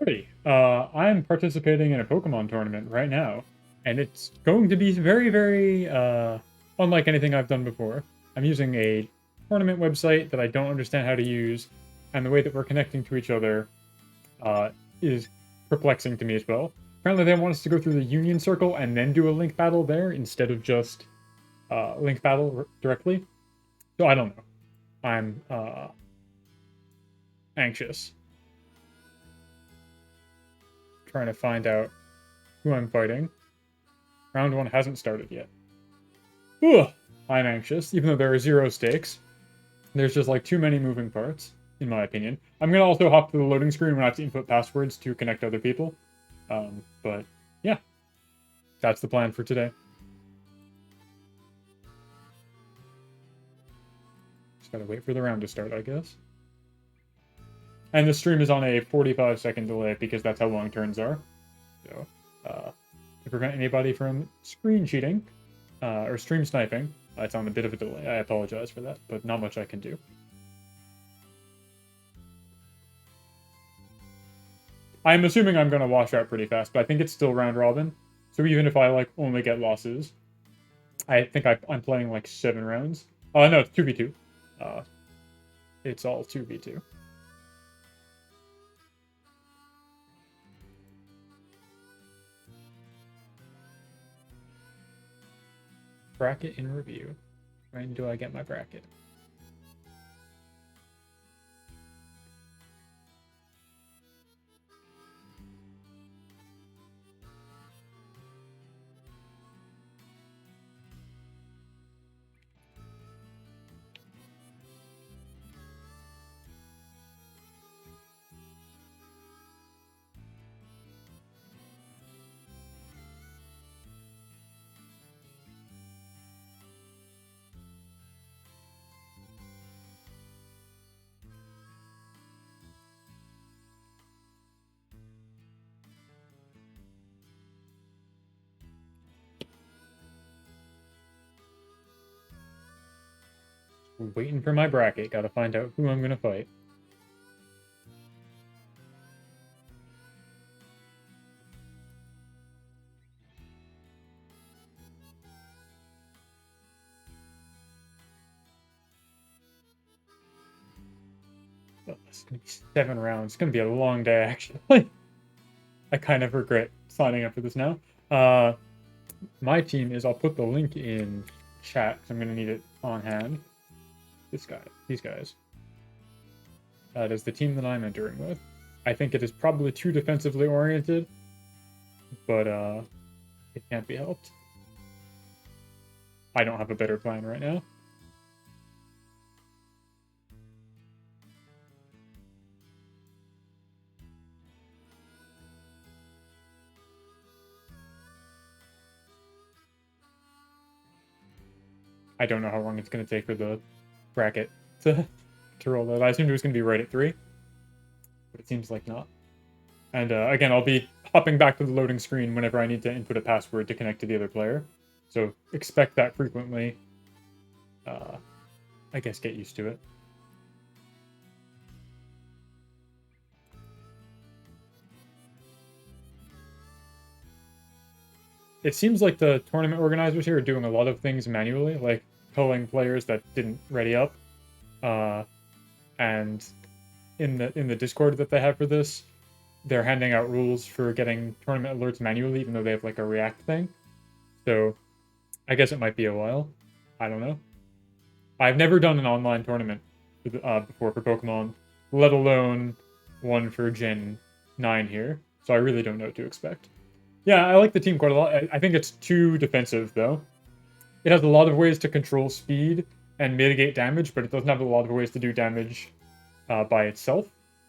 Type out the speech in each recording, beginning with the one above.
Howdy. I'm participating in a Pokemon tournament right now, and it's going to be very, very unlike anything I've done before. I'm using a tournament website that I don't understand how to use, and the way that we're connecting to each other is perplexing to me as well. Apparently, they want us to go through the Union Circle and then do a link battle there instead of just link battle directly. So I don't know. I'm anxious. Trying to find out who I'm fighting. Round 1 hasn't started yet. Ugh! I'm anxious, even though there are 0 stakes. There's just like too many moving parts, in my opinion. I'm gonna also hop to the loading screen when I have to input passwords to connect other people. But yeah, that's the plan for today. Just gotta wait for the round to start, I guess. And the stream is on a 45-second delay because that's how long turns are. So, to prevent anybody from screen cheating or stream sniping, it's on a bit of a delay. I apologize for that, but not much I can do. I'm assuming I'm going to wash out pretty fast, but I think it's still round robin. So even if I like only get losses, I think I'm playing like 7 rounds. Oh no, it's 2v2. It's all 2v2. Bracket in review. When do I get my bracket? Waiting for my bracket. Gotta find out who I'm gonna fight. Oh, it's gonna be 7 rounds. It's gonna be a long day, actually. I kind of regret signing up for this now. My team is, I'll put the link in chat because I'm gonna need it on hand. This guy, these guys. That is the team that I'm entering with. I think it is probably too defensively oriented, but it can't be helped. I don't have a better plan right now. I don't know how long it's going to take for the bracket to roll that. I assumed it was going to be right at 3, but it seems like not. And again, I'll be hopping back to the loading screen whenever I need to input a password to connect to the other player. So expect that frequently. I guess get used to it. It seems like the tournament organizers here are doing a lot of things manually, like culling players that didn't ready up. And in the Discord that they have for this, they're handing out rules for getting tournament alerts manually, even though they have like a React thing. So I guess it might be a while. I don't know. I've never done an online tournament before for Pokemon, let alone one for Gen 9 here. So I really don't know what to expect. Yeah, I like the team quite a lot. I think it's too defensive, though. It has a lot of ways to control speed and mitigate damage, but it doesn't have a lot of ways to do damage by itself.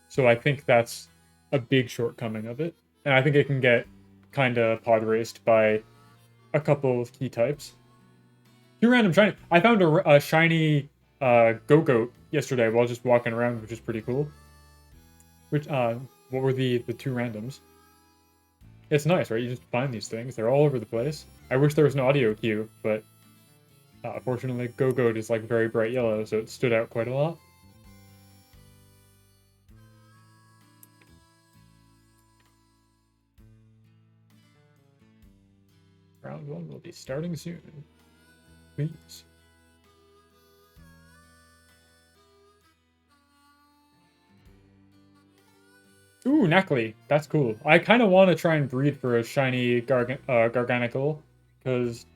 So I think that's a big shortcoming of it. And I think it can get kind of pod raced by a couple of key types. 2 random shiny. I found a shiny Go-Goat yesterday while just walking around, which is pretty cool. Which, what were the 2 randoms? It's nice, right? You just find these things. They're all over the place. I wish there was an audio cue, but fortunately, Go-Goat is like very bright yellow, so it stood out quite a lot. Round 1 will be starting soon. Please. Ooh, Neckley. That's cool. I kind of want to try and breed for a shiny Garganical, because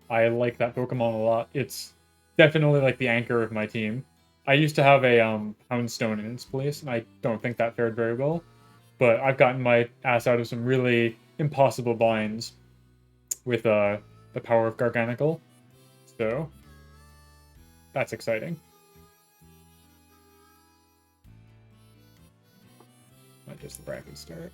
I like that Pokemon a lot. It's definitely like the anchor of my team. I used to have a Houndstone in its place, and I don't think that fared very well. But I've gotten my ass out of some really impossible binds with the power of Garganical. So, that's exciting. Might just the bracket start.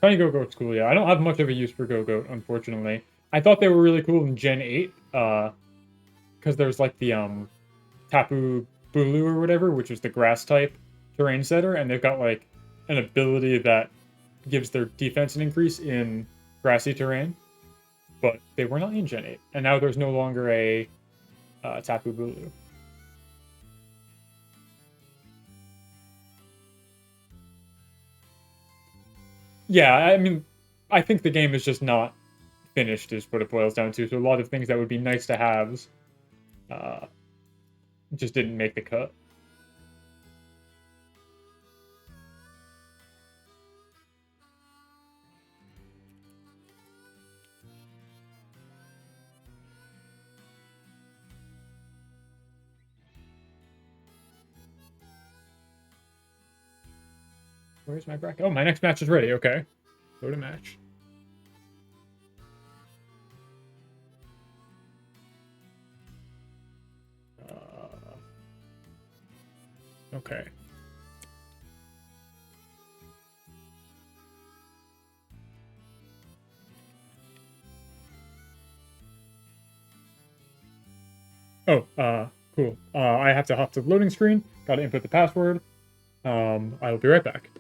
Shiny Go-Goat's cool, yeah. I don't have much of a use for Go-Goat, unfortunately. I thought they were really cool in Gen 8, because there's like the Tapu Bulu or whatever, which is the grass type terrain setter, and they've got like an ability that gives their defense an increase in grassy terrain. But they were not in Gen 8, and now there's no longer a Tapu Bulu. Yeah, I mean, I think the game is just not finished, is what it boils down to. So a lot of things that would be nice to haves just didn't make the cut. Where's my bracket? Oh, my next match is ready. Okay. Go to match. Okay. Oh, cool. I have to hop to the loading screen. Gotta input the password. I'll be right back.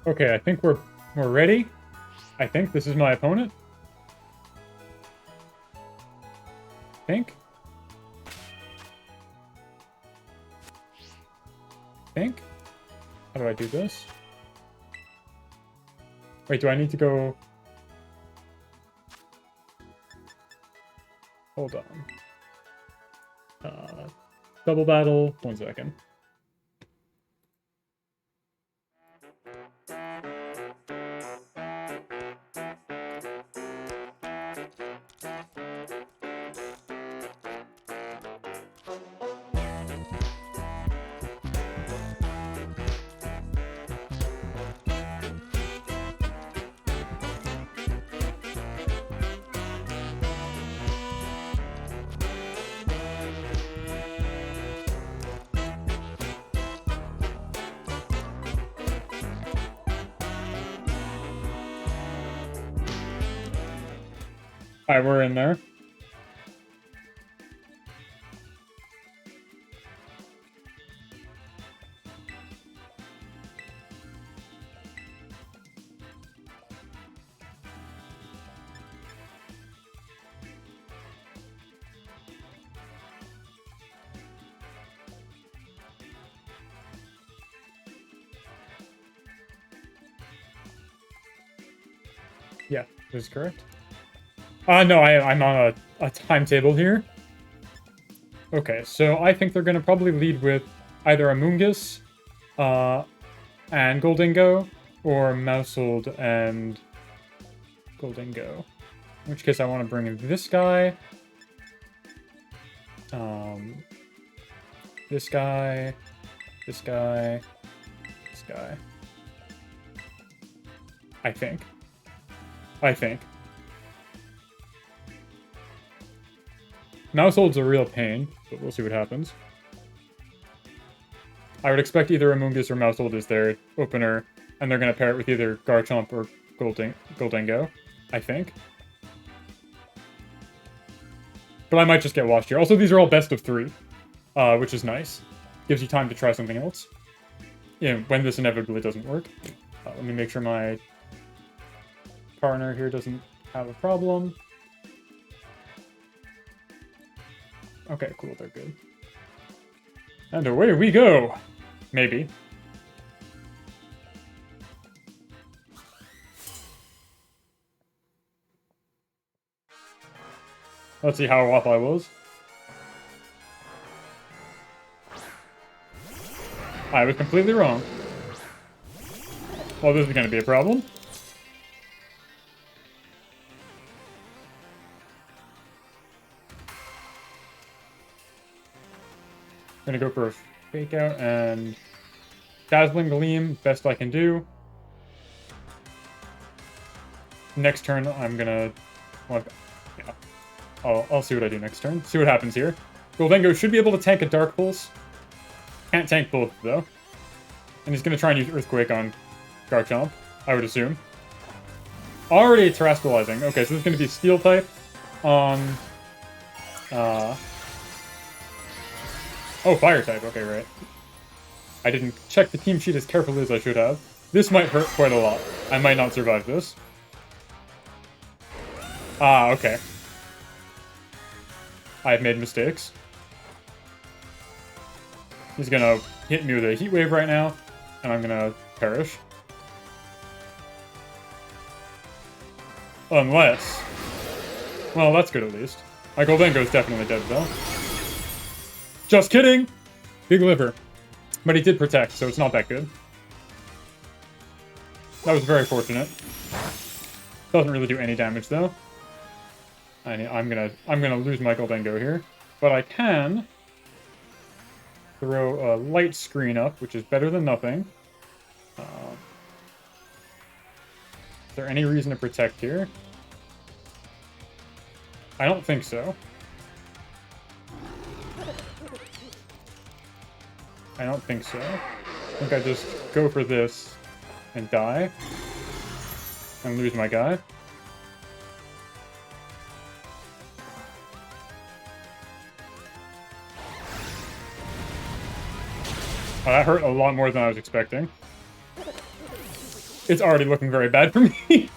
Okay, I think we're ready. I think this is my opponent. Think. How do I do this? Wait, do I need to go? Hold on. Double battle. 1 second. Alright, we're in there. Yeah, this is correct. No, I'm on a timetable here. Okay, so I think they're gonna probably lead with either Amoonguss, and Goldingo, or Mousehold and Goldingo. In which case I want to bring in this guy. This guy. This guy. This guy. I think. Mousehold's a real pain, but we'll see what happens. I would expect either Amoonguss or Mousehold is their opener, and they're going to pair it with either Garchomp or Goldingo, I think. But I might just get washed here. Also, these are all best of 3. which is nice. Gives you time to try something else. When this inevitably doesn't work. Let me make sure my partner here doesn't have a problem. Okay, cool, they're good. And away we go! Maybe. Let's see how off I was. I was completely wrong. Well, this is going to be a problem. I'm going to go for a fake out and Dazzling Gleam, best I can do. Next turn, I'm going to... Well, yeah. I'll see what I do next turn. See what happens here. Goldengo should be able to tank a Dark Pulse. Can't tank both, though. And he's going to try and use Earthquake on Garchomp, I would assume. Already Terrestrializing. Okay, so this is going to be Steel type on... Oh, Fire type. Okay, right. I didn't check the team sheet as carefully as I should have. This might hurt quite a lot. I might not survive this. Ah, okay. I've made mistakes. He's gonna hit me with a Heat Wave right now, and I'm gonna perish. Unless... Well, that's good at least. My Goldengo's definitely dead, though. Just kidding! Big liver. But he did protect, so it's not that good. That was very fortunate. Doesn't really do any damage, though. I'm gonna lose my Goldengo here. But I can throw a Light Screen up, which is better than nothing. Is there any reason to protect here? I don't think so. I don't think so. I think I just go for this and die. And lose my guy. Oh, that hurt a lot more than I was expecting. It's already looking very bad for me.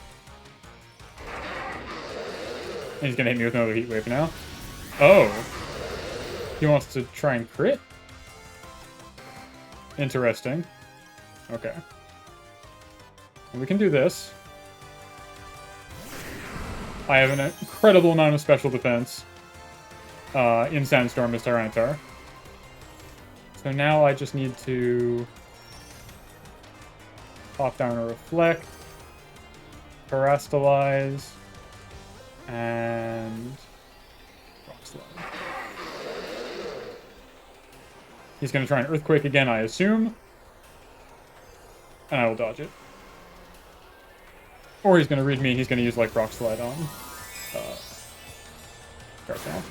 And he's gonna hit me with another Heat Wave now. Oh. He wants to try and crit? Interesting. Okay. And we can do this. I have an incredible amount of special defense in Sandstorm as Tyranitar. So now I just need to pop down a Reflect, Terastalize, and Rock Slide. He's going to try an Earthquake again, I assume. And I will dodge it. Or he's going to read me and he's going to use, like, Rock Slide on Garchomp.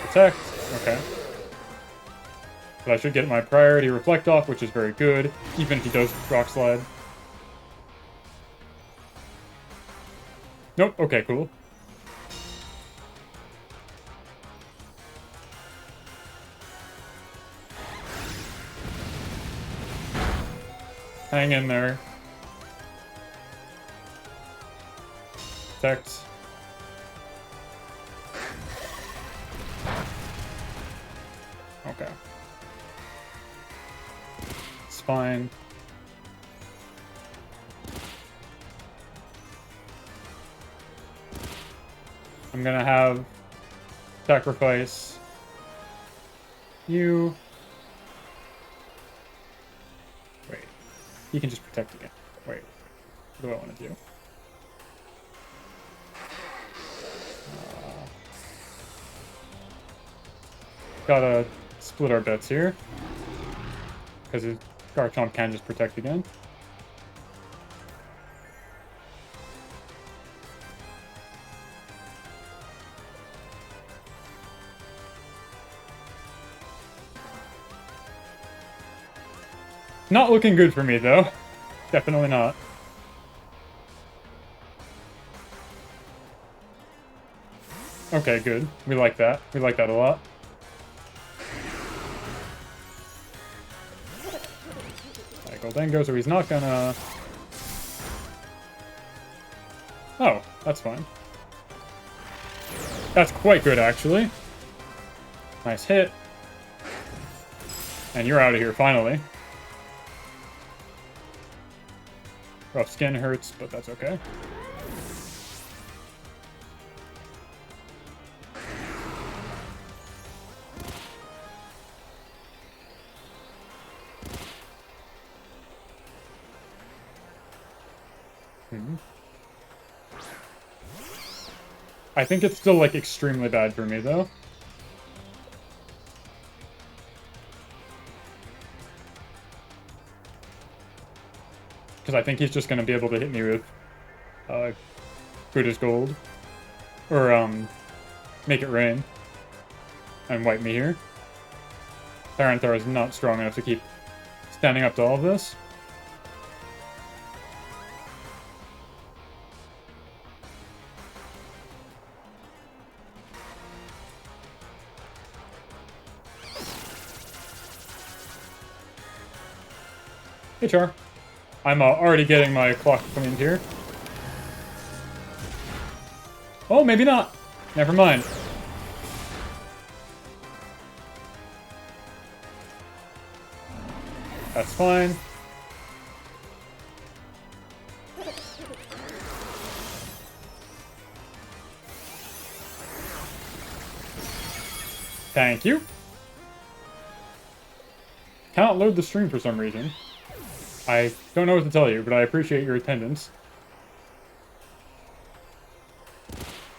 Protect. Okay. But I should get my priority Reflect off, which is very good, even if he does Rock Slide. Nope. Okay, cool. Hang in there. Protect. Okay. It's fine. I'm gonna have sacrifice you. Wait. You can just protect again. Wait. What do I want to do? Gotta split our bets here. Because Garchomp can just protect again. Not looking good for me, though. Definitely not. Okay, good. We like that. We like that a lot. Alright, Goldengo, so he's not gonna... Oh, that's fine. That's quite good, actually. Nice hit. And you're out of here, finally. Rough skin hurts, but that's okay. I think it's still, like, extremely bad for me, though. Because I think he's just going to be able to hit me with good as gold. Or, make it rain. And wipe me here. Tyranitar is not strong enough to keep standing up to all of this. Hey, Char. I'm already getting my clock cleaned here. Oh, maybe not. Never mind. That's fine. Thank you. Cannot load the stream for some reason. I don't know what to tell you, but I appreciate your attendance.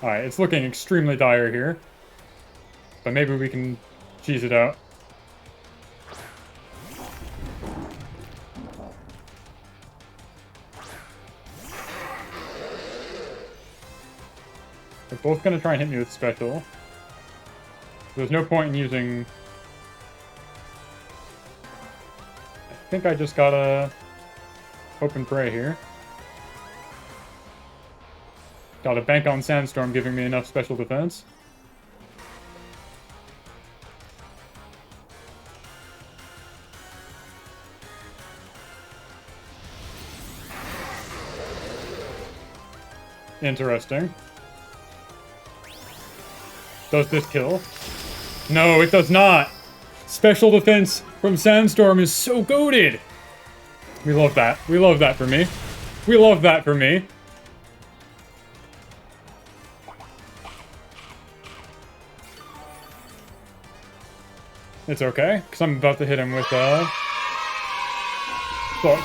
Alright, it's looking extremely dire here. But maybe we can cheese it out. They're both going to try and hit me with special. There's no point in using... I think I just gotta hope and pray here. Gotta bank on Sandstorm giving me enough special defense. Interesting. Does this kill? No, it does not! Special defense from Sandstorm is so goated! We love that. We love that for me. We love that for me. It's okay, because I'm about to hit him with Thought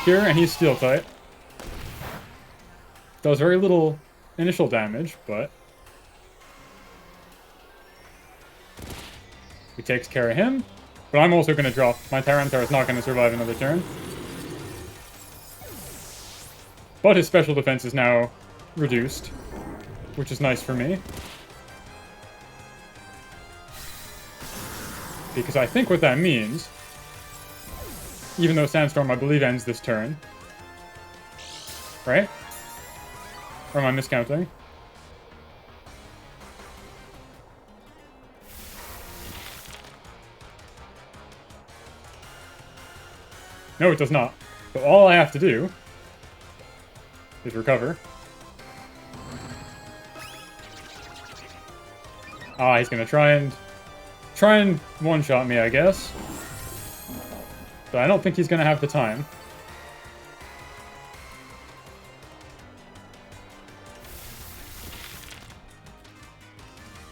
Cure, and he's Steel type. Does very little initial damage, but... he takes care of him. But I'm also going to drop. My Tyranitar is not going to survive another turn. But his special defense is now reduced, which is nice for me. Because I think what that means, even though Sandstorm, I believe, ends this turn. Right? Or am I miscounting? No, it does not. So all I have to do is recover. Ah, he's gonna try and one-shot me, I guess. But I don't think he's gonna have the time.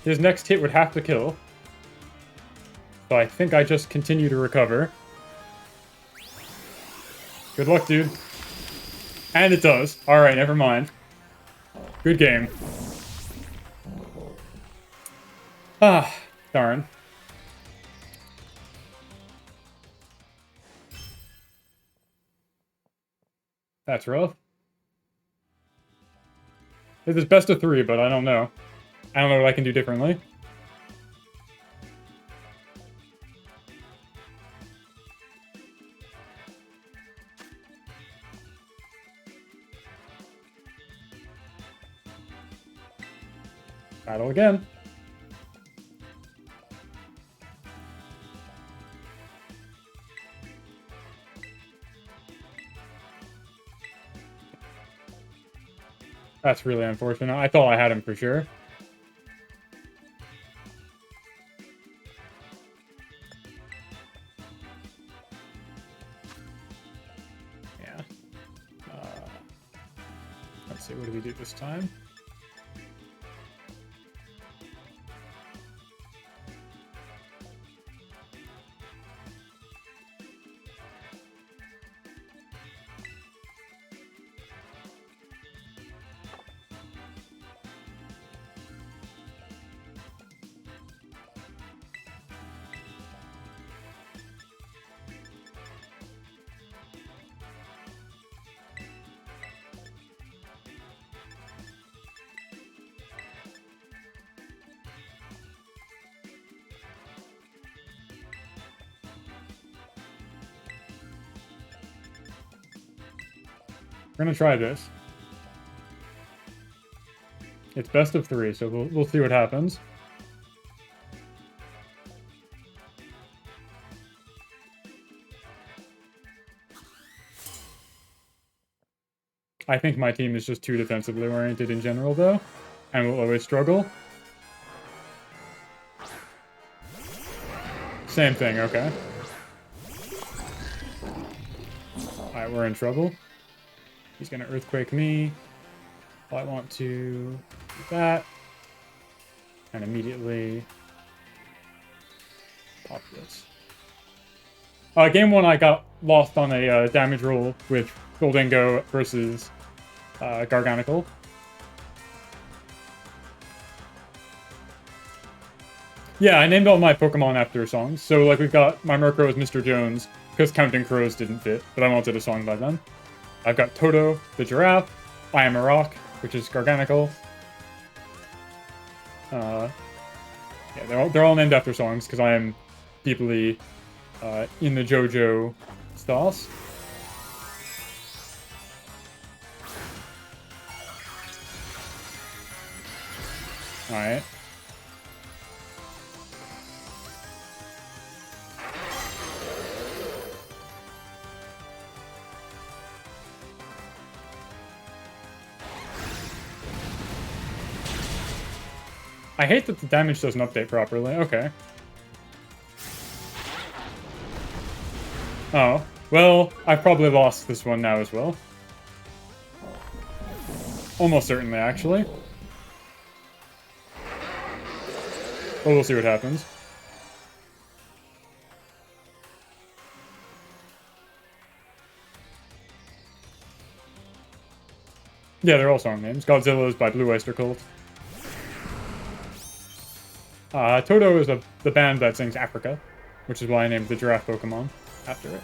His next hit would have to kill. So I think I just continue to recover. Good luck, dude. And it does. Alright, never mind. Good game. Ah, darn. That's rough. This is best of 3, but I don't know. I don't know what I can do differently. Battle again. That's really unfortunate. I thought I had him for sure. Yeah. Let's see, what do we do this time? We're gonna try this. It's best of 3, so we'll see what happens. I think my team is just too defensively oriented in general, though, and will always struggle. Same thing, okay. Alright, we're in trouble. He's gonna Earthquake me. I want to do that. And immediately pop this. Game 1, I got lost on a damage roll with Goldingo versus Garganical. Yeah, I named all my Pokemon after songs. So, like, we've got my Murkrow is Mr. Jones, because Counting Crows didn't fit, but I wanted a song by them. I've got Toto, the giraffe. I Am a Rock, which is Garganical. Yeah, they're all named after songs, because I am deeply in the JoJo stars. Alright. I hate that the damage doesn't update properly. Okay. Oh. Well, I've probably lost this one now as well. Almost certainly, actually. But we'll see what happens. Yeah, they're all song names. Godzilla is by Blue Oyster Cult. Toto is the band that sings Africa, which is why I named the giraffe Pokemon after it.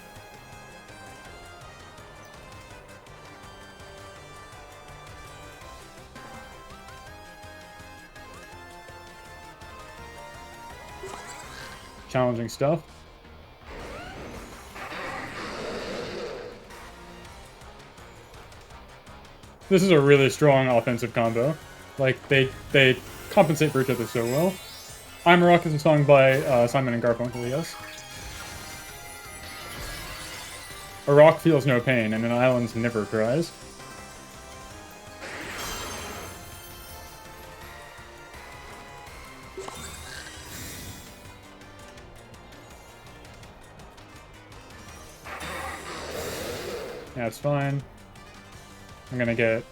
Challenging stuff. This is a really strong offensive combo. Like, they compensate for each other so well. I'm a Rock is a song by Simon and Garfunkel, yes. A rock feels no pain, and an island never cries. Yeah, it's fine. I'm gonna get...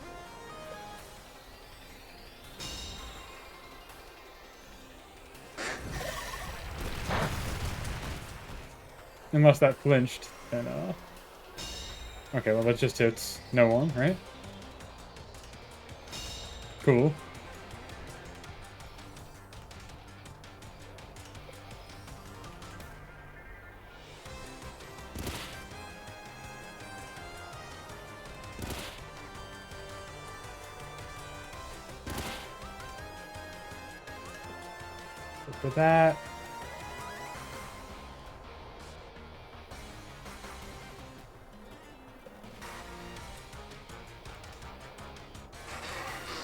Unless that flinched, then, Okay, well, that just hits no one, right? Cool. For that.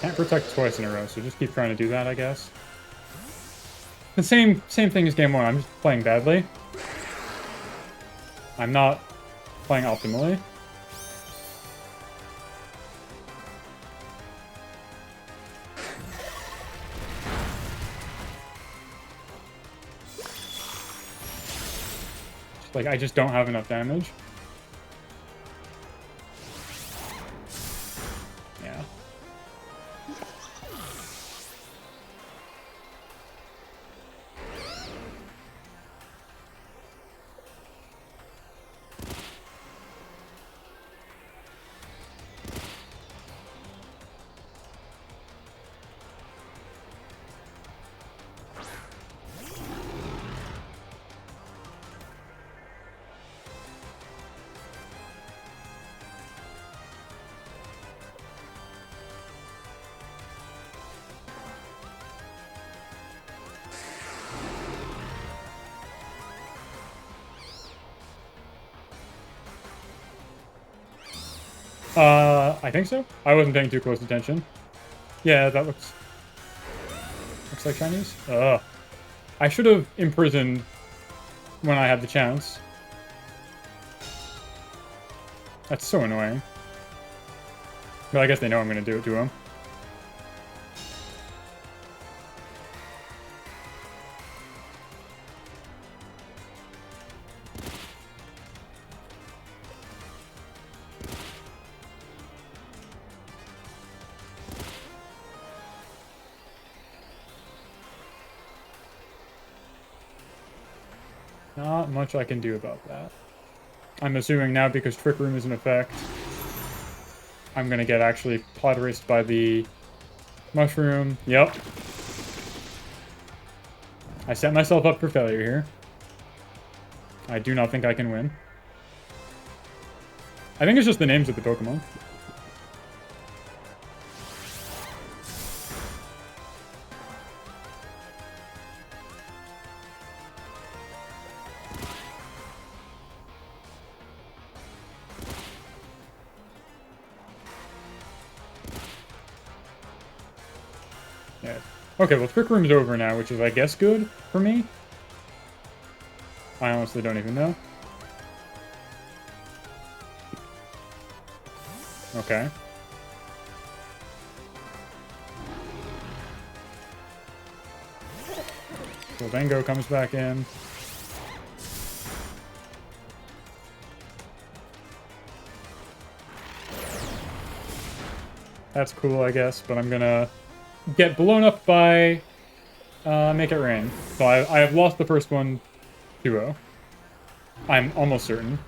Can't protect twice in a row, so just keep trying to do that, I guess. The same thing as game 1, I'm just playing badly. I'm not playing optimally. Like, I just don't have enough damage. Yeah. I think so. I wasn't paying too close attention. Yeah, that looks like Chinese. Ugh. I should have imprisoned when I had the chance. That's so annoying. But I guess they know I'm going to do it to him. Not much I can do about that. I'm assuming now because Trick Room is in effect, I'm gonna get actually pod raced by the mushroom. Yep. I set myself up for failure here. I do not think I can win. I think it's just the names of the Pokemon. Yeah. Okay, well, Trick Room's over now, which is, I guess, good for me. I honestly don't even know. Okay. So Vengo comes back in. That's cool, I guess, but I'm gonna get blown up by Make It Rain. So I have lost the first one 2-0. I'm almost certain.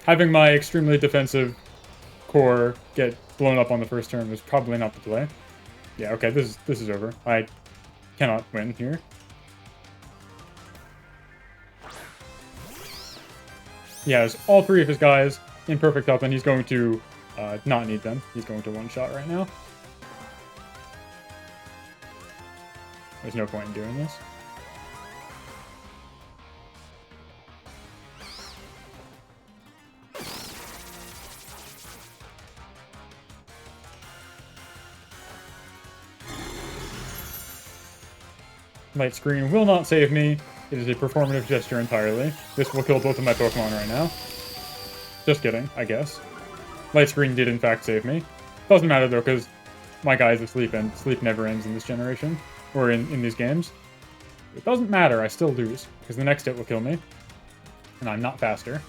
Having my extremely defensive core get blown up on the first turn was probably not the play. Yeah, okay, this is over. I cannot win here. He has all three of his guys in perfect health, and he's going to not need them. He's going to one-shot right now. There's no point in doing this. Light Screen will not save me. It is a performative gesture entirely. This will kill both of my Pokemon right now. Just kidding, I guess. Light Screen did in fact save me. Doesn't matter though, because my guy's asleep, and sleep never ends in this generation. Or in these games. It doesn't matter, I still lose, because the next hit will kill me. And I'm not faster.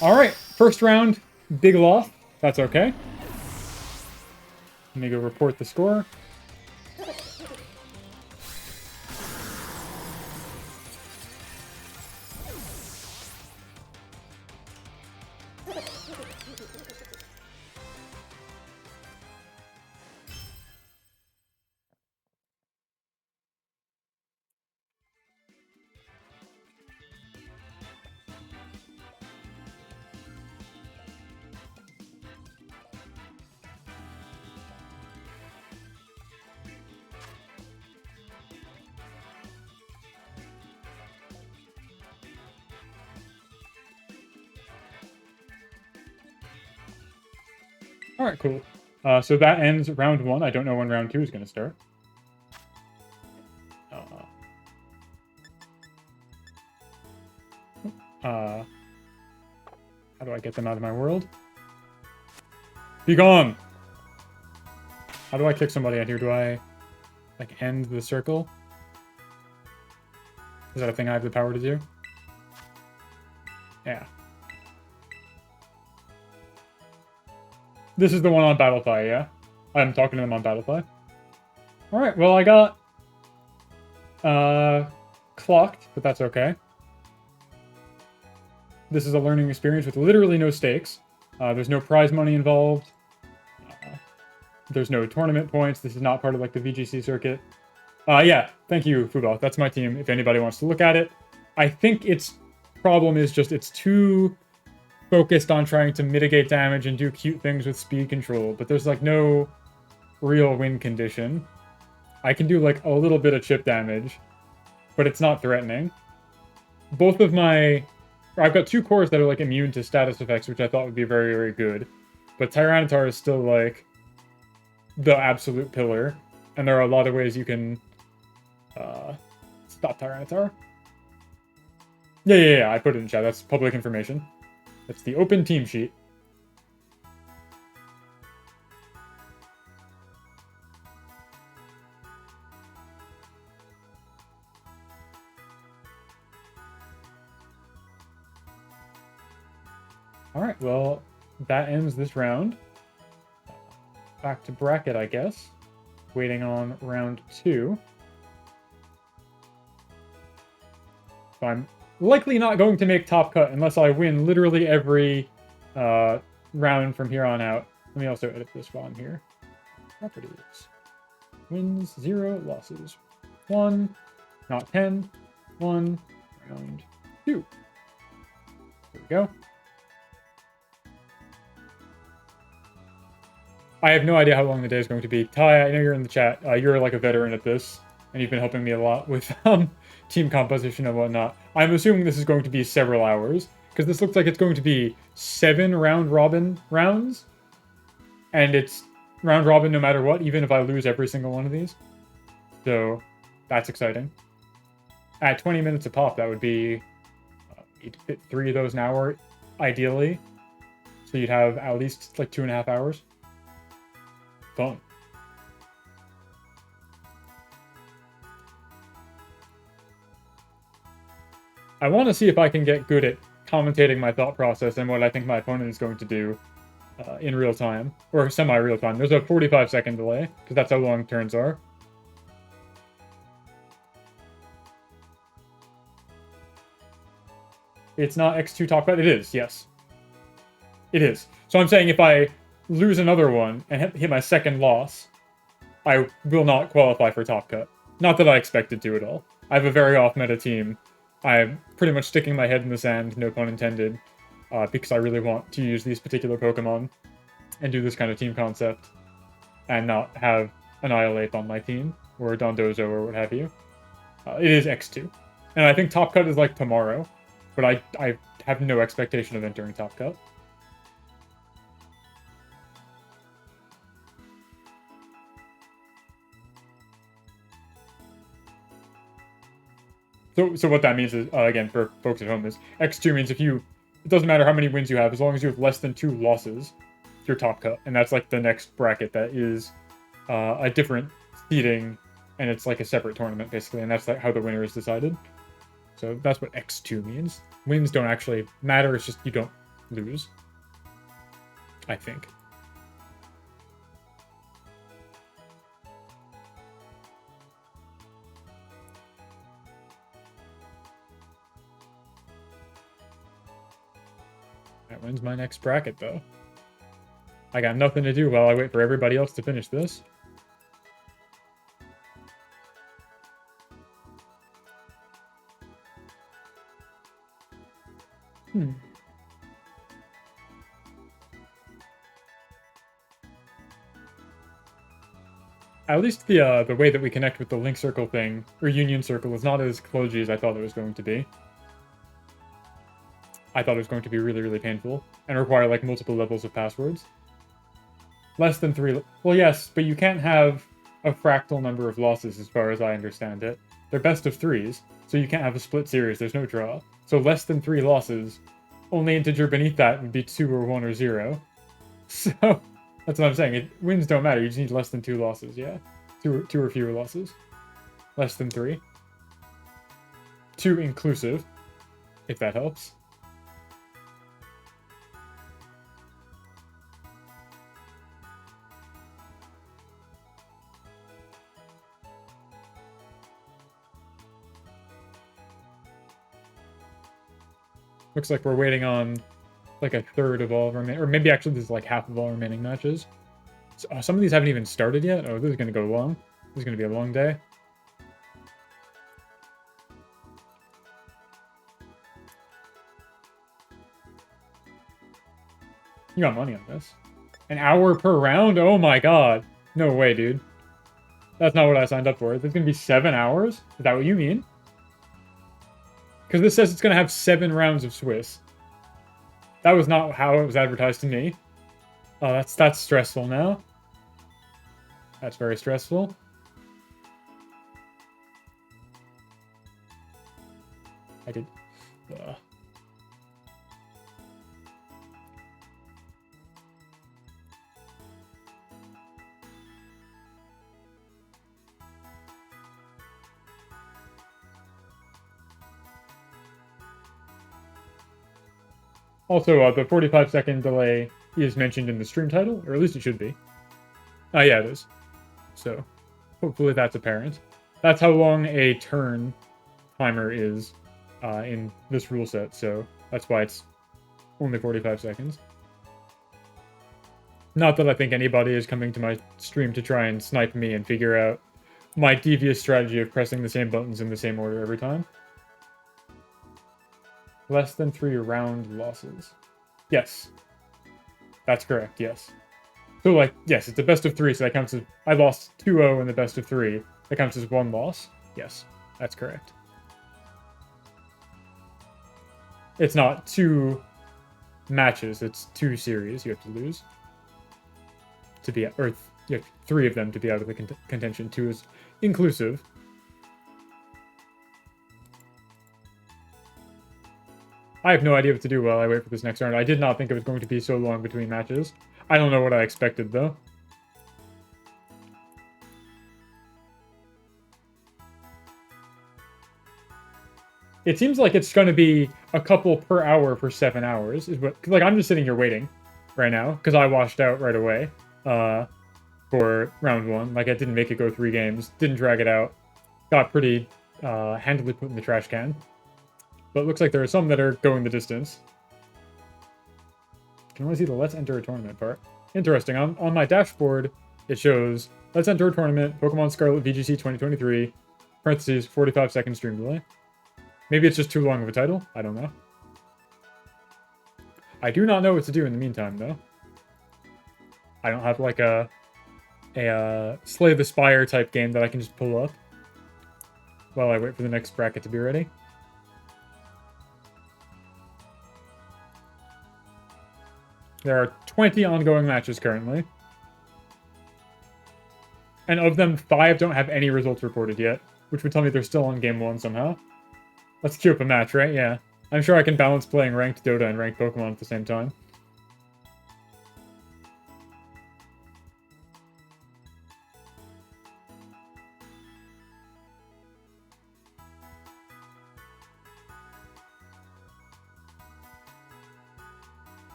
Alright, first round, big loss. That's okay. Let me go report the score. Alright, cool. So that ends round 1. I don't know when round 2 is going to start. How do I get them out of my world? Be gone! How do I kick somebody out here? Do I, like, end the circle? Is that a thing I have the power to do? Yeah. This is the one on Battlefy, yeah? I'm talking to them on Battlefy. Alright, well, I got clocked, but that's okay. This is a learning experience with literally no stakes. There's no prize money involved. There's no tournament points. This is not part of, like, the VGC circuit. Yeah, thank you, Fubal. That's my team, if anybody wants to look at it. I think its problem is just it's too focused on trying to mitigate damage and do cute things with speed control, but there's, like, no real win condition. I can do, like, a little bit of chip damage, but it's not threatening. Both of my... I've got 2 cores that are, like, immune to status effects, which I thought would be very, very good. But Tyranitar is still, like, the absolute pillar. And there are a lot of ways you can stop Tyranitar. Yeah, I put it in chat. That's public information. That's the open team sheet. Alright, well, that ends this round. Back to bracket, I guess. Waiting on round 2. So I'm likely not going to make top cut unless I win literally every round from here on out. Let me also edit this while I'm here. Properties. Wins 0, losses 1, not 10, 1, round 2. There we go. I have no idea how long the day is going to be. Ty, I know you're in the chat. You're like a veteran at this, and you've been helping me a lot with team composition and whatnot. I'm assuming this is going to be several hours, because this looks like it's going to be 7 round-robin rounds, and it's round-robin no matter what, even if I lose every single one of these. So, that's exciting. At 20 minutes a pop, that would be... you'd fit 3 of those an hour, ideally. So you'd have at least, like, 2.5 hours. Fun. I want to see if I can get good at commentating my thought process and what I think my opponent is going to do in real time, or semi-real time. There's a 45-second delay, because that's how long turns are. It's not X2 top cut? It is, yes. It is. So I'm saying if I lose another one and hit my second loss, I will not qualify for top cut. Not that I expected to at all. I have a very off-meta team. I'm pretty much sticking my head in the sand, no pun intended, because I really want to use these particular Pokemon and do this kind of team concept and not have Annihilate on my team, or Dondozo, or what have you. It is X2. And I think top cut is like tomorrow, but I have no expectation of entering top cut. So what that means is, again, for folks at home, is X2 means it doesn't matter how many wins you have, as long as you have less than 2 losses, you're top cut. And that's like the next bracket that is a different seeding, and it's like a separate tournament, basically, and that's like how the winner is decided. So that's what X2 means. Wins don't actually matter, it's just you don't lose. I think. That wins my next bracket, though. I got nothing to do while I wait for everybody else to finish this. At least the way that we connect with the link circle thing, or union circle, is not as kludgy as I thought it was going to be. I thought it was going to be really, really painful, and require, like, multiple levels of passwords. Less than 3... Well, yes, but you can't have a fractal number of losses as far as I understand it. They're best of 3s, so you can't have a split series. There's no draw. So less than 3 losses. Only integer beneath that would be 2 or 1 or 0. So, that's what I'm saying. Wins don't matter. You just need less than 2 losses, yeah. Two or fewer losses. Less than 3. 2 inclusive, if that helps. Looks like we're waiting on like a third of all of our remaining, or maybe actually this is like half of all remaining matches. So, some of these haven't even started yet. Oh, this is going to go long. This is going to be a long day. You got money on this. An hour per round? Oh my god. No way, dude. That's not what I signed up for. There's going to be 7 hours? Is that what you mean? Because this says it's going to have 7 rounds of Swiss. That was not how it was advertised to me. Oh, that's stressful now. That's very stressful. I did... Also, the 45-second delay is mentioned in the stream title, or at least it should be. Oh, yeah, it is. So, hopefully that's apparent. That's how long a turn timer is in this rule set, so that's why it's only 45 seconds. Not that I think anybody is coming to my stream to try and snipe me and figure out my devious strategy of pressing the same buttons in the same order every time. Less than 3 round losses. Yes. That's correct, yes. So, like, yes, it's a best of 3, so that counts as... I lost 2-0 in the best of 3. That counts as 1 loss. Yes, that's correct. It's not 2 matches, it's 2 series you have to lose. To be... Or, you have 3 of them to be out of the contention. 2 is inclusive. I have no idea what to do while I wait for this next round. I did not think it was going to be so long between matches. I don't know what I expected, though. It seems like it's going to be a couple per hour for 7 hours. Is what, like, I'm just sitting here waiting right now, because I washed out right away for round 1. Like, I didn't make it go 3 games. Didn't drag it out. Got pretty handily put in the trash can. But it looks like there are some that are going the distance. Can only see the let's enter a tournament part. Interesting. On my dashboard, it shows let's enter a tournament, Pokemon Scarlet VGC 2023, parentheses, 45-second stream delay. Maybe it's just too long of a title. I don't know. I do not know what to do in the meantime, though. I don't have like a Slay the Spire type game that I can just pull up while I wait for the next bracket to be ready. There are 20 ongoing matches currently. And of them, 5 don't have any results reported yet, which would tell me they're still on game 1 somehow. Let's queue up a match, right? Yeah. I'm sure I can balance playing ranked Dota and ranked Pokemon at the same time.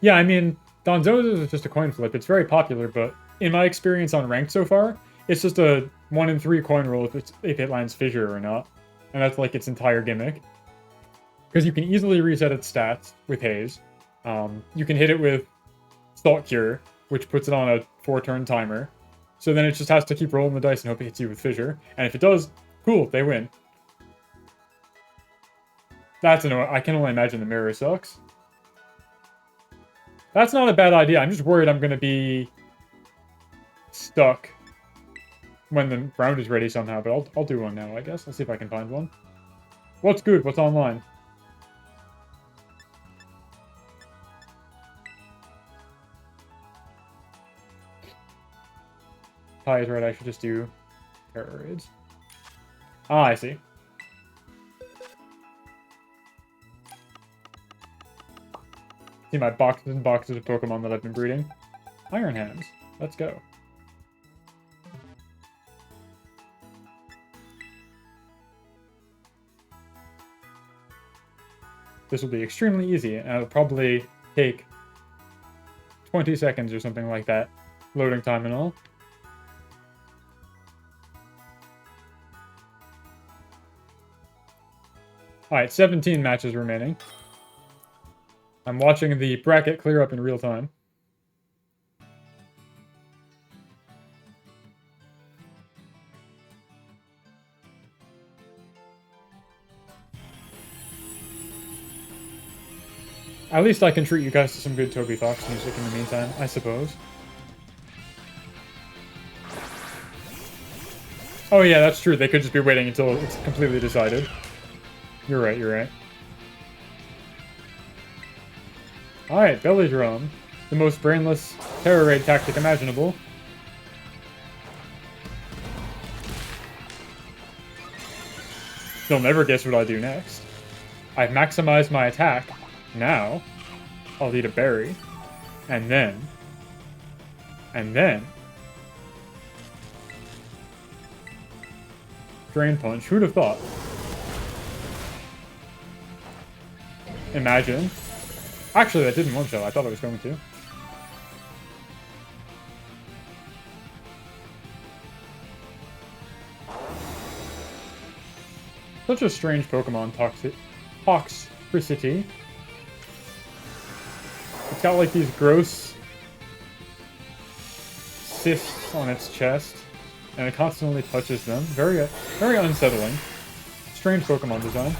Yeah, I mean, Donzo's is just a coin flip. It's very popular, but in my experience on ranked so far, it's just a 1 in 3 coin roll if it lands Fissure or not. And that's like its entire gimmick. Because you can easily reset its stats with Haze. You can hit it with Thought Cure, which puts it on a 4-turn timer. So then it just has to keep rolling the dice and hope it hits you with Fissure. And if it does, cool, they win. That's annoying. I can only imagine the mirror sucks. That's not a bad idea. I'm just worried I'm going to be stuck when the round is ready somehow. But I'll do one now, I guess. Let's see if I can find one. What's good? What's online? Ty is right, I should just do terror raids. Ah, I see. See my boxes and boxes of Pokemon that I've been breeding. Iron Hands. Let's go. This will be extremely easy, and it'll probably take 20 seconds or something like that. Loading time and all. Alright, 17 matches remaining. I'm watching the bracket clear up in real time. At least I can treat you guys to some good Toby Fox music in the meantime, I suppose. Oh yeah, that's true. They could just be waiting until it's completely decided. You're right, you're right. Alright, Belly Drum. The most brainless terror raid tactic imaginable. They'll never guess what I do next. I've maximized my attack. Now, I'll eat a berry. And then... Drain Punch. Who'd have thought? Imagine. Actually, that didn't one-shot. I thought it was going to. Such a strange Pokemon, Toxicity. It's got like these gross cysts on its chest, and it constantly touches them. Very unsettling. Strange Pokemon design.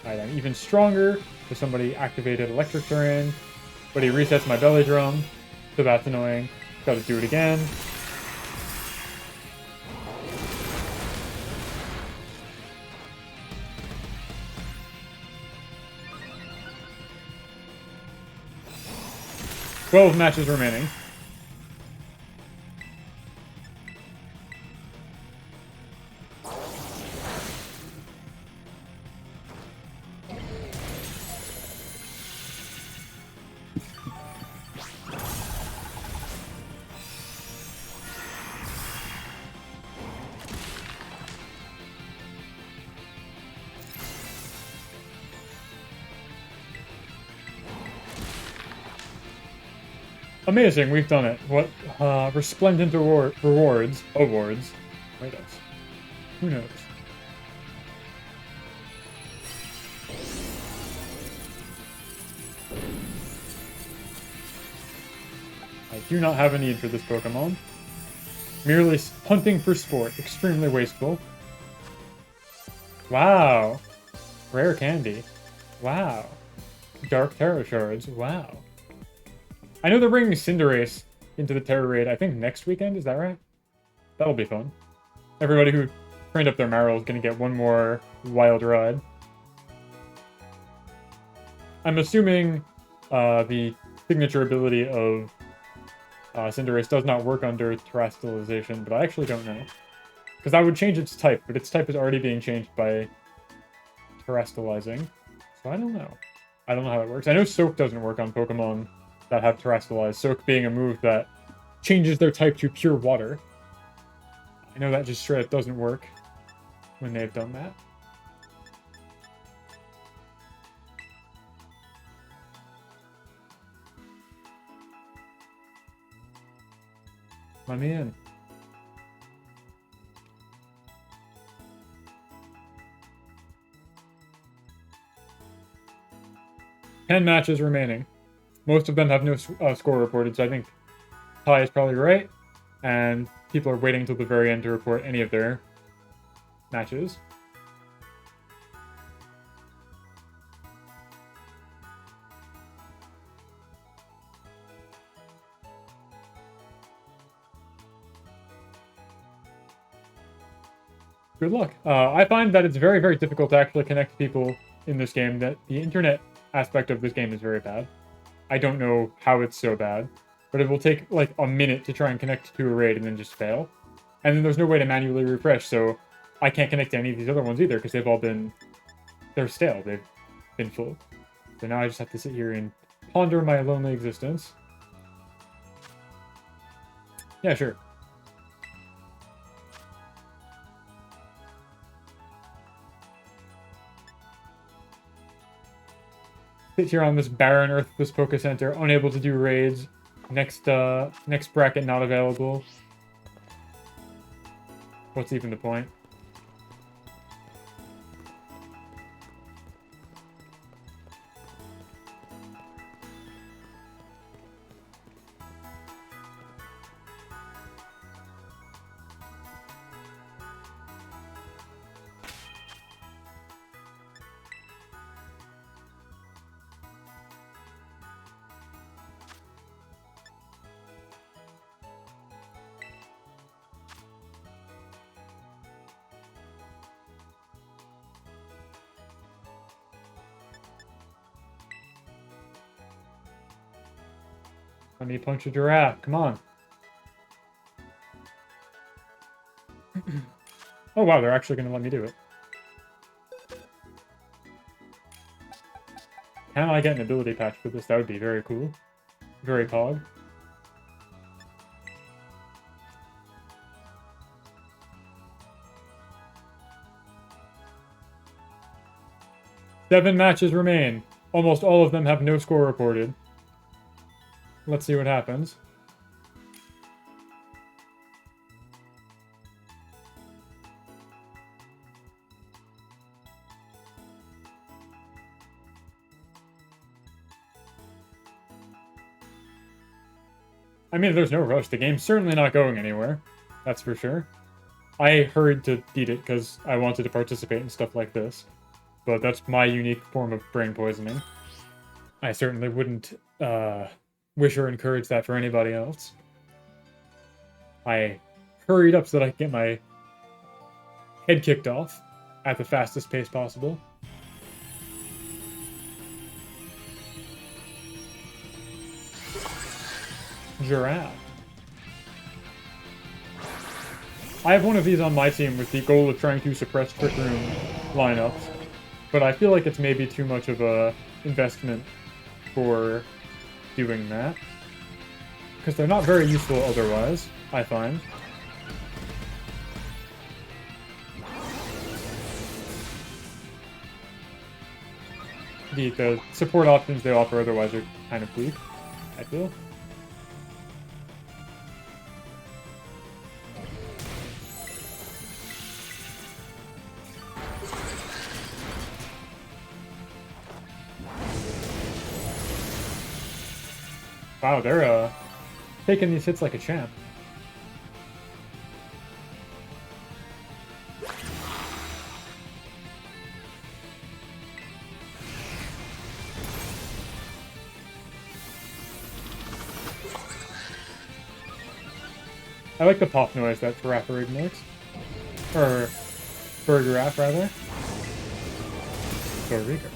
Alright, I'm even stronger, because somebody activated Electric Terrain, but he resets my Belly Drum, so that's annoying. Gotta do it again. "12 matches remaining. Amazing, we've done it. What resplendent awards. Wait us. Who knows? I do not have a need for this Pokemon. Merely hunting for sport. Extremely wasteful. Wow. Rare candy. Wow. Dark Terror Shards. Wow. I know they're bringing Cinderace into the Terror Raid, I think next weekend, is that right? That'll be fun. Everybody who trained up their Marill is going to get one more wild ride. I'm assuming the signature ability of Cinderace does not work under Terastallization, but I actually don't know. Because that would change its type, but its type is already being changed by Terastallizing. So I don't know. I don't know how that works. I know Soak doesn't work on Pokemon that have Terastallized, Soak being a move that changes their type to pure water. I know that just straight up doesn't work when they've done that. Let me in. Ten matches remaining. Most of them have no score reported, so I think Ty is probably right, and people are waiting until the very end to report any of their matches. Good luck. I find that it's very, very difficult to actually connect people in this game, that the internet aspect of this game is very bad. I don't know how it's so bad, but it will take like a minute to try and connect to a raid and then just fail. And then there's no way to manually refresh, so I can't connect to any of these other ones either because they've all been... they're stale. They've been full. So now I just have to sit here and ponder my lonely existence. Yeah, sure. Sit here on this barren earthless Poké Center, unable to do raids. Next bracket not available. What's even the point? Let me punch a giraffe. Come on. Oh, wow. They're actually going to let me do it. Can I get an ability patch for this? That would be very cool. Very pog. Seven matches remain. Almost all of them have no score reported. Let's see what happens. I mean, there's no rush. The game's certainly not going anywhere. That's for sure. I hurried to beat it because I wanted to participate in stuff like this. But that's my unique form of brain poisoning. I certainly wouldn't wish or encourage that for anybody else. I hurried up so that I could get my head kicked off at the fastest pace possible. Giraffe. I have one of these on my team with the goal of trying to suppress Trick Room lineups, but I feel like it's maybe too much of a investment for doing that. Because they're not very useful otherwise, I find. The support options they offer otherwise are kind of weak, I feel. Wow, they're taking these hits like a champ. I like the pop noise that Giraffe makes. Or Giraffe, rather. Rico.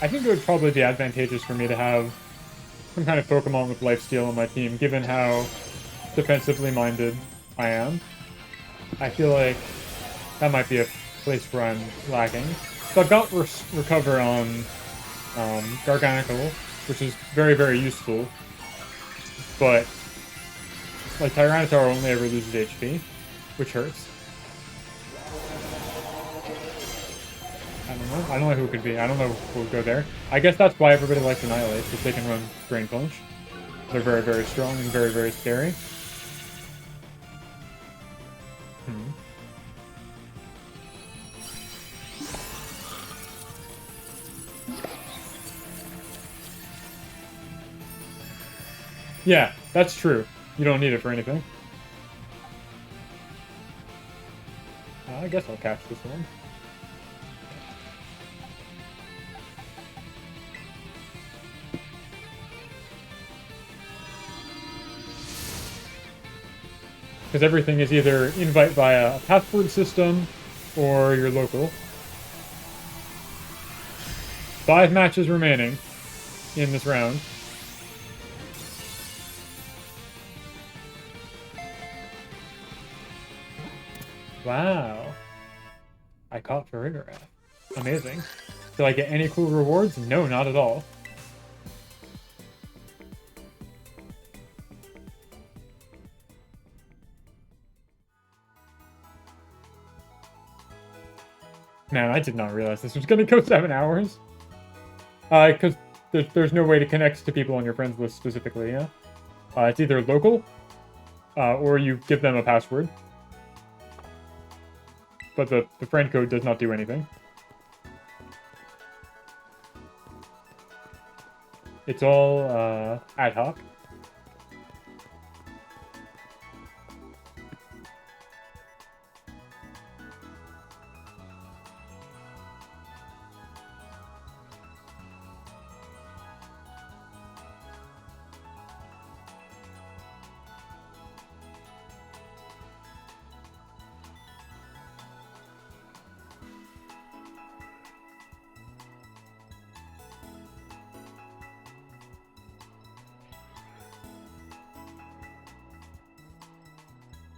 I think it would probably be advantageous for me to have some kind of Pokemon with lifesteal on my team, given how defensively minded I am. I feel like that might be a place where I'm lacking. So I've got Recover on Garganical, which is very, very useful, but like Tyranitar only ever loses HP, which hurts. I don't know who it could be. I don't know who would go there. I guess that's why everybody likes Annihilate, because they can run Drain Punch. They're very, very strong and very, very scary. Yeah, that's true. You don't need it for anything. I guess I'll catch this one. Because everything is either invite via a password system or your local. 5 matches remaining in this round. Wow. I caught Farigarath. Amazing. Do I get any cool rewards? No, not at all. Man, I did not realize this was going to go 7 hours. Because there's no way to connect to people on your friends list specifically, yeah? It's either local, or you give them a password. But the friend code does not do anything. It's all ad hoc.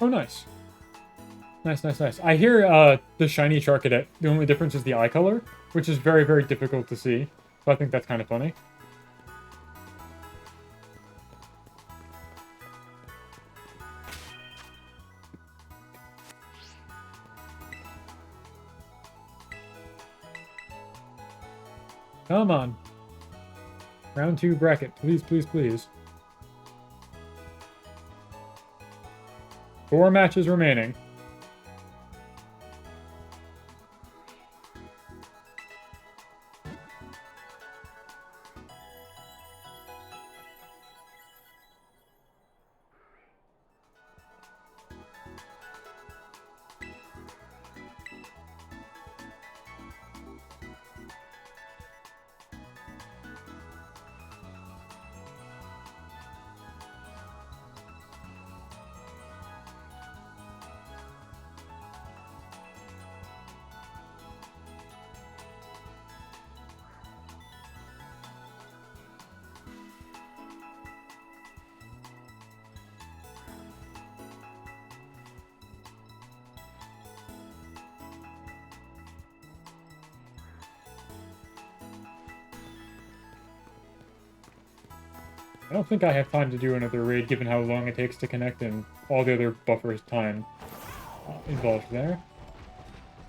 Oh, nice. Nice. I hear the shiny Charcadet, the only difference is the eye color, which is very, very difficult to see. So I think that's kind of funny. Come on. Round 2 bracket. Please. 4 matches remaining. I don't think I have time to do another raid given how long it takes to connect and all the other buffers time involved there.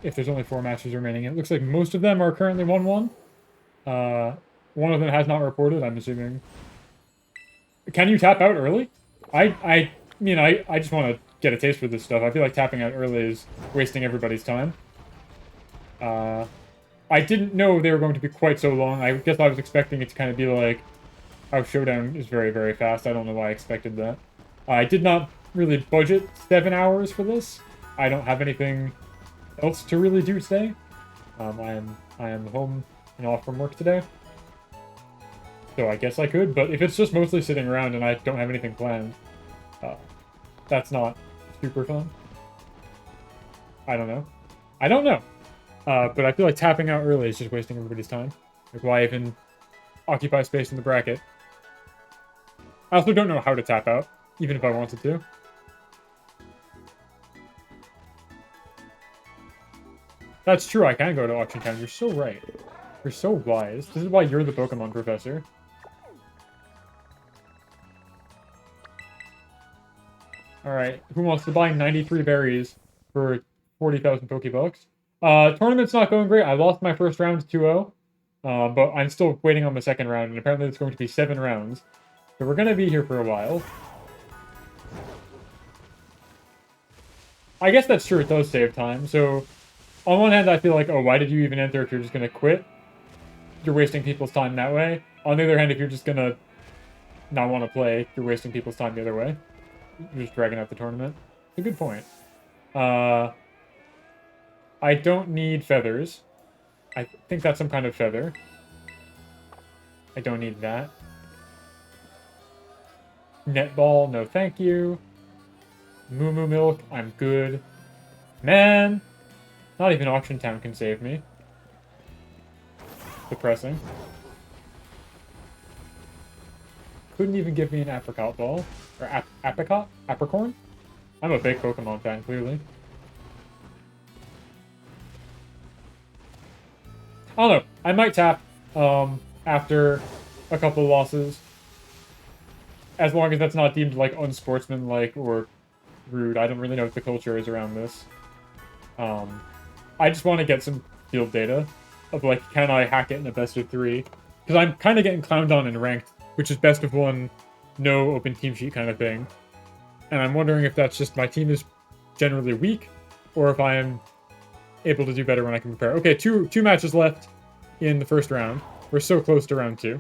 If there's only 4 matches remaining, it looks like most of them are currently 1-1. One of them has not reported, I'm assuming. Can you tap out early? I mean, I just want to get a taste for this stuff. I feel like tapping out early is wasting everybody's time. I didn't know they were going to be quite so long. I guess I was expecting it to kind of be like how Showdown is very, very fast. I don't know why I expected that. I did not really budget 7 hours for this. I don't have anything else to really do today. I am home and off from work today. So I guess I could, but if it's just mostly sitting around and I don't have anything planned, that's not super fun. I don't know. But I feel like tapping out early is just wasting everybody's time. Like, why even occupy space in the bracket? I also don't know how to tap out, even if I wanted to. That's true, I can go to Auction Town. You're so right. You're so wise. This is why you're the Pokemon professor. Alright, who wants to buy 93 berries for 40,000 Pokebucks? Tournament's not going great. I lost my first round 2-0. But I'm still waiting on the second round, and apparently it's going to be 7 rounds. So we're going to be here for a while. I guess that's true, it does save time. So, on one hand, I feel like, oh, why did you even enter if you're just going to quit? You're wasting people's time that way. On the other hand, if you're just going to not want to play, you're wasting people's time the other way. You're just dragging out the tournament. It's a good point. I don't need feathers. I think that's some kind of feather. I don't need that. Netball, no thank you. Moo Moo Milk, I'm good. Man! Not even Auction Town can save me. Depressing. Couldn't even give me an apricot ball. Or apricot? Apricorn? I'm a big Pokemon fan, clearly. I don't know. I might tap after a couple of losses. As long as that's not deemed, like, unsportsmanlike or rude. I don't really know what the culture is around this. I just want to get some field data of, like, can I hack it in a best of 3? Because I'm kind of getting clowned on in ranked, which is best of 1, no open team sheet kind of thing. And I'm wondering if that's just my team is generally weak, or if I am able to do better when I can prepare. Okay, two matches left in the first round. We're so close to round 2.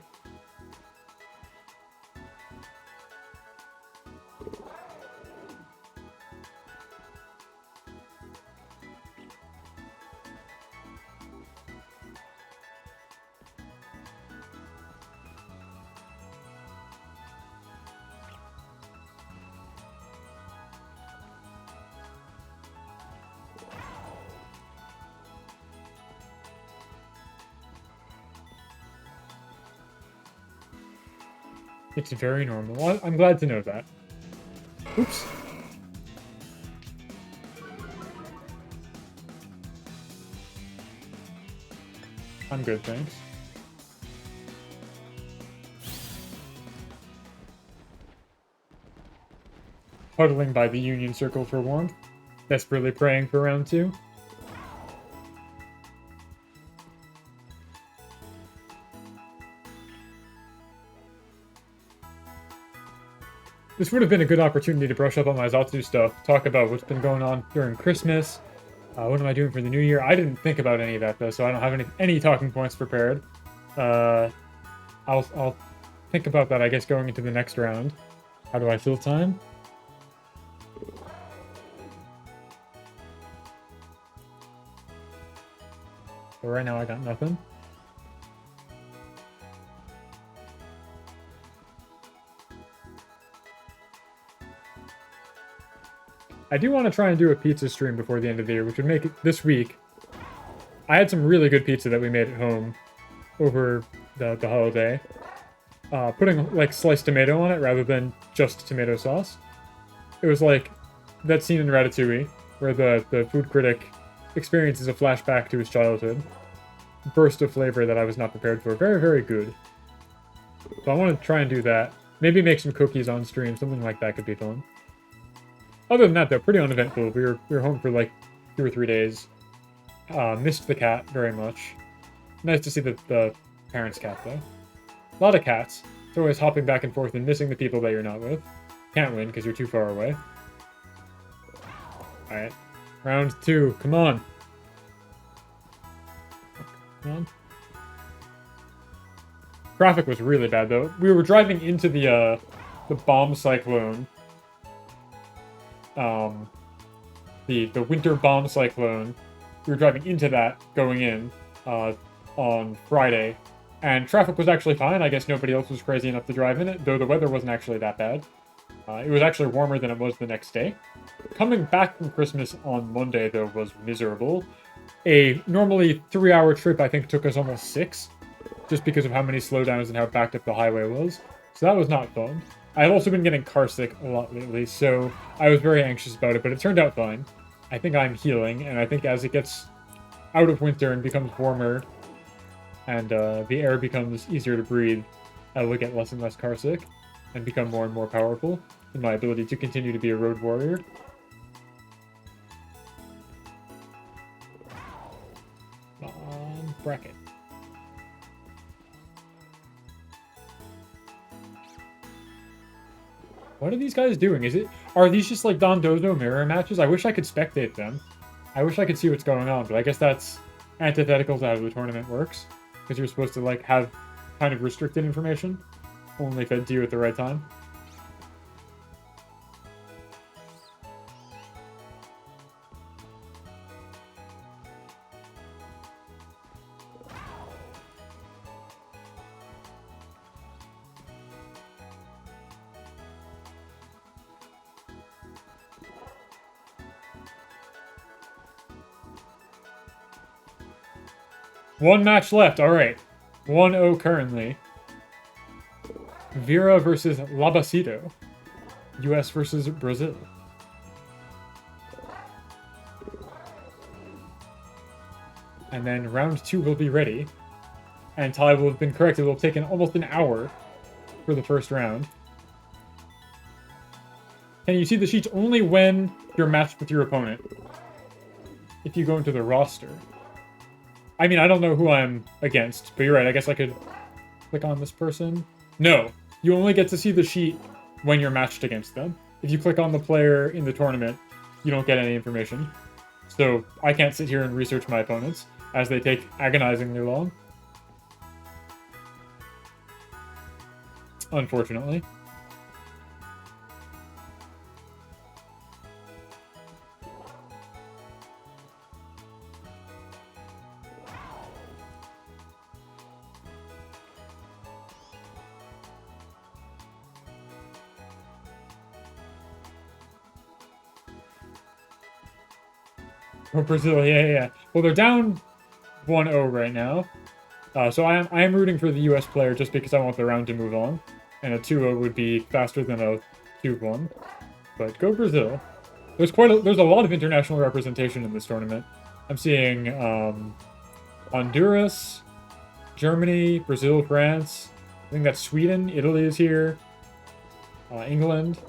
It's very normal. Well, I'm glad to know that. Oops. I'm good, thanks. Huddling by the Union Circle for warmth. Desperately praying for round 2. This would have been a good opportunity to brush up on my Zatsu stuff, talk about what's been going on during Christmas, what am I doing for the new year. I didn't think about any of that, though, so I don't have any talking points prepared. I'll think about that, I guess, going into the next round. How do I fill time? So right now I got nothing. I do want to try and do a pizza stream before the end of the year, which would make it this week. I had some really good pizza that we made at home over the holiday. Putting, like, sliced tomato on it rather than just tomato sauce. It was like that scene in Ratatouille where the food critic experiences a flashback to his childhood. Burst of flavor that I was not prepared for. Very, very good. So I want to try and do that. Maybe make some cookies on stream. Something like that could be fun. Other than that, though, pretty uneventful. We were home for like 2 or 3 days. Missed the cat very much. Nice to see the parents' cat, though. A lot of cats. It's always hopping back and forth and missing the people that you're not with. Can't win because you're too far away. Alright. Round 2. Come on. Come on. Traffic was really bad, though. We were driving into the bomb cyclone. The winter bomb cyclone. We were driving into that, going in, on Friday. And traffic was actually fine. I guess nobody else was crazy enough to drive in it, though the weather wasn't actually that bad. It was actually warmer than it was the next day. Coming back from Christmas on Monday, though, was miserable. A normally 3-hour trip, I think, took us almost 6, just because of how many slowdowns and how backed up the highway was. So that was not fun. I've also been getting car sick a lot lately, so I was very anxious about it, but it turned out fine. I think I'm healing, and I think as it gets out of winter and becomes warmer, and the air becomes easier to breathe, I will get less and less car sick, and become more and more powerful in my ability to continue to be a road warrior. Bracket. What are these guys doing? Are these just like Don Dozo mirror matches? I wish I could spectate them. I wish I could see what's going on, but I guess that's antithetical to how the tournament works. Because you're supposed to like have kind of restricted information. Only fed to you at the right time. One match left. All right. 1-0 currently. Vera versus Labasito. US versus Brazil. And then round 2 will be ready. And tie will have been corrected. It will have taken almost an hour for the first round. Can you see the sheets only when you're matched with your opponent? If you go into the roster. I mean, I don't know who I'm against, but you're right. I guess I could click on this person. No, you only get to see the sheet when you're matched against them. If you click on the player in the tournament, you don't get any information. So I can't sit here and research my opponents, as they take agonizingly long. Unfortunately. Oh, Brazil, yeah. Well, they're down 1-0 right now. So I am rooting for the US player just because I want the round to move on. And a 2-0 would be faster than a 2-1. But go Brazil. There's a lot of international representation in this tournament. I'm seeing Honduras, Germany, Brazil, France. I think that's Sweden. Italy is here. England,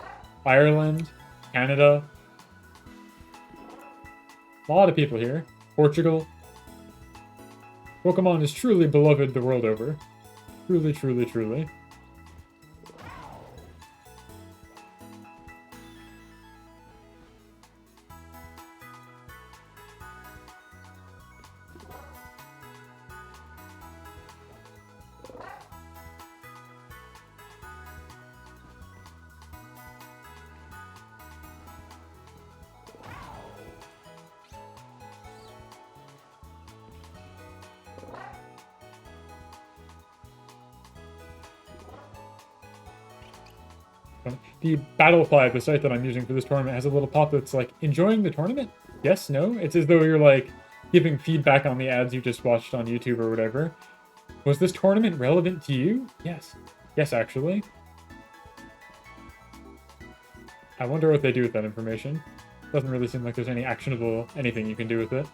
Ireland, Canada. A lot of people here. Portugal. Pokemon is truly beloved the world over. Truly, truly, truly. The Battlefly, the site that I'm using for this tournament, has a little pop that's like, enjoying the tournament? Yes, no? It's as though you're like giving feedback on the ads you just watched on YouTube or whatever. Was this tournament relevant to you? Yes. Yes, actually. I wonder what they do with that information. Doesn't really seem like there's any actionable anything you can do with it.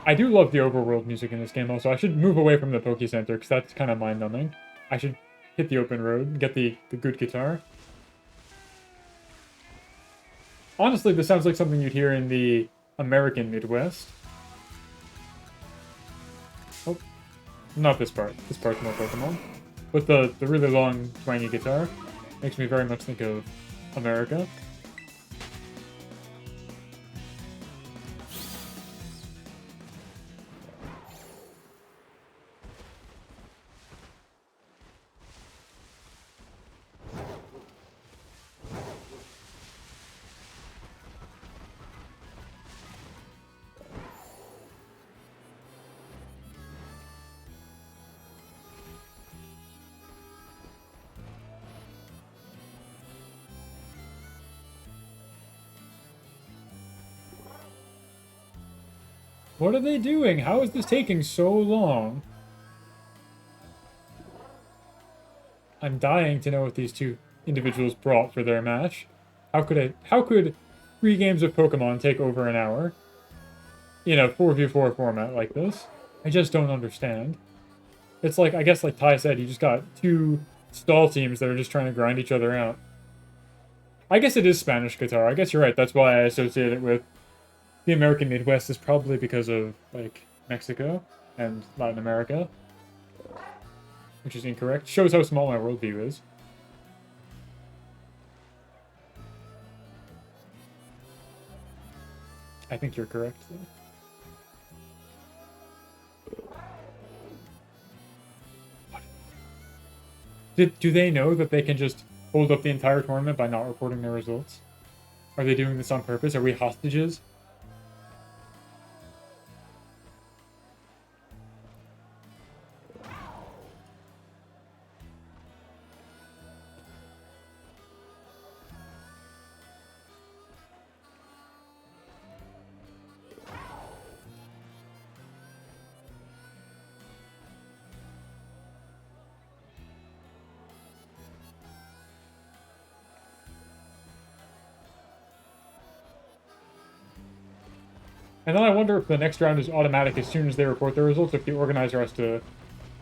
I do love the overworld music in this game also. I should move away from the Poke Center, because that's kind of mind-numbing. I should hit the open road and get the good guitar. Honestly, this sounds like something you'd hear in the American Midwest. Oh, not this part. This part's more Pokemon. But the really long, twangy guitar makes me very much think of America. What are they doing? How is this taking so long? I'm dying to know what these two individuals brought for their match. How could 3 games of Pokemon take over an hour? in a 4v4 format like this. I just don't understand. It's like, I guess like Ty said, you just got two stall teams that are just trying to grind each other out. I guess it is Spanish guitar. I guess you're right. That's why I associate it with the American Midwest is probably because of, like, Mexico and Latin America. Which is incorrect. Shows how small my worldview is. I think you're correct, though. Do they know that they can just hold up the entire tournament by not reporting their results? Are they doing this on purpose? Are we hostages? And then I wonder if the next round is automatic as soon as they report their results, if the organizer has to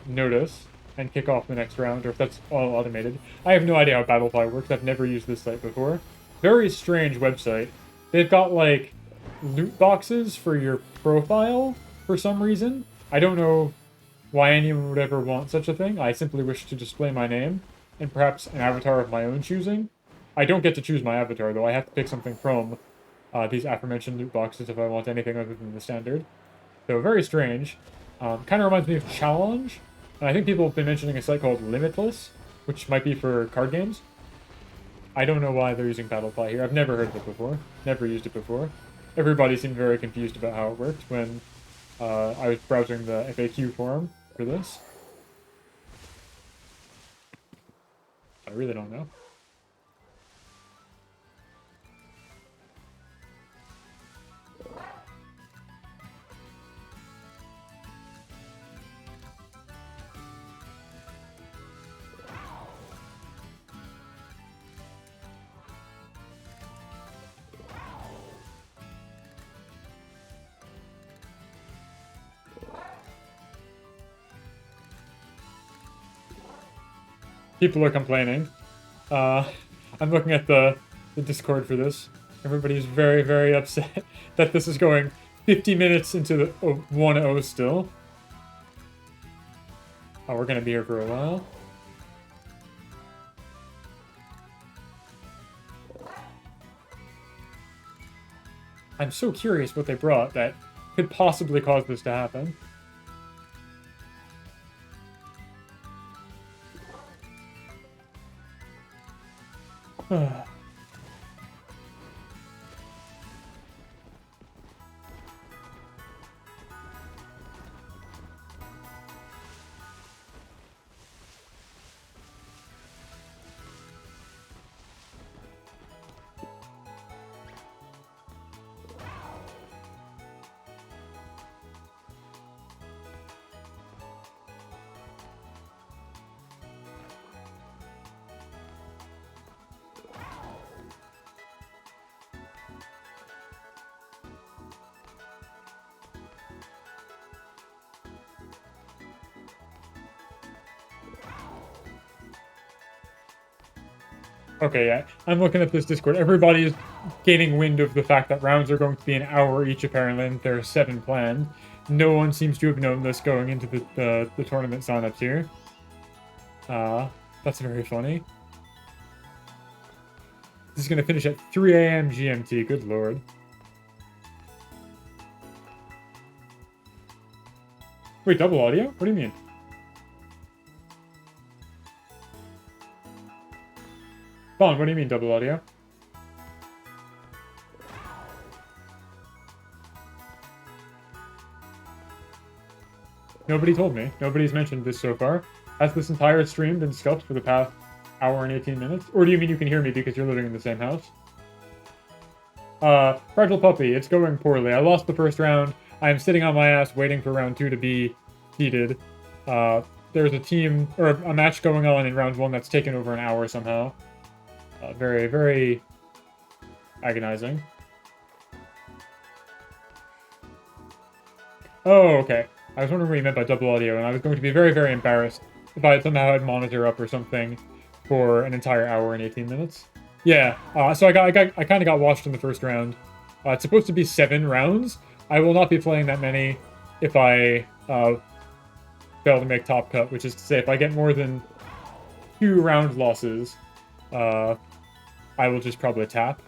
notice and kick off the next round, or if that's all automated. I have no idea how Battlefy works. I've never used this site before. Very strange website. They've got, like, loot boxes for your profile for some reason. I don't know why anyone would ever want such a thing. I simply wish to display my name and perhaps an avatar of my own choosing. I don't get to choose my avatar, though. I have to pick something from these aforementioned loot boxes if I want anything other than the standard. So very strange. Kind of reminds me of Challenge. And I think people have been mentioning a site called Limitless, which might be for card games. I don't know why they're using Battlefly here. I've never heard of it before. Never used it before. Everybody seemed very confused about how it worked when I was browsing the FAQ forum for this. I really don't know. People are complaining. I'm looking at the Discord for this. Everybody's very, very upset that this is going 50 minutes into the 1-0 still. Oh, we're gonna be here for a while. I'm so curious what they brought that could possibly cause this to happen. Okay, yeah. I'm looking at this Discord. Everybody is gaining wind of the fact that rounds are going to be an hour each, apparently, and there are 7 planned. No one seems to have known this going into the tournament signups here. That's very funny. This is going to finish at 3 a.m. GMT. Good lord. Wait, double audio? What do you mean? Vaughn, what do you mean double audio? Nobody told me. Nobody's mentioned this so far. Has this entire stream been scuffed for the past hour and 18 minutes? Or do you mean you can hear me because you're living in the same house? Fragile Puppy, it's going poorly. I lost the first round. I am sitting on my ass waiting for round 2 to be seeded. There's a team, or a match going on in round 1 that's taken over an hour somehow. Very, very agonizing. Oh, okay. I was wondering what you meant by double audio, and I was going to be very, very embarrassed if I somehow had monitor up or something for an entire hour and 18 minutes. Yeah, so I kind of got washed in the first round. It's supposed to be 7 rounds. I will not be playing that many if I fail to make top cut, which is to say, if I get more than 2 round losses, I will just probably tap.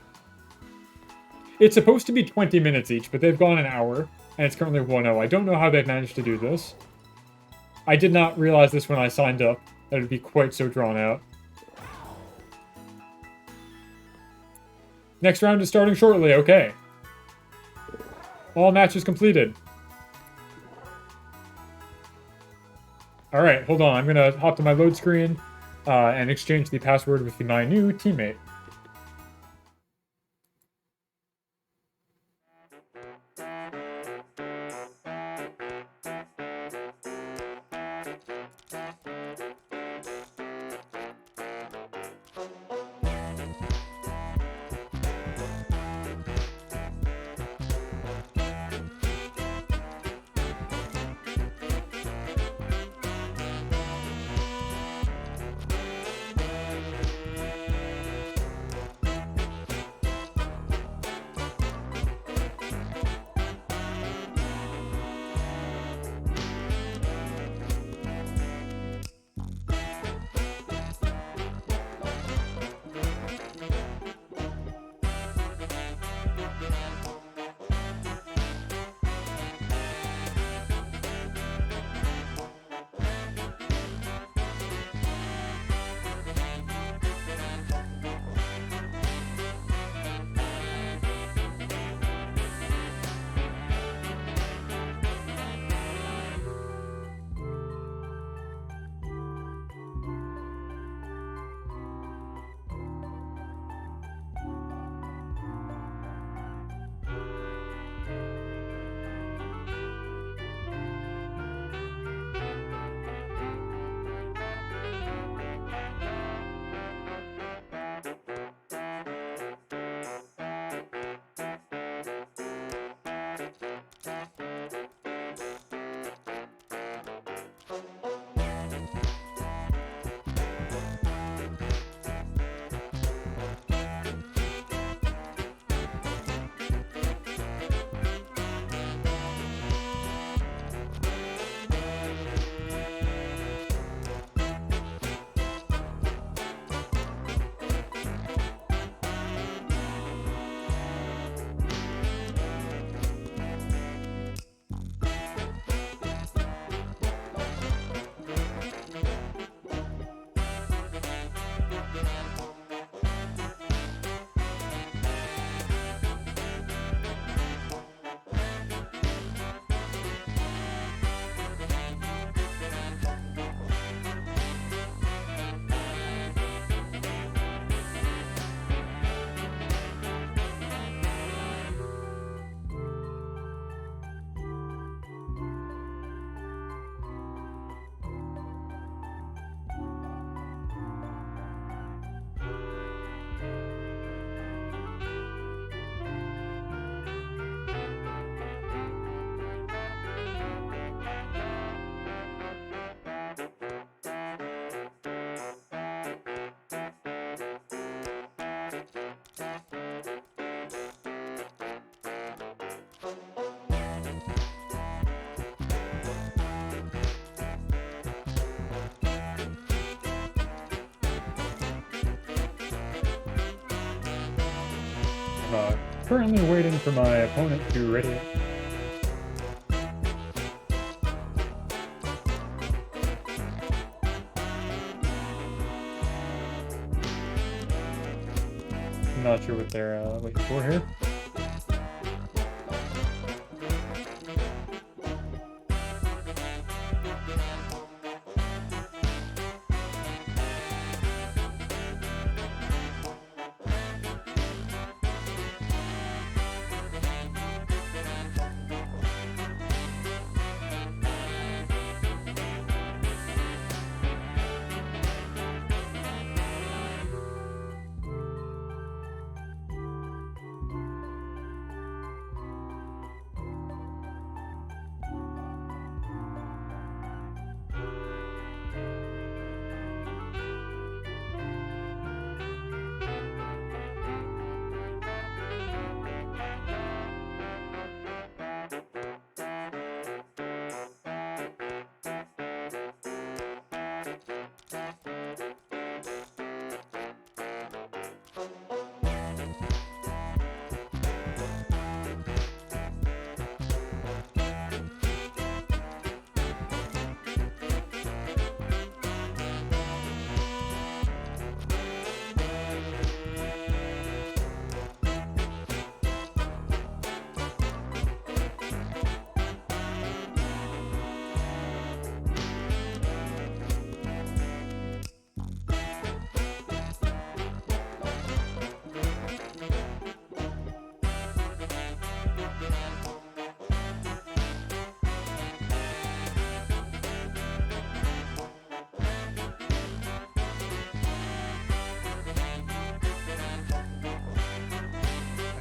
It's supposed to be 20 minutes each, but they've gone an hour, and it's currently 1-0. I don't know how they've managed to do this. I did not realize this when I signed up, that it would be quite so drawn out. Next round is starting shortly, okay. All matches completed. Alright, hold on. I'm gonna hop to my load screen and exchange the password with my new teammate. Currently waiting for my opponent to ready it. I'm not sure what they're waiting for here.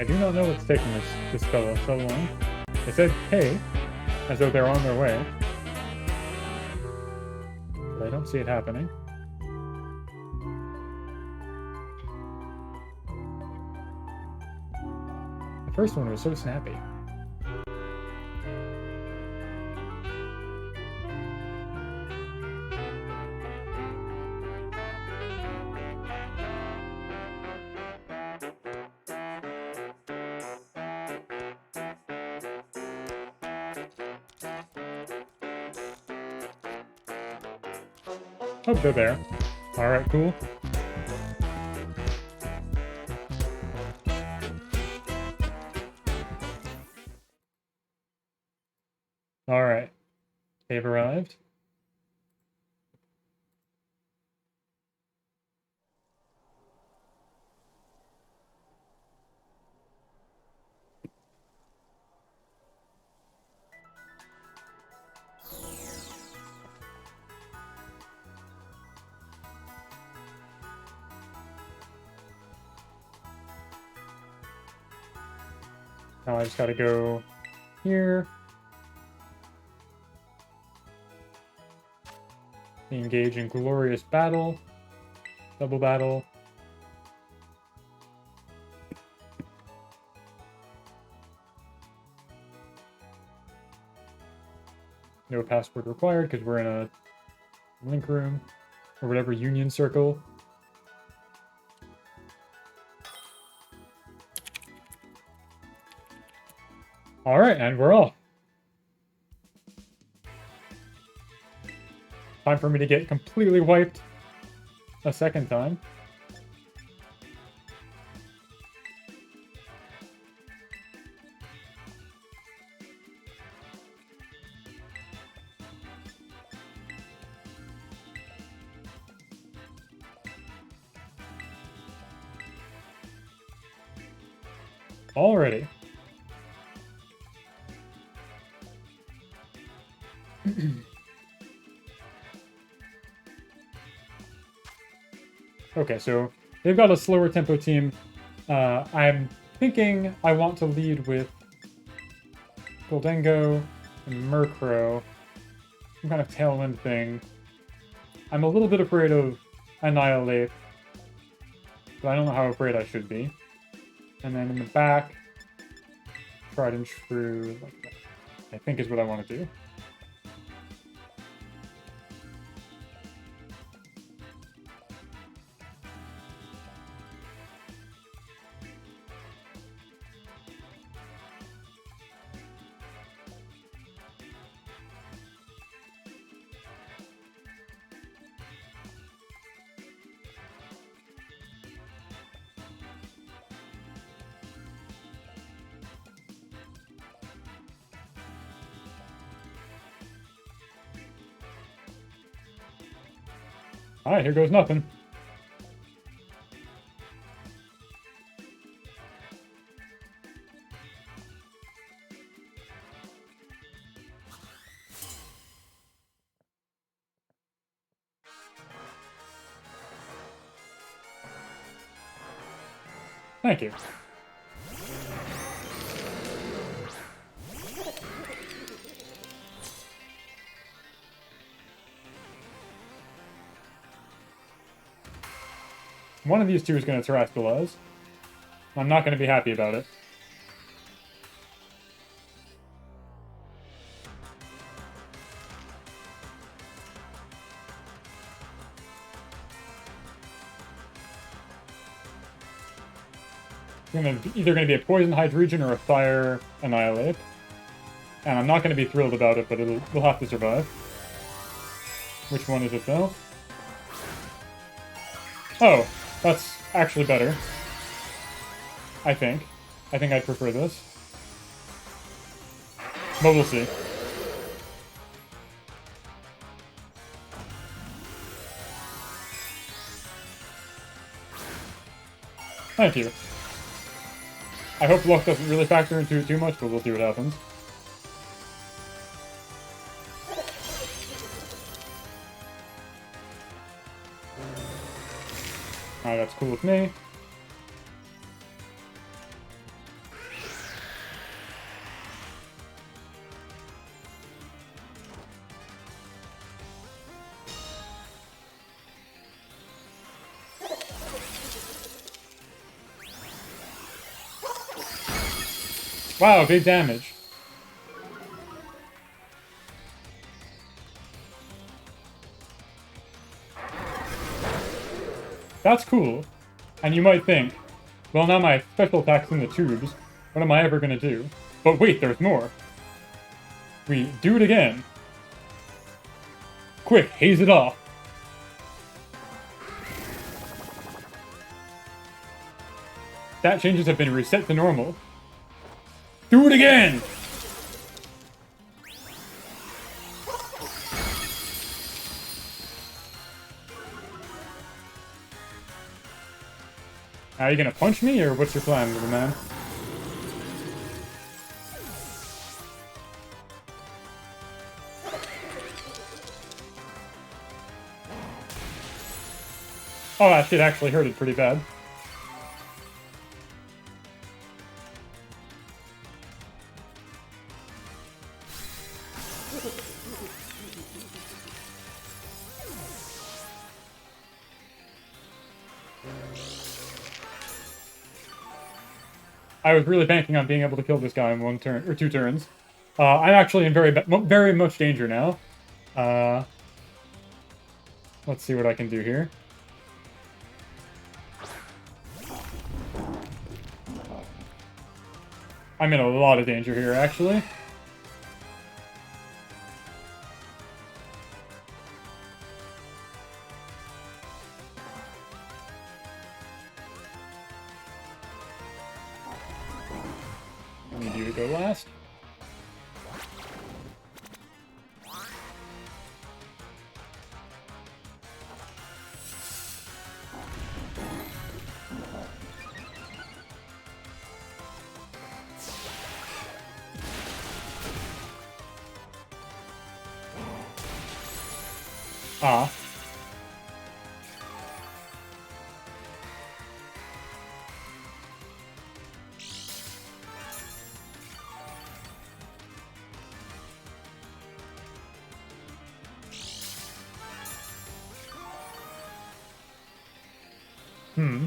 I do not know what's taking this fella so long. They said, hey, as though they're on their way. But I don't see it happening. The first one was so snappy. Oh, they're there. Alright, cool. Alright. They've arrived. Now I just gotta go here. Engage in glorious battle. Double battle. No password required because we're in a link room or whatever union circle. Alright, and we're off. Time for me to get completely wiped a second time. Already. Okay, so they've got a slower tempo team. I'm thinking I want to lead with Goldengo and Murkrow. Some kind of tailwind thing. I'm a little bit afraid of Annihilate, but I don't know how afraid I should be. And then in the back, Tried and True, like that, I think is what I want to do. Alright, here goes nothing. Thank you. One of these two is going to Terrascalize. I'm not going to be happy about it. It's either going to be a Poison Hydreigon or a Fire Annihilate. And I'm not going to be thrilled about it, but we'll have to survive. Which one is it, though? Oh, that's actually better. I think. I think I'd prefer this. But we'll see. Thank you. I hope luck doesn't really factor into it too much, but we'll see what happens. Alright, that's cool with me. Wow, big damage. That's cool. And you might think, well, now my special attack's in the tubes. What am I ever gonna do? But wait, there's more. We do it again. Quick, haze it off. Stat changes have been reset to normal. Do it again! Are you gonna punch me, or what's your plan, little man? Oh, that shit actually hurted pretty bad. I was really banking on being able to kill this guy in 1 turn, or 2 turns. I'm actually in very much danger now. Let's see what I can do here. I'm in a lot of danger here, actually. I need you to go last. Ah. Hmm.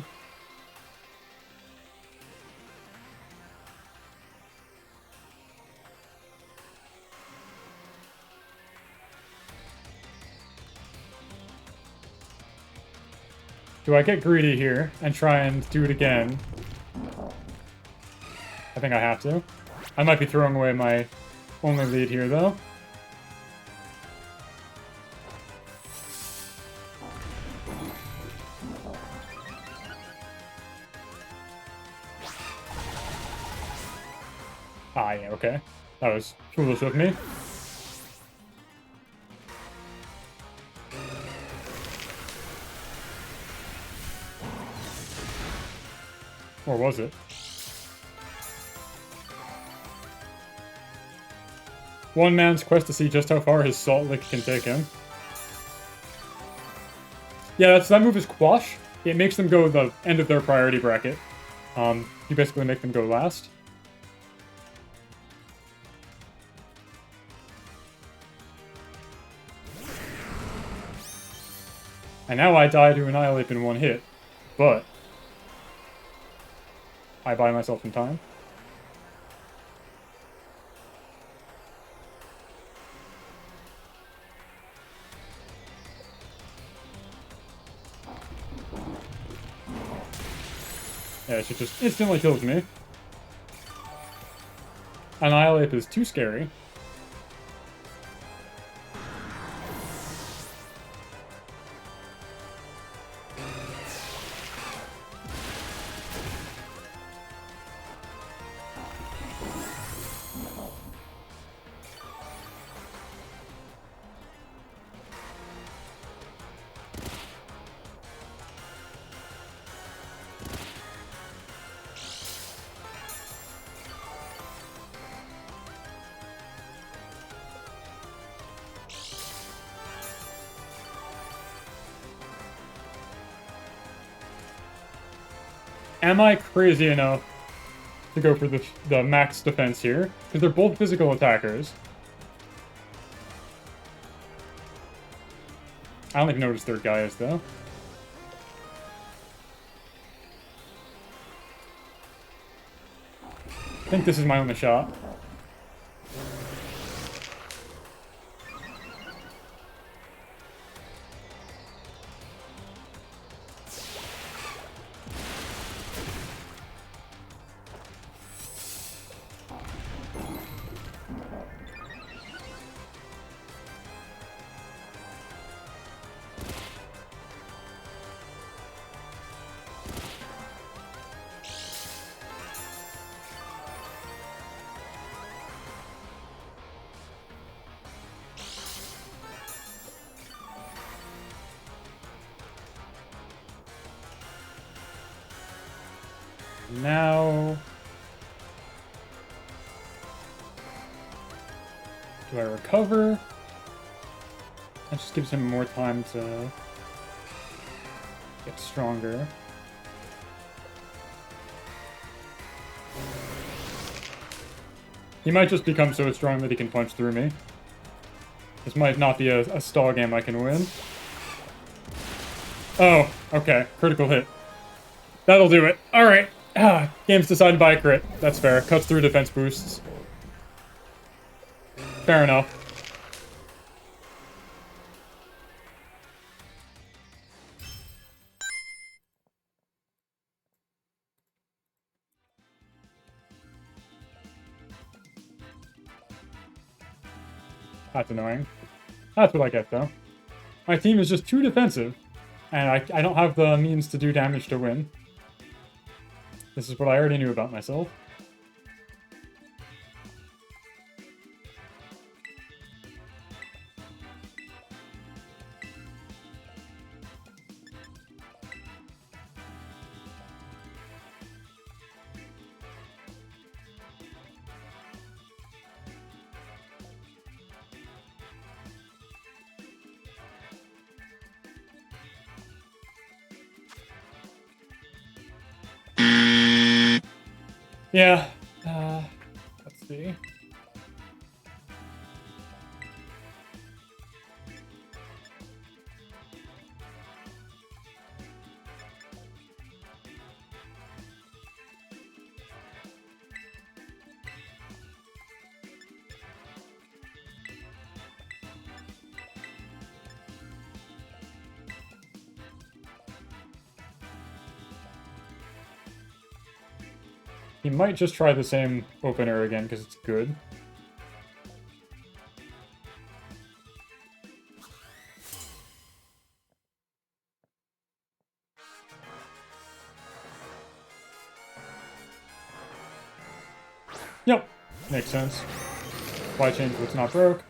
Do I get greedy here and try and do it again? I think I have to. I might be throwing away my only lead here, though. Ah, yeah, okay. That was foolish of me. Or was it? One man's quest to see just how far his Salt Lick can take him. Yeah, that move is Quash. It makes them go the end of their priority bracket. You basically make them go last. And now I die to Annihilate in 1 hit, but I buy myself some time. Yeah, she just instantly kills me. Annihilate is too scary. Am I crazy enough to go for the max defense here? Because they're both physical attackers. I don't even know what his third guy is, though. I think this is my only shot. Now, do I recover? That just gives him more time to get stronger. He might just become so strong that he can punch through me. This might not be a stall game I can win. Oh, okay. Critical hit. That'll do it. Alright. Game's decided by a crit. That's fair. Cuts through defense boosts. Fair enough. That's annoying. That's what I get, though. My team is just too defensive, and I don't have the means to do damage to win. This is what I already knew about myself. Yeah, let's see. He might just try the same opener again because it's good. Yep, makes sense. Why change what's not broke?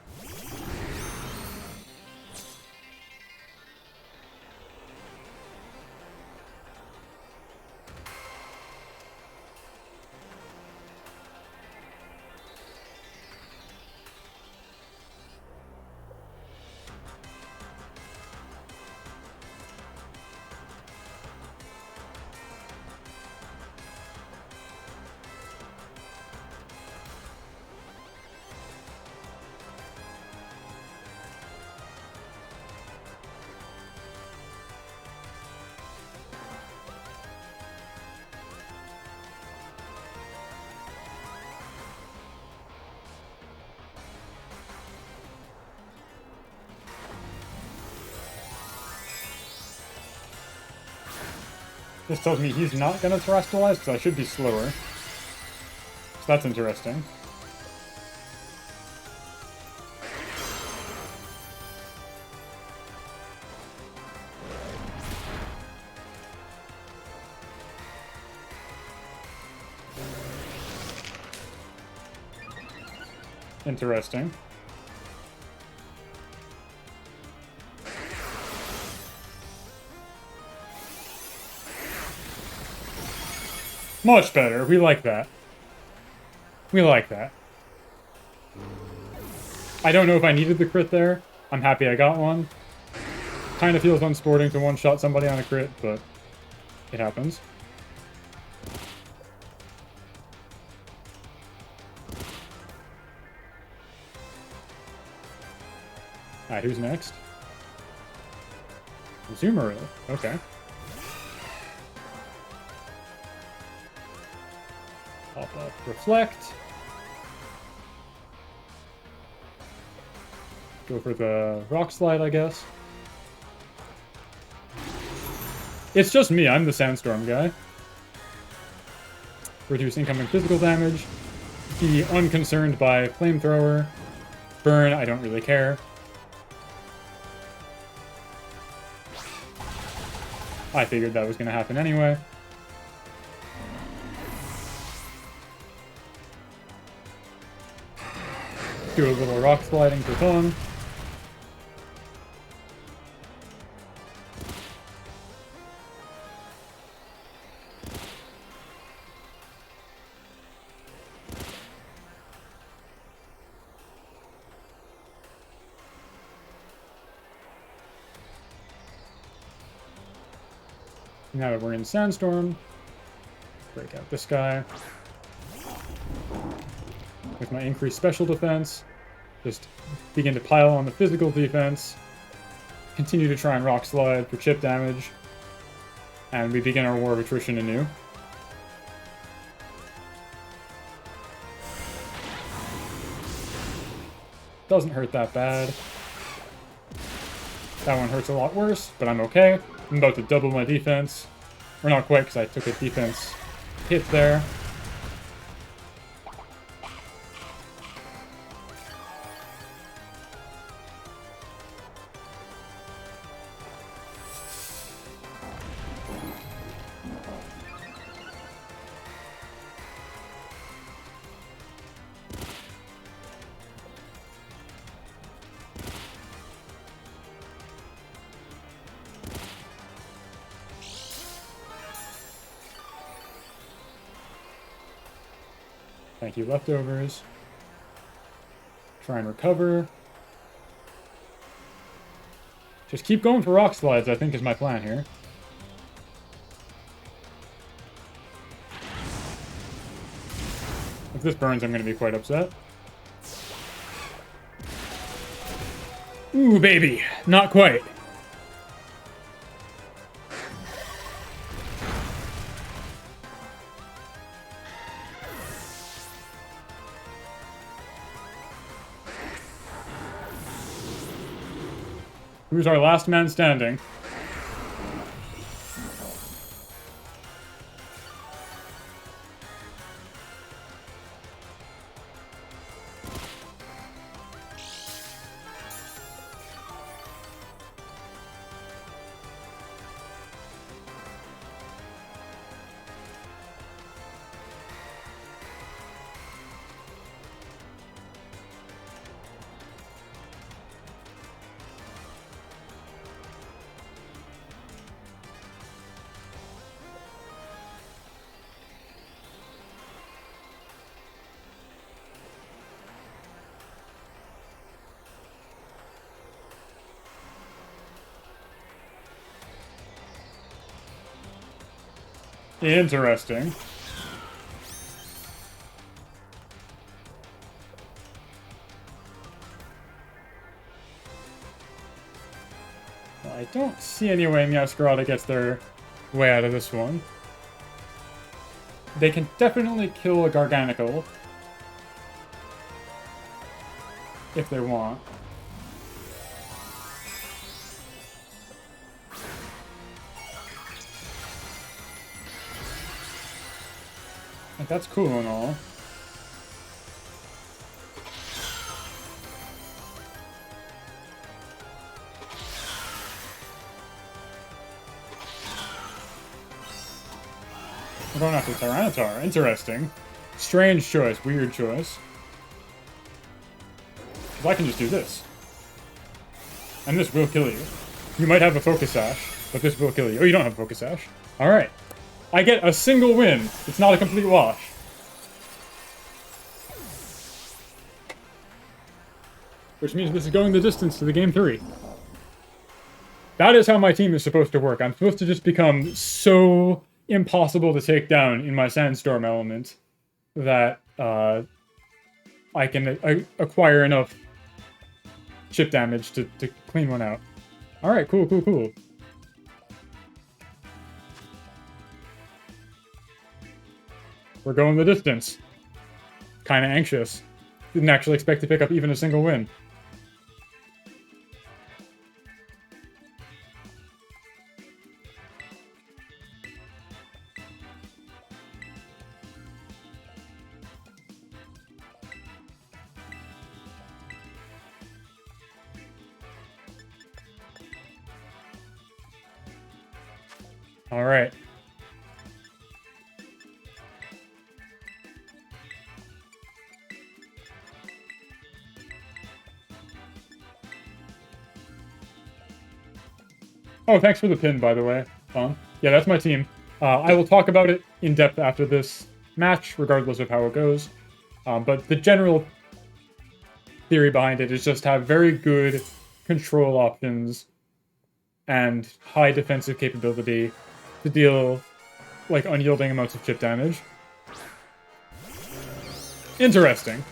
This tells me he's not going to terrestrialize because I should be slower. So that's interesting. Interesting. Much better. We like that. We like that. I don't know if I needed the crit there. I'm happy I got one. Kind of feels unsporting to one-shot somebody on a crit, but it happens. Alright, who's next? Zoomeril. Okay. Pop up Reflect. Go for the Rock Slide, I guess. It's just me, I'm the Sandstorm guy. Reduce incoming physical damage. Be unconcerned by Flamethrower. Burn, I don't really care. I figured that was going to happen anyway. Do a little Rock Sliding for fun. Now that we're in Sandstorm, break out this guy. With my increased special defense, just begin to pile on the physical defense. Continue to try and Rock Slide for chip damage. And we begin our War of Attrition anew. Doesn't hurt that bad. That one hurts a lot worse, but I'm okay. I'm about to double my defense. Or not quite, because I took a defense hit there. Thank you, leftovers. Try and recover. Just keep going for Rock Slides, I think, is my plan here. If this burns, I'm going to be quite upset. Ooh, baby. Not quite. Who's our last man standing? Interesting. Well, I don't see any way Meowscarada gets their way out of this one. They can definitely kill a Garganical if they want. Like, that's cool and all. We're going after Tyranitar. Interesting. Strange choice. Weird choice. Because I can just do this. And this will kill you. You might have a Focus Sash, but this will kill you. Oh, you don't have a Focus Sash. Alright. I get a single win. It's not a complete wash. Which means this is going the distance to the game 3. That is how my team is supposed to work. I'm supposed to just become so impossible to take down in my Sandstorm element that I can acquire enough chip damage to clean one out. Alright, cool, cool, cool. We're going the distance. Kind of anxious. Didn't actually expect to pick up even a single win. All right. Oh, thanks for the pin, by the way. Yeah, that's my team. I will talk about it in depth after this match, regardless of how it goes. But the general theory behind it is just have very good control options and high defensive capability to deal like unyielding amounts of chip damage. Interesting.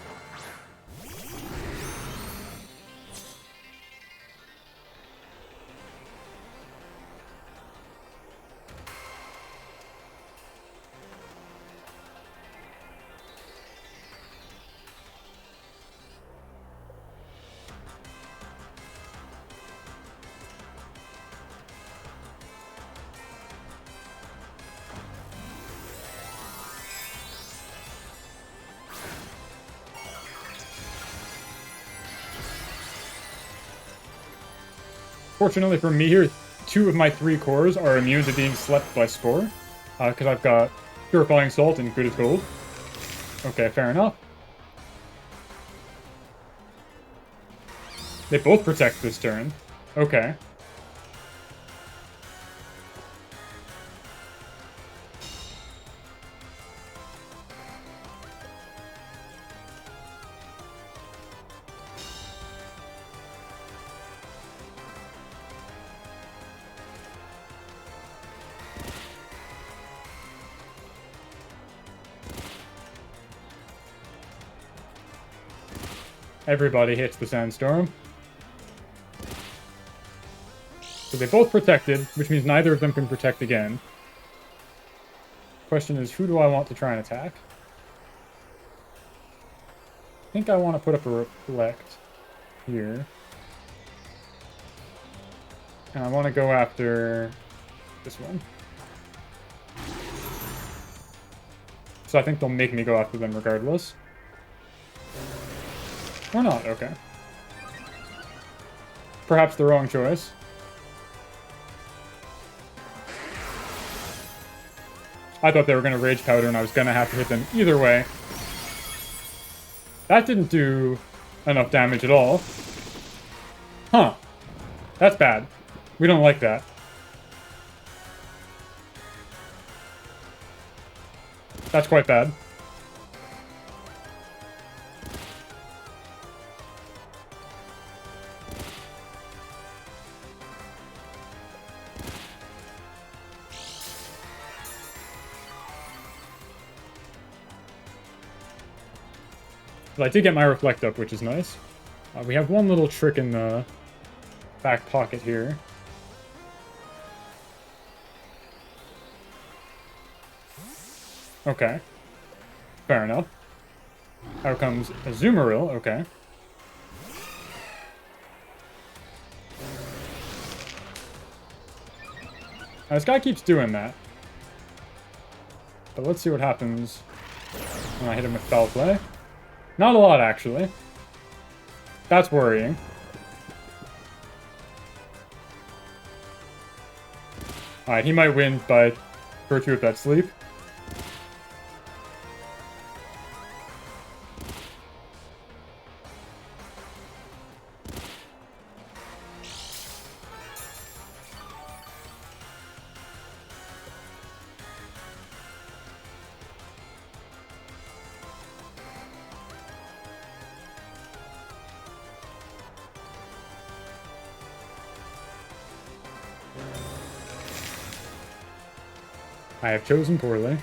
Fortunately for me here, 2 of my 3 cores are immune to being slept by Spore, because I've got Purifying Salt and Good as Gold. Okay, fair enough. They both protect this turn. Okay. Everybody hits the Sandstorm. So they both protected, which means neither of them can protect again. Question is, who do I want to try and attack? I think I want to put up a Reflect here. And I want to go after this one. So I think they'll make me go after them regardless. Or not, okay. Perhaps the wrong choice. I thought they were going to Rage Powder and I was going to have to hit them either way. That didn't do enough damage at all. Huh. That's bad. We don't like that. That's quite bad. But I did get my Reflect up, which is nice. We have one little trick in the back pocket here. Okay. Fair enough. Out comes Azumarill, okay. Now, this guy keeps doing that. But let's see what happens when I hit him with Foul Play. Not a lot, actually. That's worrying. Alright, he might win by virtue of that sleep. I have chosen poorly.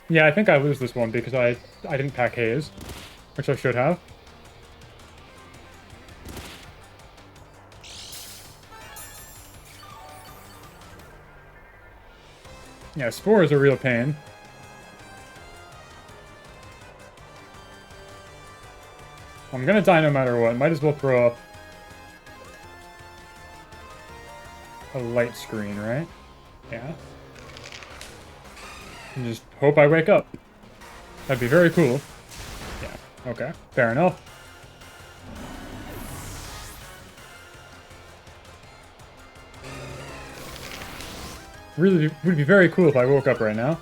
Yeah, I think I lose this one because I didn't pack haze, which I should have. Yeah, Spore is a real pain. I'm gonna die no matter what. Might as well throw up a light screen, right? Yeah. And just hope I wake up. That'd be very cool. Yeah, okay. Fair enough. Really would be very cool if I woke up right now.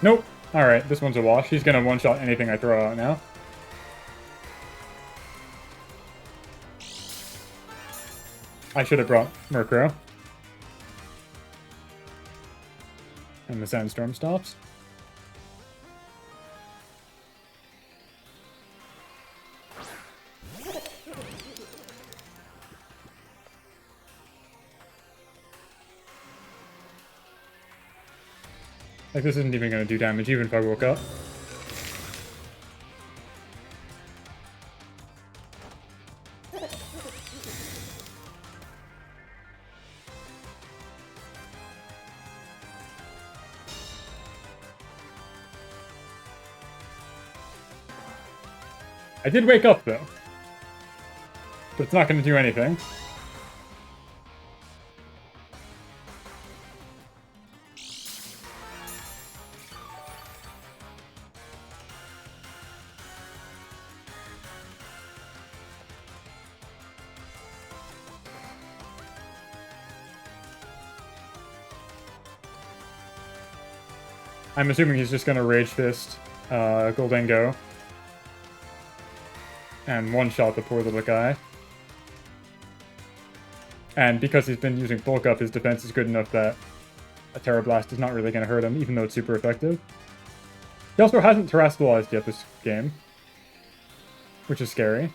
Nope. Alright, this one's a wash. He's gonna one-shot anything I throw out now. I should have brought Murkrow. And the Sandstorm stops. Like, this isn't even gonna do damage, even if I woke up. I did wake up, though. But it's not gonna do anything. I'm assuming he's just gonna Rage Fist Goldengo. And one-shot the poor little guy. And because he's been using Bulk Up, his defense is good enough that a Terra Blast is not really gonna hurt him, even though it's super effective. He also hasn't Terastallized yet this game, which is scary.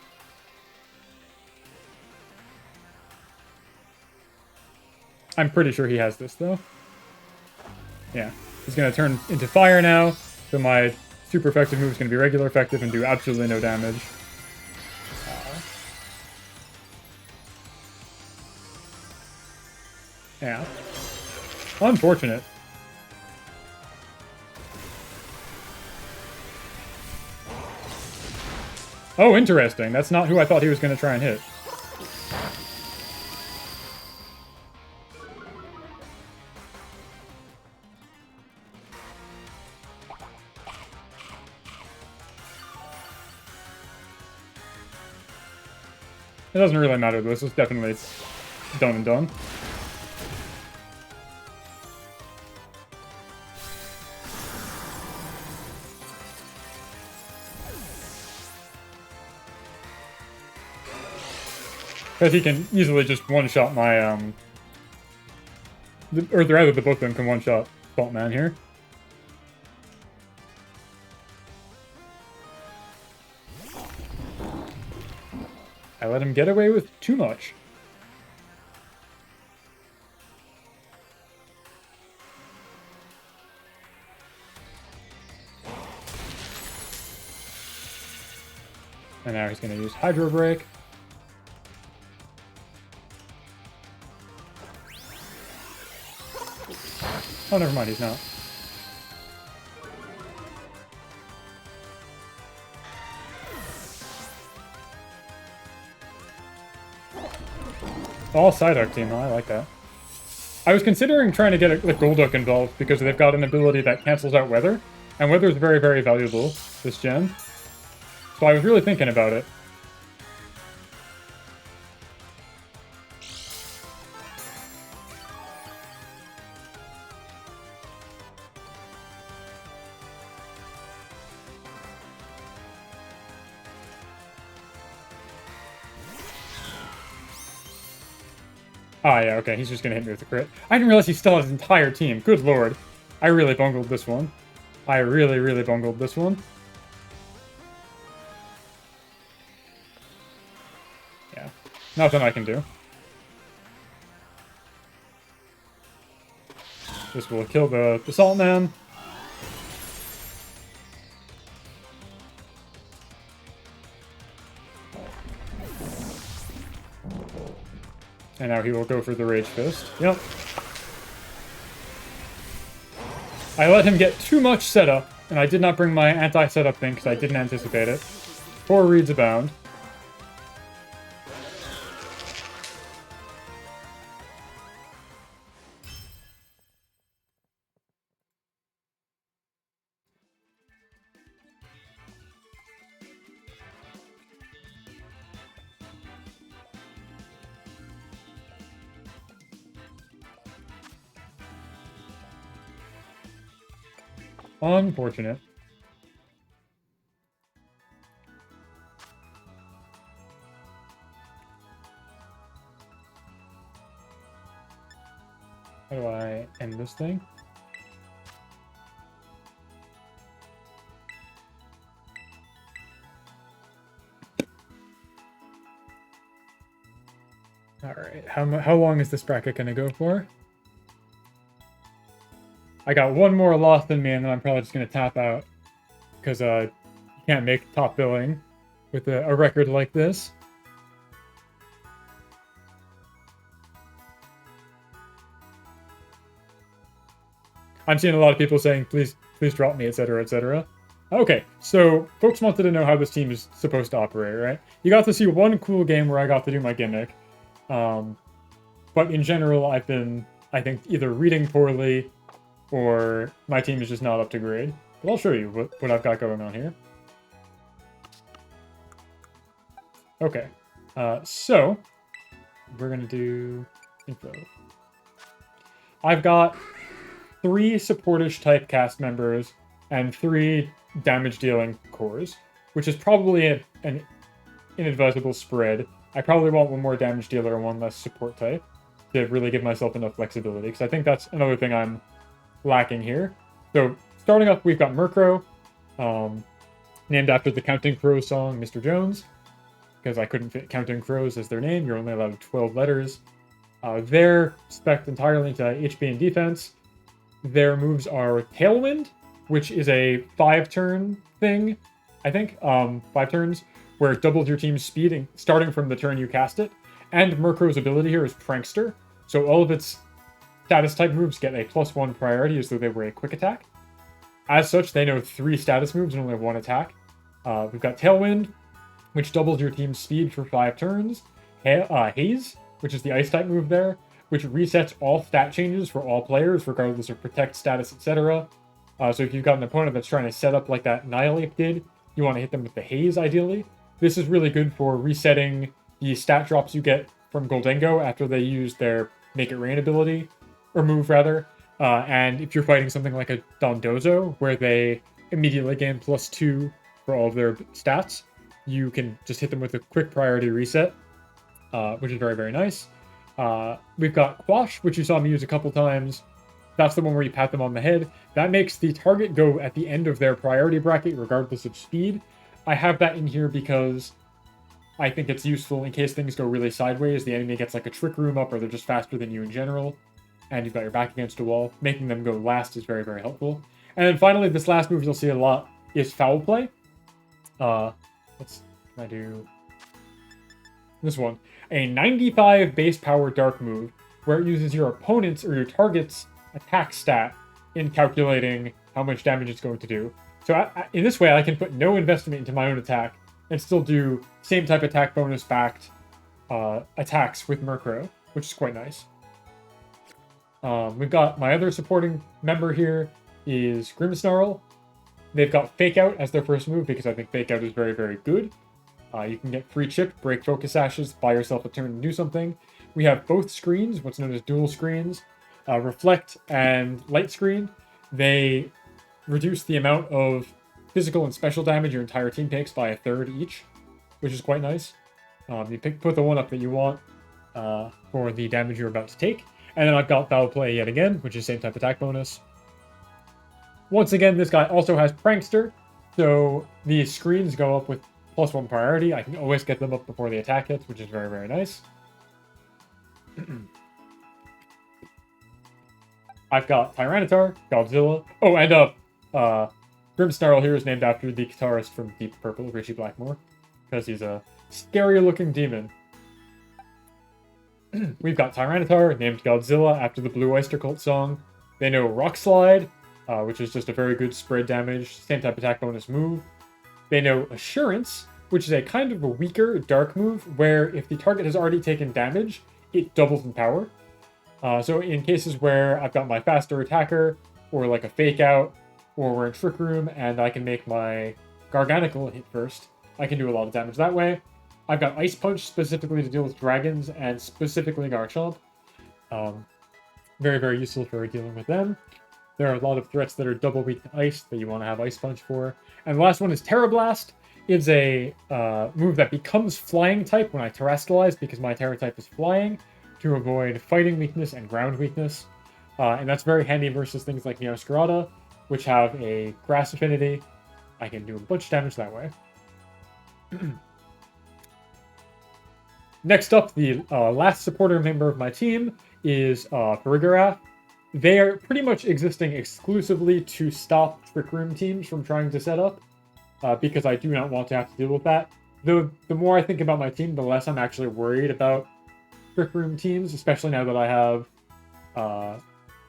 I'm pretty sure he has this, though. Yeah. He's gonna turn into fire now, so my super effective move is gonna be regular effective and do absolutely no damage. Yeah. Unfortunate. Oh, interesting. That's not who I thought he was gonna try and hit. It doesn't really matter, though. This is definitely done and done. Because he can easily just one-shot my, or rather, the both of them can one-shot Faultman here. I let him get away with too much. And now he's going to use Hydro Break. Oh, never mind, he's not. All Psyduck team, huh? I like that. I was considering trying to get the Golduck involved because they've got an ability that cancels out Weather, and Weather is very, very valuable this gen. So I was really thinking about it. Ah, yeah, okay, he's just gonna hit me with a crit. I didn't realize he still has his entire team. Good lord. I really bungled this one. I really, really bungled this one. Yeah. Nothing I can do. This will kill the Salt Man. And now he will go for the Rage Fist. Yep. I let him get too much setup, and I did not bring my anti-setup thing because I didn't anticipate it. 4 reads abound. Unfortunate. How do I end this thing? Alright, how long is this bracket gonna go for? I got one more loss than me, and then I'm probably just gonna tap out. Because you can't make top billing with a record like this. I'm seeing a lot of people saying, please drop me, etc., etc. Okay, so folks wanted to know how this team is supposed to operate, right? You got to see one cool game where I got to do my gimmick. But in general, I've been, I think, either reading poorly or my team is just not up to grade. But I'll show you what I've got going on here. Okay, so we're going to do info. I've got 3 supportish type cast members and 3 damage-dealing cores, which is probably an inadvisable spread. I probably want one more damage dealer and one less support type to really give myself enough flexibility, because I think that's another thing I'm lacking here. So, starting up, we've got Murkrow, named after the Counting Crows song, Mr. Jones, because I couldn't fit Counting Crows as their name. You're only allowed 12 letters. They're spec'd entirely to HP and defense. Their moves are Tailwind, which is a 5-turn thing, I think. 5 turns, where it doubles your team's speed starting from the turn you cast it. And Murkrow's ability here is Prankster, so all of its status type moves get a +1 priority as though they were a quick attack. As such, they know 3 status moves and only 1 attack. We've got Tailwind, which doubles your team's speed for 5 turns. Haze, which is the ice type move there, which resets all stat changes for all players, regardless of protect status, etc. So if you've got an opponent that's trying to set up like that Nihilate did, you want to hit them with the Haze, ideally. This is really good for resetting the stat drops you get from Goldengo after they use their Make It Rain ability, or move rather. And if you're fighting something like a Dondozo, where they immediately gain +2 for all of their stats, you can just hit them with a quick priority reset, which is very, very nice. We've got Quash, which you saw me use a couple times. That's the one where you pat them on the head. That makes the target go at the end of their priority bracket, regardless of speed. I have that in here because I think it's useful in case things go really sideways. The enemy gets like a Trick Room up, or they're just faster than you in general, and you've got your back against a wall. Making them go last is very, very helpful. And then finally, this last move you'll see a lot is Foul Play. Can I do this one? A 95 base power dark move, where it uses your opponent's or your target's attack stat in calculating how much damage it's going to do. So in this way, I can put no investment into my own attack and still do same type attack bonus backed attacks with Murkrow, which is quite nice. We've got my other supporting member here is Grimmsnarl. They've got Fake Out as their first move because I think Fake Out is very, very good. You can get free chip, break focus ashes, buy yourself a turn and do something. We have both screens, what's known as dual screens, Reflect and Light Screen. They reduce the amount of physical and special damage your entire team takes by 1/3 each, which is quite nice. You put the one up that you want for the damage you're about to take. And then I've got Foul Play yet again, which is same type attack bonus. Once again, this guy also has Prankster, so the screens go up with +1 priority. I can always get them up before the attack hits, which is very, very nice. I've got Tyranitar, Godzilla. Oh, and Grimmsnarl here is named after the guitarist from Deep Purple, Richie Blackmore, because he's a scary-looking demon. We've got Tyranitar, named Godzilla after the Blue Oyster Cult song. They know Rock Slide, which is just a very good spread damage, same type attack bonus move. They know Assurance, which is a kind of a weaker dark move, where if the target has already taken damage, it doubles in power. So in cases where I've got my faster attacker, or like a fake out, or we're in Trick Room and I can make my Garganical hit first, I can do a lot of damage that way. I've got Ice Punch specifically to deal with dragons and specifically Garchomp. Very, very useful for dealing with them. There are a lot of threats that are double weak to ice that you want to have Ice Punch for. And the last one is Terra Blast. It's a move that becomes flying type when I Terrestrialize because my Terra type is flying to avoid fighting weakness and ground weakness. And that's very handy versus things like Neoscarada, which have a grass affinity. I can do a bunch of damage that way. Next up, the last supporter member of my team is Farigarath. They are pretty much existing exclusively to stop Trick Room teams from trying to set up, because I do not want to have to deal with that. The more I think about my team, the less I'm actually worried about Trick Room teams, especially now that I have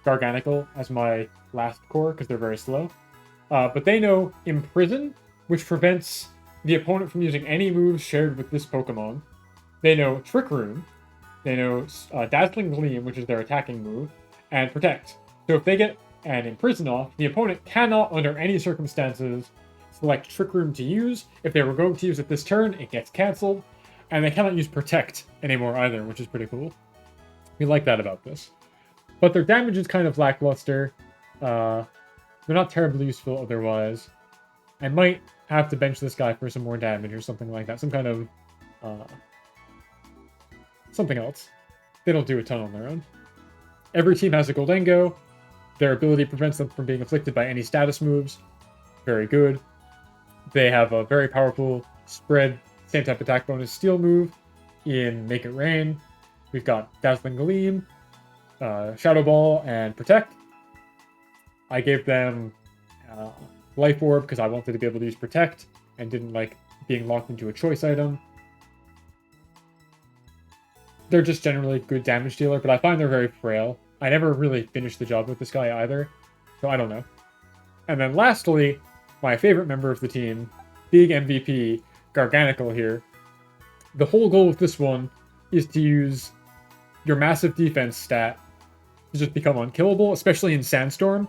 Garganical as my last core, because they're very slow. But they know Imprison, which prevents the opponent from using any moves shared with this Pokemon. They know Trick Room. They know Dazzling Gleam, which is their attacking move, and Protect. So if they get an Imprison off, the opponent cannot, under any circumstances, select Trick Room to use. If they were going to use it this turn, it gets cancelled. And they cannot use Protect anymore either, which is pretty cool. We like that about this. But their damage is kind of lackluster. They're not terribly useful otherwise. I might have to bench this guy for some more damage or something like that. Some kind of something else. They don't do a ton on their own. Every team has a Goldengo. Their ability prevents them from being afflicted by any status moves. Very good. They have a very powerful spread, same type attack bonus steel move in Make It Rain. We've got Dazzling Gleam, Shadow Ball, and Protect. I gave them Life Orb because I wanted to be able to use Protect and didn't like being locked into a choice item. They're just generally good damage dealer, but I find they're very frail. I never really finished the job with this guy either, so I don't know. And then lastly, my favorite member of the team, big MVP, Garganical here. The whole goal of this one is to use your massive defense stat to just become unkillable, especially in Sandstorm.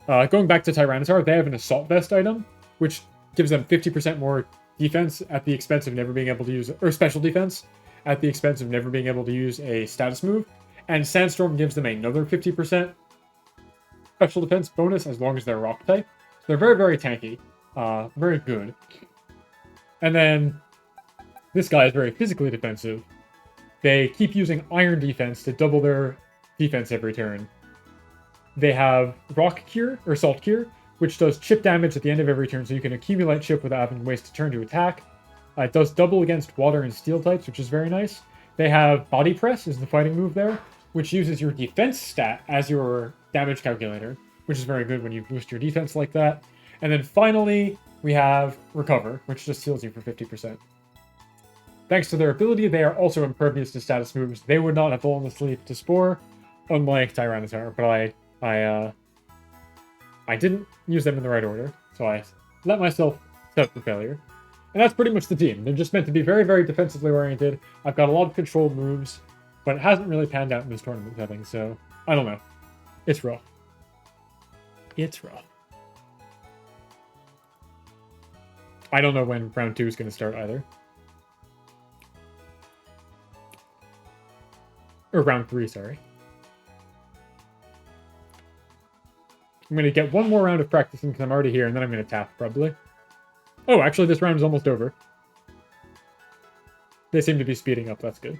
Going back to Tyranitar, they have an Assault Vest item, which gives them 50% more defense at the expense of never being able to use, or special defense, at the expense of never being able to use a status move. And Sandstorm gives them another 50% special defense bonus as long as they're rock type. So they're very, very tanky. Very good. And then this guy is very physically defensive. They keep using Iron Defense to double their defense every turn. They have Rock Cure, or Salt Cure, which does chip damage at the end of every turn, so you can accumulate chip without having to waste a turn to attack. It does double against water and steel types, which is very nice. They have Body Press, is the fighting move there, which uses your defense stat as your damage calculator, which is very good when you boost your defense like that. And then finally, we have Recover, which just heals you for 50%. Thanks to their ability, they are also impervious to status moves. They would not have fallen asleep to Spore, unlike Tyranitar, but I didn't use them in the right order, so I let myself set up for failure. And that's pretty much the team. They're just meant to be very, very defensively oriented. I've got a lot of controlled moves, but it hasn't really panned out in this tournament setting, so I don't know. It's rough. It's rough. I don't know when round 2 is going to start either. Or round 3, sorry. I'm going to get one more round of practicing because I'm already here, and then I'm going to tap, probably. Oh, actually, this round is almost over. They seem to be speeding up, that's good.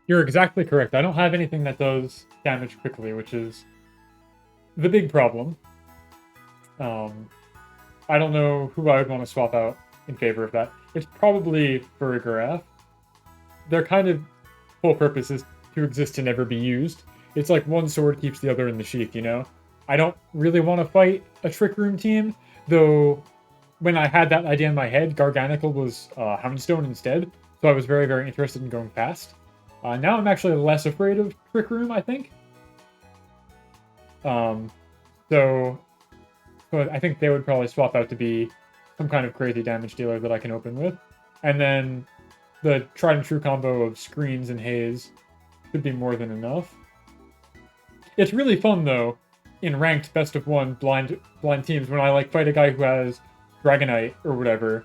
You're exactly correct. I don't have anything that does damage quickly, which is the big problem. Um, I don't know who I would want to swap out in favor of that. It's probably Farigiraf. Their kind of whole purpose is to exist and never be used. It's like one sword keeps the other in the sheath, you know? I don't really want to fight a Trick Room team, though when I had that idea in my head, Garganical was Houndstone instead, so I was very, very interested in going fast. Now I'm actually less afraid of Trick Room, I think. Um, so, so I think they would probably swap out to be some kind of crazy damage dealer that I can open with. And then the tried and true combo of Screens and Haze should be more than enough. It's really fun, though, in ranked best of one blind teams when I like fight a guy who has Dragonite or whatever.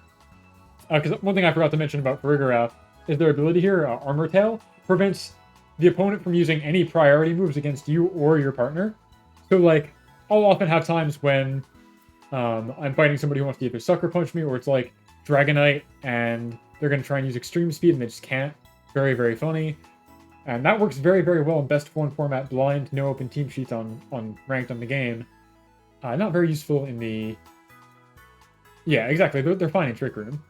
Because one thing I forgot to mention about Farigiraf is their ability here, Armor Tail, prevents the opponent from using any priority moves against you or your partner. So, like, I'll often have times when I'm fighting somebody who wants to either Sucker Punch me or it's like Dragonite and they're going to try and use Extreme Speed and they just can't. Very, very funny. And that works very, very well in best of one format, blind, no open team sheets on ranked on the game. Not very useful in the... Yeah, exactly. They're fine in Trick Room.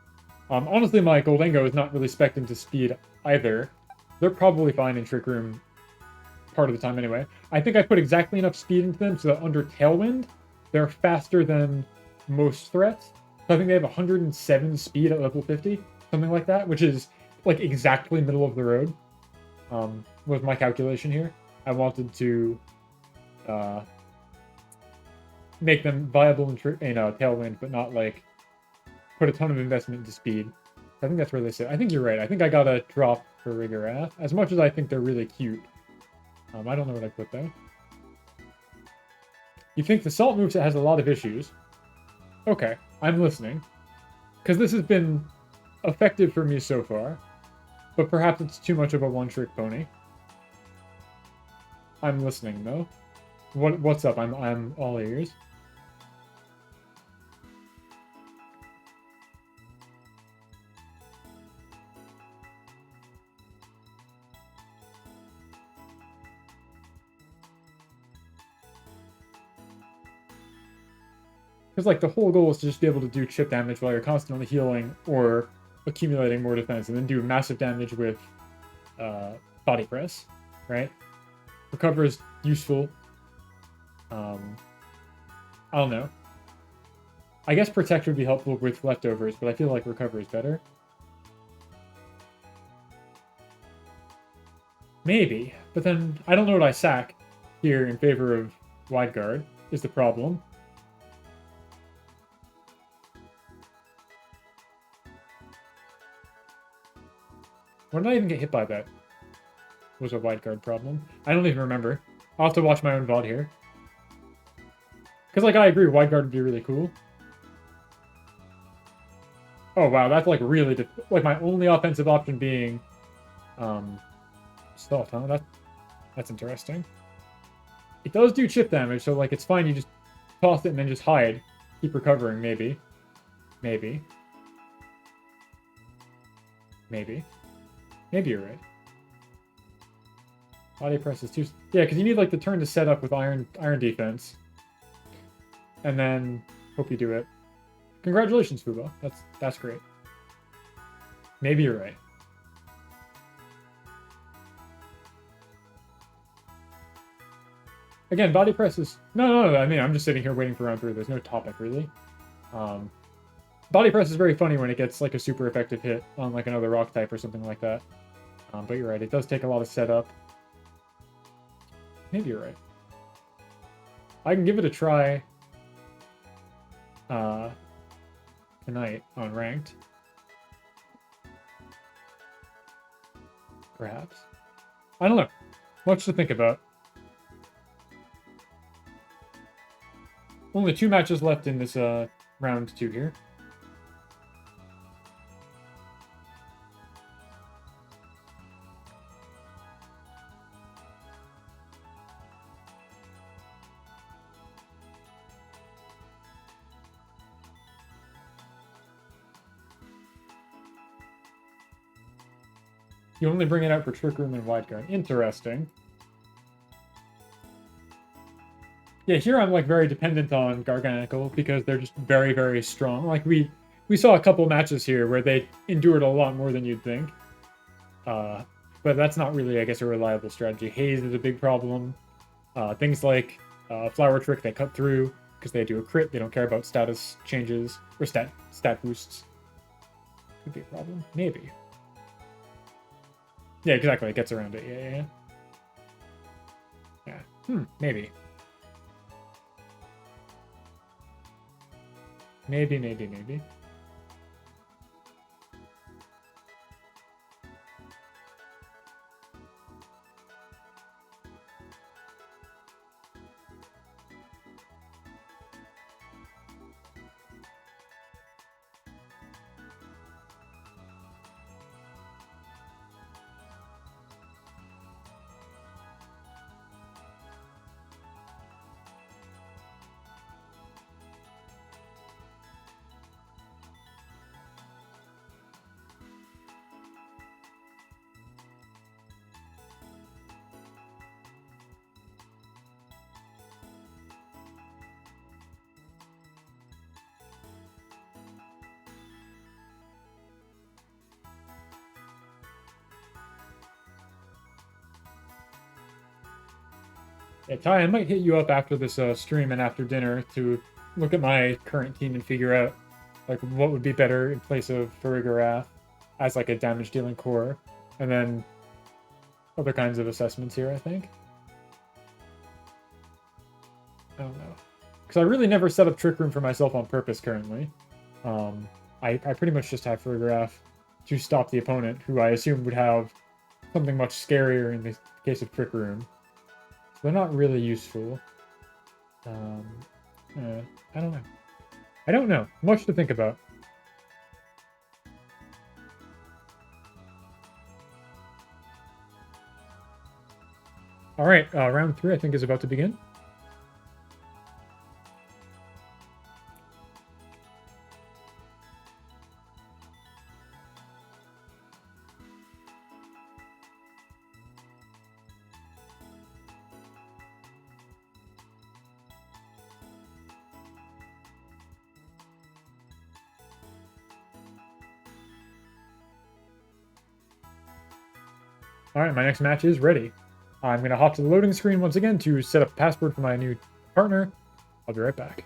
Honestly, my Goldengo is not really spec'd into speed either. They're probably fine in Trick Room part of the time anyway. I think I put exactly enough speed into them so that under Tailwind, they're faster than most threats. So I think they have 107 speed at level 50, something like that, which is like exactly middle of the road. Was my calculation here. I wanted to make them viable in Tailwind, but not like put a ton of investment into speed. I think that's where they sit. I think you're right. I think I gotta drop for Farigiraf, as much as I think they're really cute. I don't know what I put there. You think the Salt moveset has a lot of issues. Okay, I'm listening. Because this has been effective for me so far. But perhaps it's too much of a one-trick pony. I'm listening, though. What's up? I'm all ears. Because, like, the whole goal is to just be able to do chip damage while you're constantly healing or accumulating more defense, and then do massive damage with body press, right? Recover is useful. I don't know. I guess Protect would be helpful with leftovers, but I feel like Recover is better. Maybe, but then I don't know what I sack here in favor of Wide Guard is the problem. When did I even get hit by that? Was a Wide Guard problem. I don't even remember. I'll have to watch my own VOD here. Because, like, I agree, Wide Guard would be really cool. Oh, wow, that's, like, really... Like, my only offensive option being... Stealth, huh? That's interesting. It does do chip damage, so, like, it's fine. You just toss it and then just hide. Keep recovering, maybe. Maybe. Maybe. Maybe you're right. Body press is too... Yeah, because you need, like, the turn to set up with iron defense. And then hope you do it. Congratulations, Fuba. That's great. Maybe you're right. Again, body press is... No. I mean, I'm just sitting here waiting for round 3. There's no topic, really. Body press is very funny when it gets, like, a super effective hit on, like, another rock type or something like that. But you're right. It does take a lot of setup. Maybe you're right. I can give it a try tonight on Ranked. Perhaps. I don't know. Much to think about. Only 2 matches left in this round 2 here. You only bring it out for Trick Room and Wide Guard. Interesting. Yeah, here I'm like very dependent on Garganical because they're just very, very strong. Like we saw a couple matches here where they endured a lot more than you'd think. But that's not really, I guess, a reliable strategy. Haze is a big problem. Things like Flower Trick, they cut through because they do a crit. They don't care about status changes or stat boosts. Could be a problem. Maybe. Yeah, exactly. It gets around it. Yeah. Maybe. Maybe. Yeah, Ty, I might hit you up after this stream and after dinner to look at my current team and figure out like what would be better in place of Farigarath as like a damage dealing core, and then other kinds of assessments here, I think. I don't know. Because I really never set up Trick Room for myself on purpose currently. I pretty much just have Farigarath to stop the opponent, who I assume would have something much scarier in the case of Trick Room. They're not really useful. I don't know. I don't know. Much to think about. All right, round 3 I think is about to begin. All right, my next match is ready. I'm going to hop to the loading screen once again to set up a password for my new partner. I'll be right back.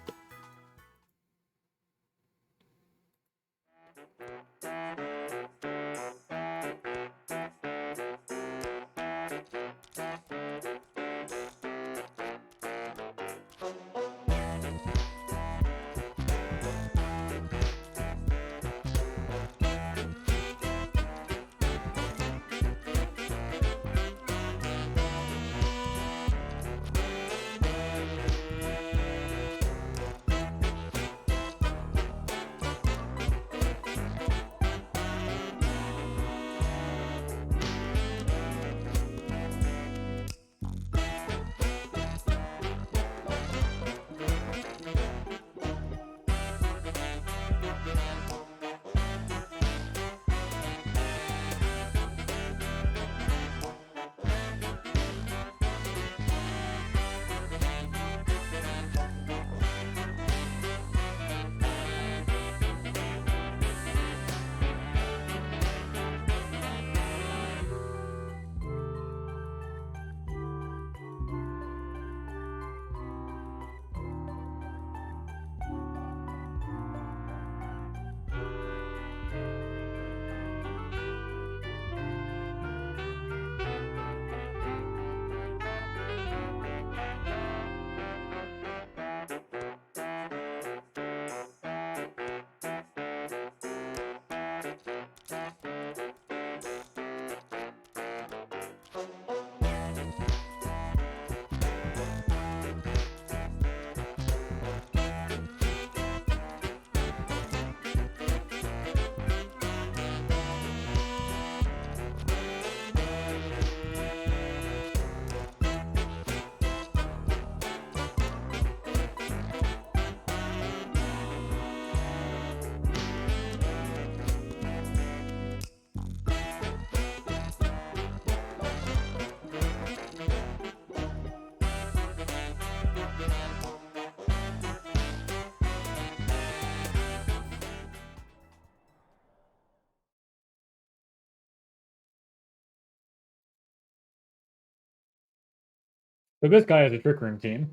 So this guy has a Trick Room team.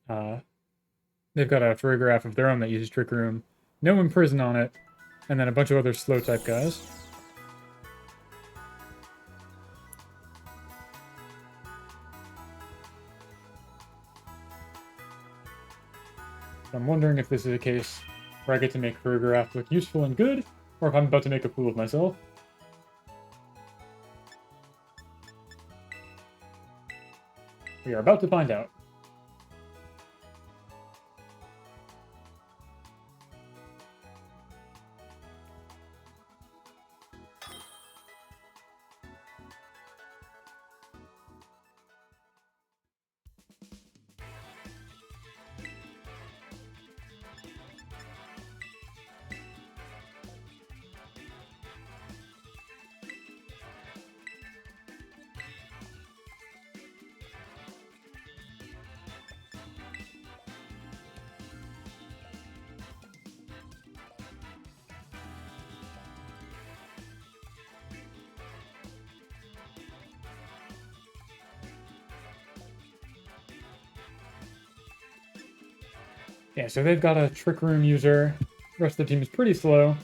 They've got a choreograph of their own that uses Trick Room, no Imprison on it, and then a bunch of other slow type guys. So I'm wondering if this is a case where I get to make choreograph look useful and good, or if I'm about to make a fool of myself. We are about to find out. Yeah, so they've got a Trick Room user. The rest of the team is pretty slow.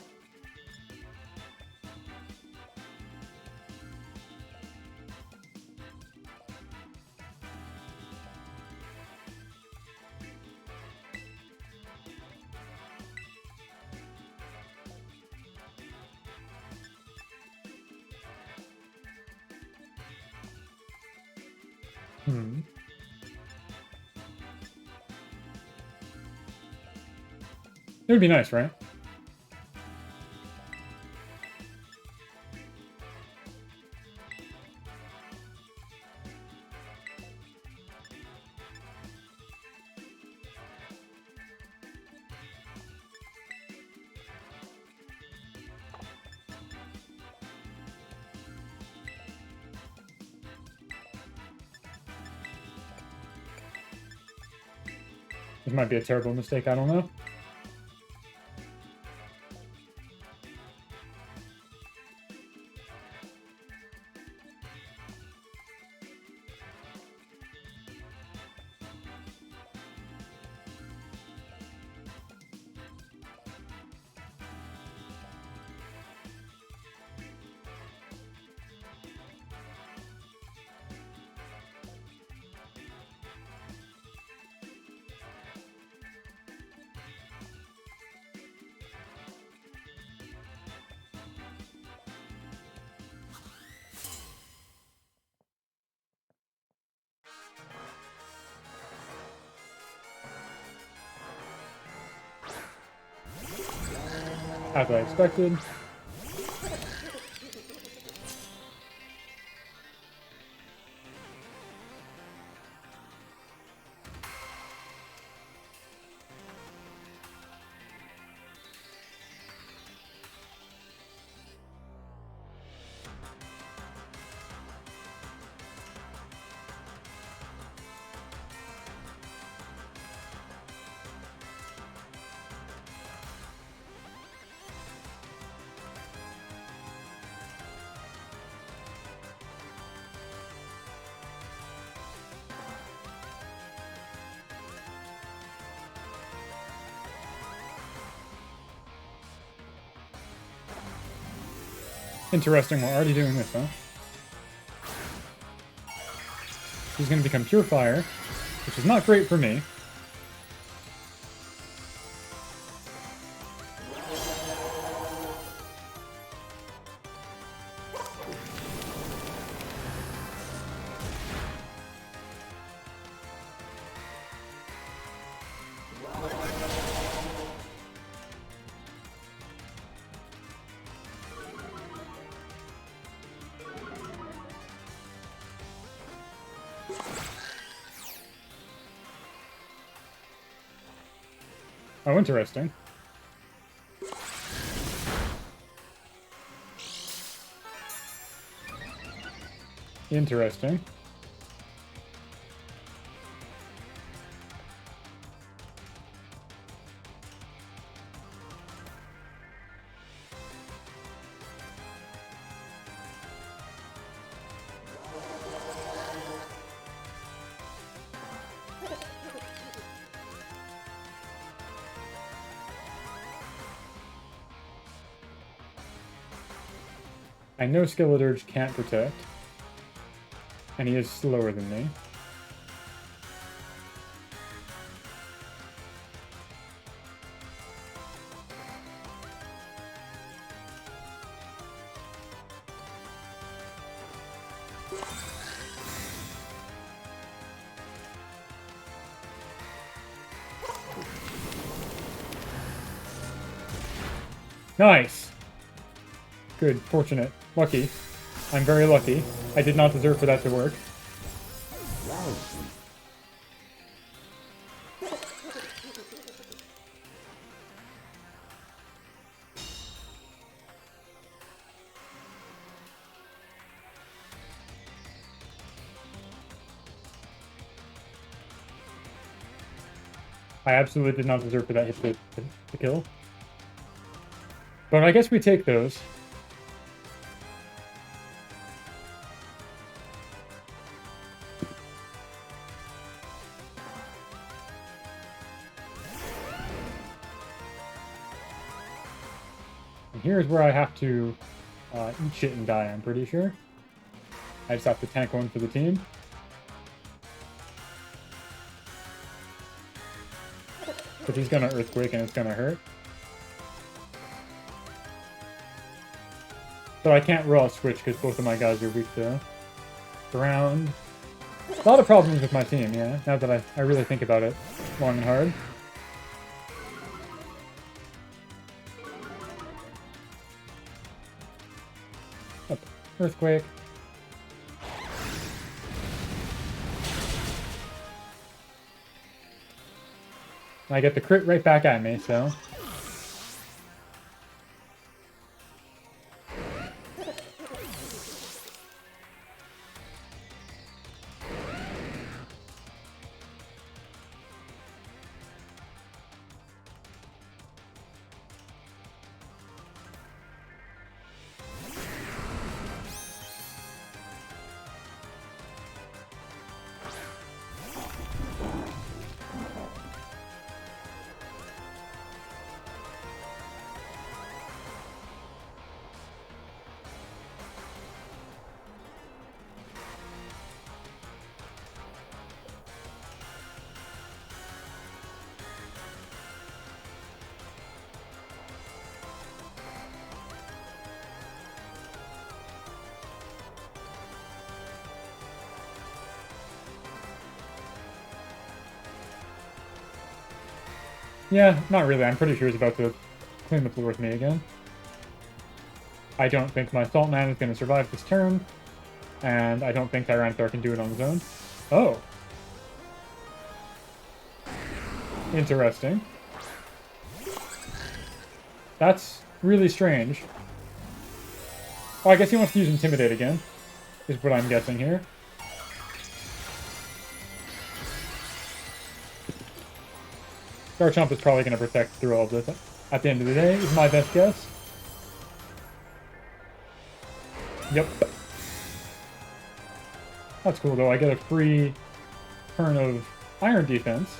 It would be nice, right? This might be a terrible mistake, I don't know. As I expected. Interesting, we're already doing this, huh? He's going to become Pure Fire, which is not great for me. Oh, interesting. Interesting. I know Skeletorge can't protect. And he is slower than me. Nice! Good, fortunate, lucky. I'm very lucky. I did not deserve for that to work. I absolutely did not deserve for that hit to kill. But I guess we take those. And here's where I have to eat shit and die, I'm pretty sure. I just have to tank one for the team. But he's gonna Earthquake and it's gonna hurt. So I can't raw switch because both of my guys are weak to ground. A lot of problems with my team, yeah, now that I really think about it long and hard. Oh, Earthquake. I get the crit right back at me, so... Yeah, not really. I'm pretty sure he's about to clean the floor with me again. I don't think my Salt Man is going to survive this turn, and I don't think Tyranitar can do it on his own. Oh. Interesting. That's really strange. Oh, I guess he wants to use Intimidate again, is what I'm guessing here. Garchomp is probably going to protect through all of this at the end of the day, is my best guess. Yep. That's cool, though. I get a free turn of Iron Defense.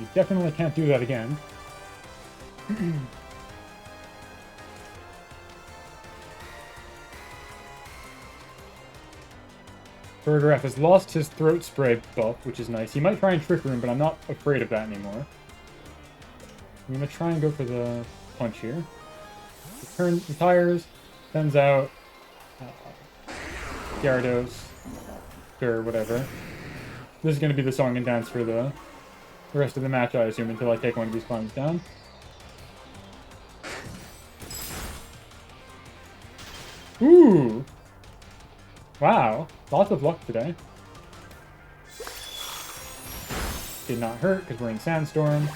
You definitely can't do that again. Burgraf has lost his Throat Spray buff, which is nice. He might try and Trick Room, but I'm not afraid of that anymore. I'm going to try and go for the punch here. Retires, sends out Gyarados, or whatever. This is going to be the song and dance for the rest of the match, I assume, until I take one of these clowns down. Ooh! Wow, lots of luck today. Did not hurt, because we're in Sandstorm.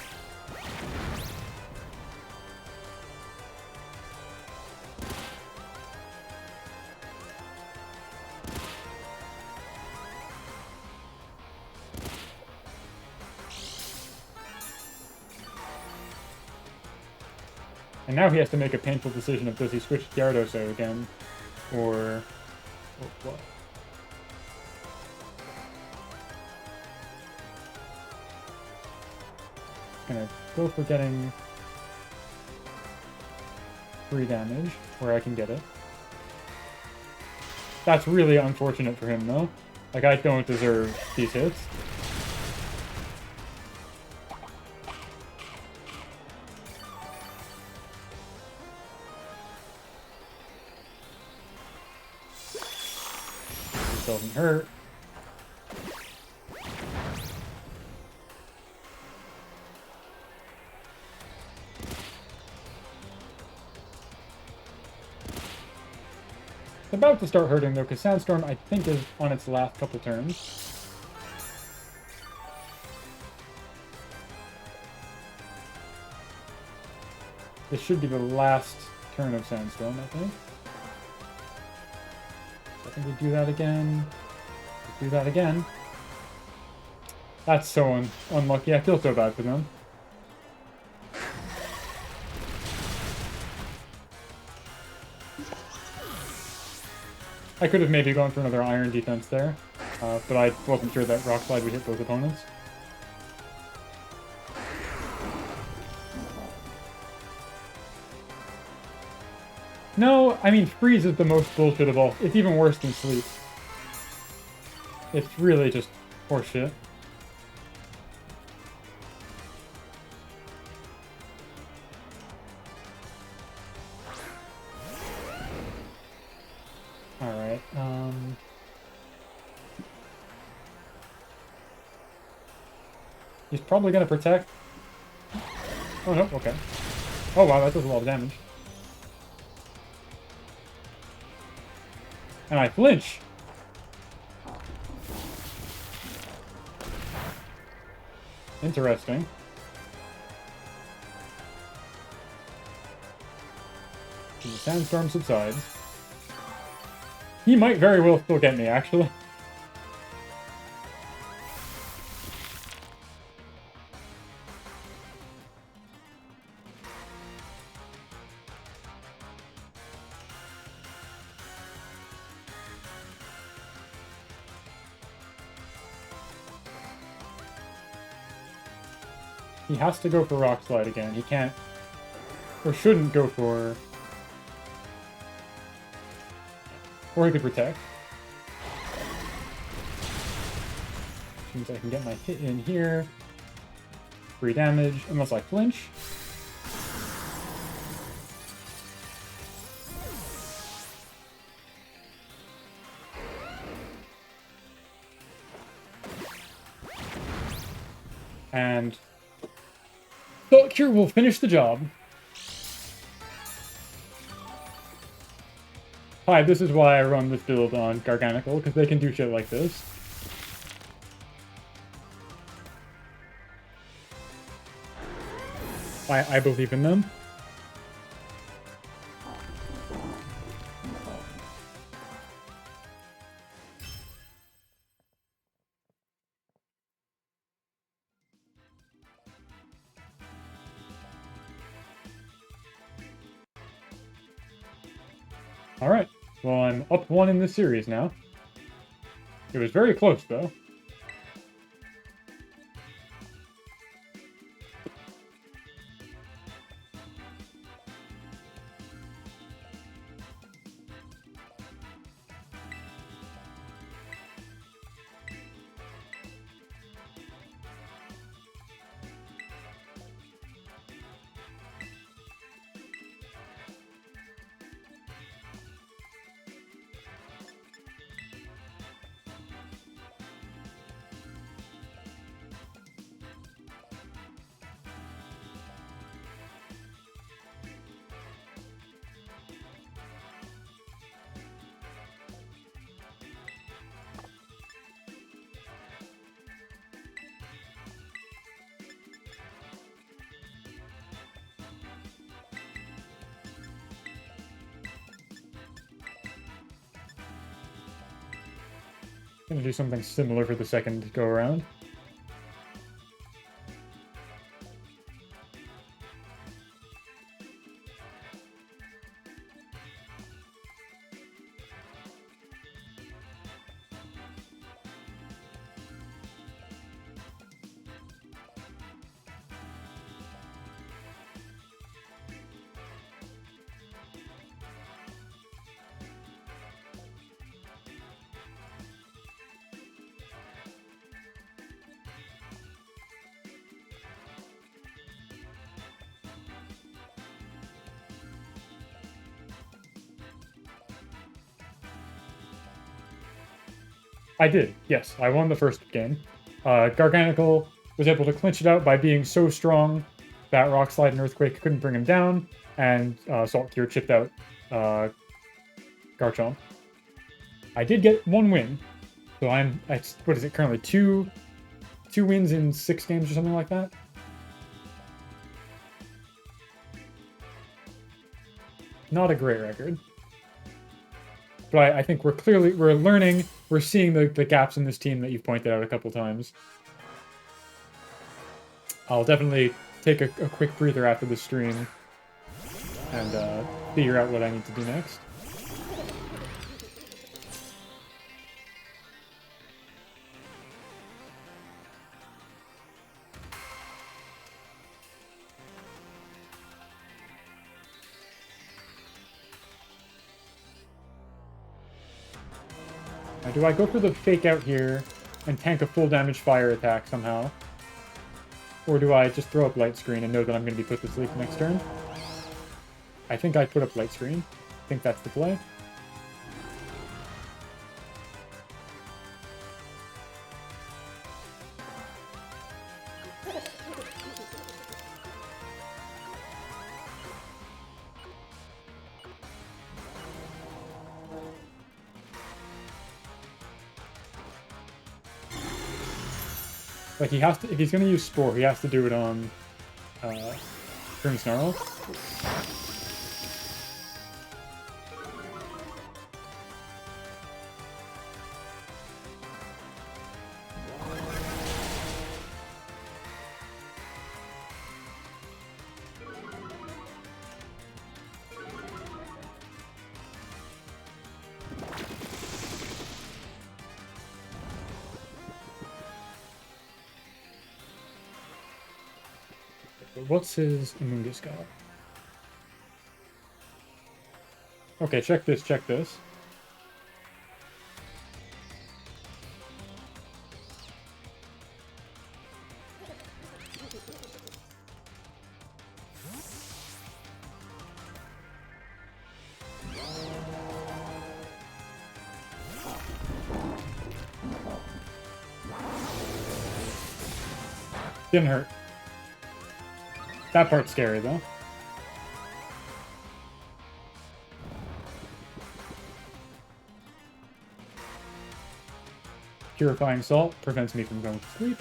And now he has to make a painful decision of does he switch Gyarados again, or what? Gonna go for getting free damage where I can get it. That's really unfortunate for him, though. Like, I don't deserve these hits. This doesn't hurt. It's about to start hurting, though, because Sandstorm, I think, is on its last couple turns. This should be the last turn of Sandstorm, I think. So I think we do that again. We do that again. That's so unlucky. I feel so bad for them. I could have maybe gone for another Iron Defense there, but I wasn't sure that Rock Slide would hit both opponents. No, I mean, Freeze is the most bullshit of all. It's even worse than Sleep. It's really just horseshit. Alright, he's probably gonna protect. Oh no, okay. Oh wow, that does a lot of damage. And I flinch! Interesting. The Sandstorm subsides. He might very well still get me, actually. He has to go for Rock Slide again. He can't, or shouldn't go for... Or he could protect. Which means I can get my hit in here. Free damage, unless I flinch. And Thought Cure will finish the job. Hi, this is why I run this build on Garganical, because they can do shit like this. I believe in them. Alright, well I'm up 1 in this series now. It was very close, though. Gonna do something similar for the second go-around. I did, yes. I won the first game. Garganical was able to clinch it out by being so strong that Rock Slide and Earthquake couldn't bring him down, and Salt Cure chipped out Garchomp. I did get one win, so I'm at, what is it currently, two wins in 6 games or something like that. Not a great record. But I think we're learning, we're seeing the gaps in this team that you've pointed out a couple times. I'll definitely take a quick breather after the stream and figure out what I need to do next. Now, do I go for the fake out here and tank a full damage fire attack somehow? Or do I just throw up Light Screen and know that I'm going to be put to sleep next turn? I think I put up Light Screen. I think that's the play. Like, he has to, if he's going to use Spore, he has to do it on Grimmsnarl. What's his Amoonguss got? Okay, check this, check this. Didn't hurt. That part's scary, though. Purifying Salt prevents me from going to sleep.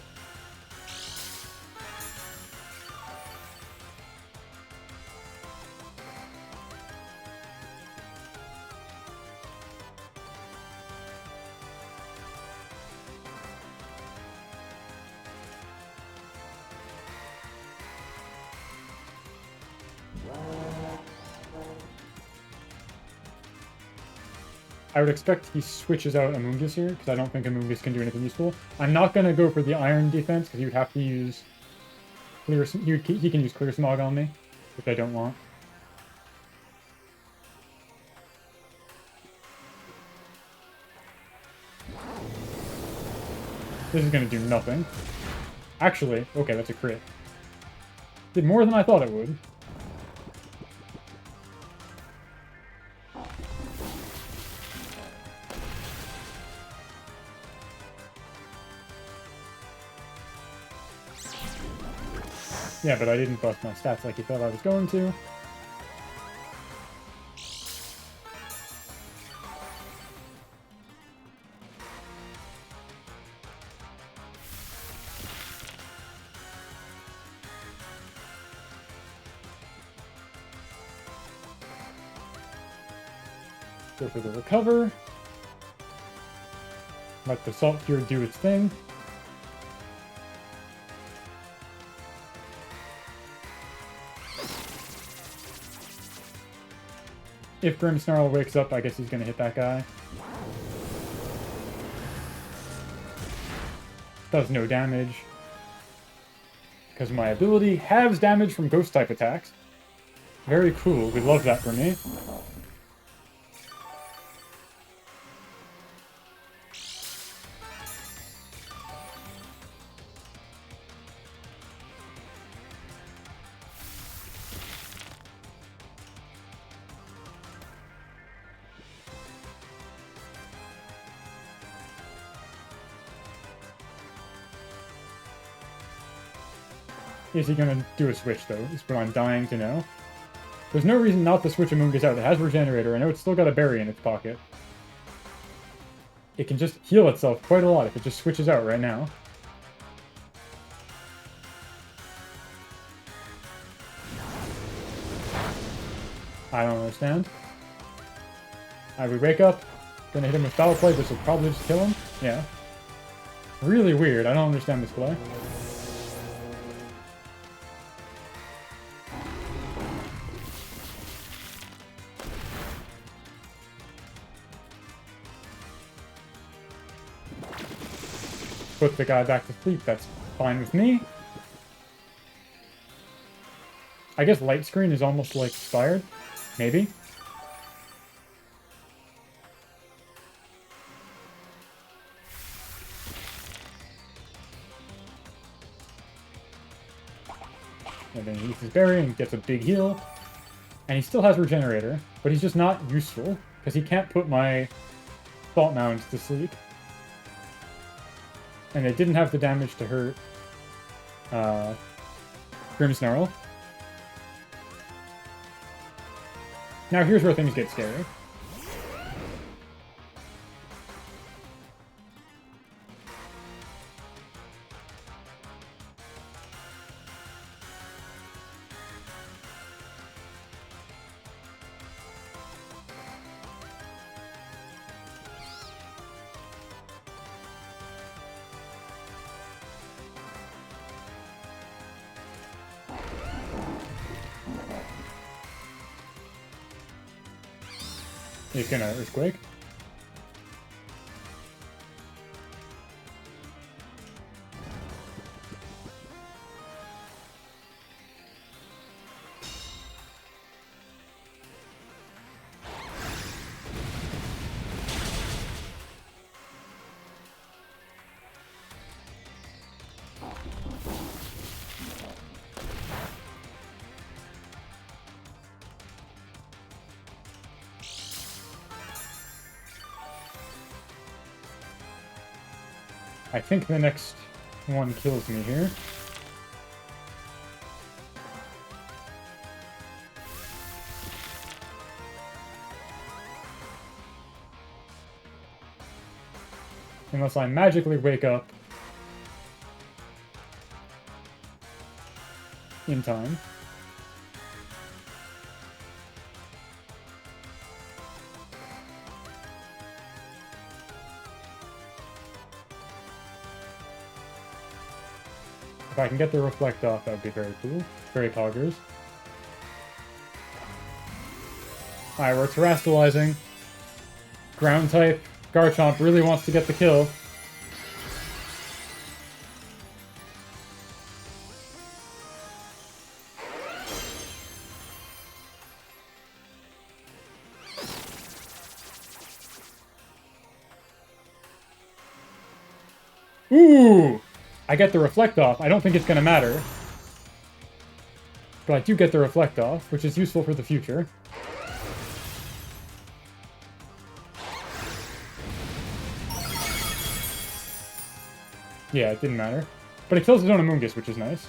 I would expect he switches out Amoonguss here, because I don't think Amoonguss can do anything useful. I'm not going to go for the Iron defense, because you'd have to use Clear... He can use Clear Smog on me, which I don't want. This is going to do nothing. Actually, okay, that's a crit. Did more than I thought it would. Yeah, but I didn't bust my stats like you thought I was going to. Go for the recover. Let the Salt Cure do its thing. If Grimmsnarl wakes up, I guess he's going to hit that guy. Does no damage. Because my ability halves damage from Ghost-type attacks. Very cool. We love that for me. is he going to do a switch, though, is what I'm dying to know. There's no reason not to switch Amoonguss out. It has Regenerator. I know it's still got a berry in its pocket. It can just heal itself quite a lot if it just switches out right now. I don't understand. We wake up, gonna hit him with Foul Play. This will probably just kill him. Yeah. Really weird. I don't understand this play. Put the guy back to sleep. That's fine with me. I guess Light Screen is almost like expired. Maybe. And then he eats his berry and gets a big heal. And he still has Regenerator, but he's just not useful, because he can't put my Thought Mounds to sleep. And they didn't have the damage to hurt Grimmsnarl. Now here's where things get scary. He's gonna Earthquake. I think the next one kills me here. Unless I magically wake up in time. If I can get the Reflect off, that would be very cool. Very poggers. Alright, we're terastallizing. Ground type. Garchomp really wants to get the kill. Ooh! I get the Reflect off. I don't think it's going to matter. But I do get the Reflect off, which is useful for the future. Yeah, it didn't matter. But it kills his own Amoonguss, which is nice.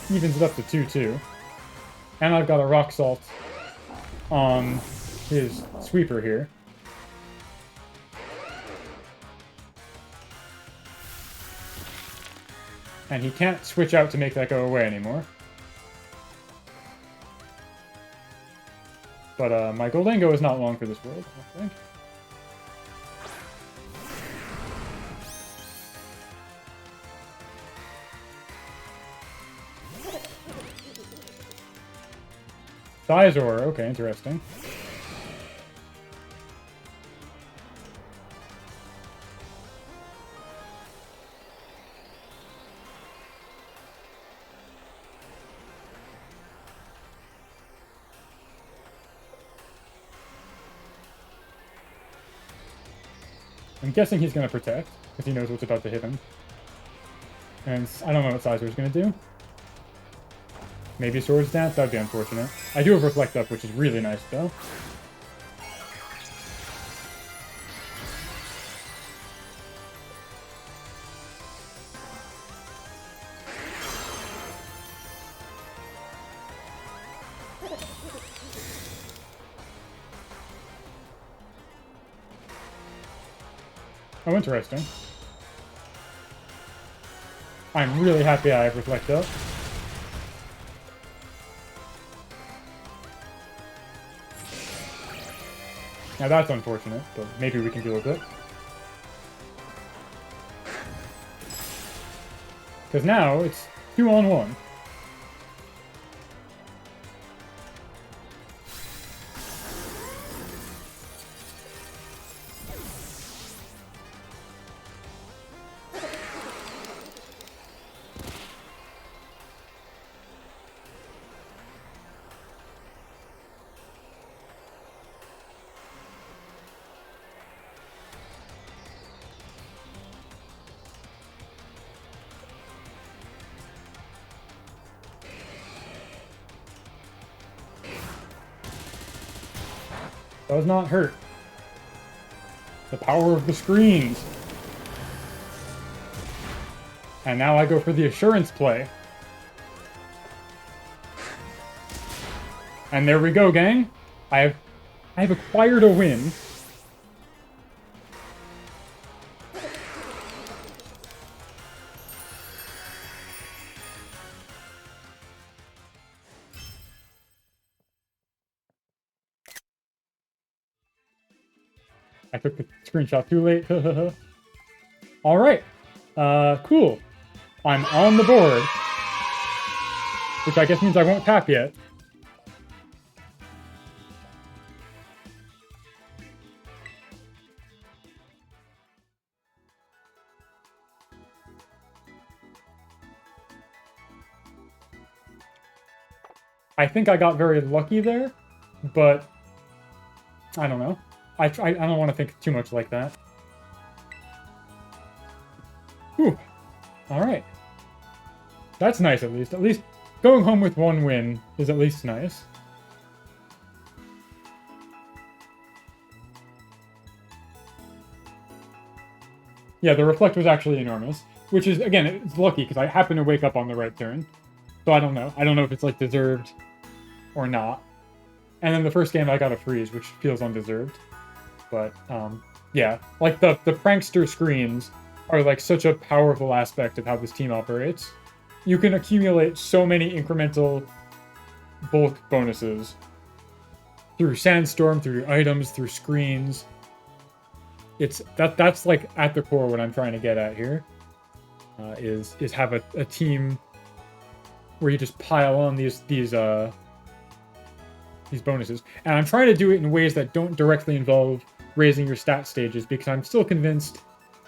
Evens it up to 2-2. And I've got a Rock Salt on his Sweeper here. And he can't switch out to make that go away anymore. But my Goldango is not long for this world, I don't think. Sizor, okay, interesting. I'm guessing he's going to protect, because he knows what's about to hit him. And I don't know what Sizor's going to do. Maybe Swords Dance? That would be unfortunate. I do have Reflect up, which is really nice, though. Oh, interesting. I'm really happy I have Reflect up. Now that's unfortunate, but maybe we can deal with it. Because now it's 2-on-1. Does not hurt. The power of the screens. And now I go for the assurance play. And there we go, gang. I have acquired a win. I took the screenshot too late. All right. Cool. I'm on the board. Which I guess means I won't tap yet. I think I got very lucky there, but I don't know. I don't want to think too much like that. Whew. All right. That's nice, at least. At least going home with one win is at least nice. Yeah, the Reflect was actually enormous, which is, again, it's lucky because I happened to wake up on the right turn. So I don't know. I don't know if it's, like, deserved or not. And then the first game I got a freeze, which feels undeserved. But, yeah. Like, the prankster screens are, like, such a powerful aspect of how this team operates. You can accumulate so many incremental bulk bonuses through Sandstorm, through items, through screens. That's like at the core what I'm trying to get at here. Is have a team where you just pile on these bonuses, and I'm trying to do it in ways that don't directly involve raising your stat stages, because I'm still convinced.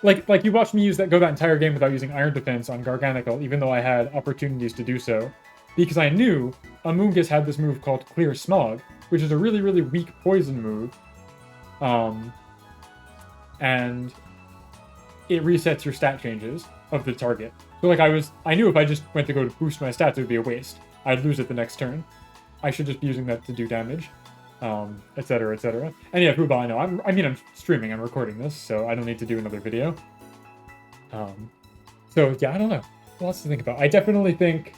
Like you watched me go that entire game without using Iron Defense on Garganical, even though I had opportunities to do so, because I knew Amoonguss had this move called Clear Smog, which is a really, really weak poison move. And it resets your stat changes of the target. So like I knew if I just went to go to boost my stats, it would be a waste. I'd lose it the next turn. I should just be using that to do damage, etc., etc. And yeah, Booba, I know. I'm streaming. I'm recording this, so I don't need to do another video. So yeah, I don't know. Lots to think about. I definitely think.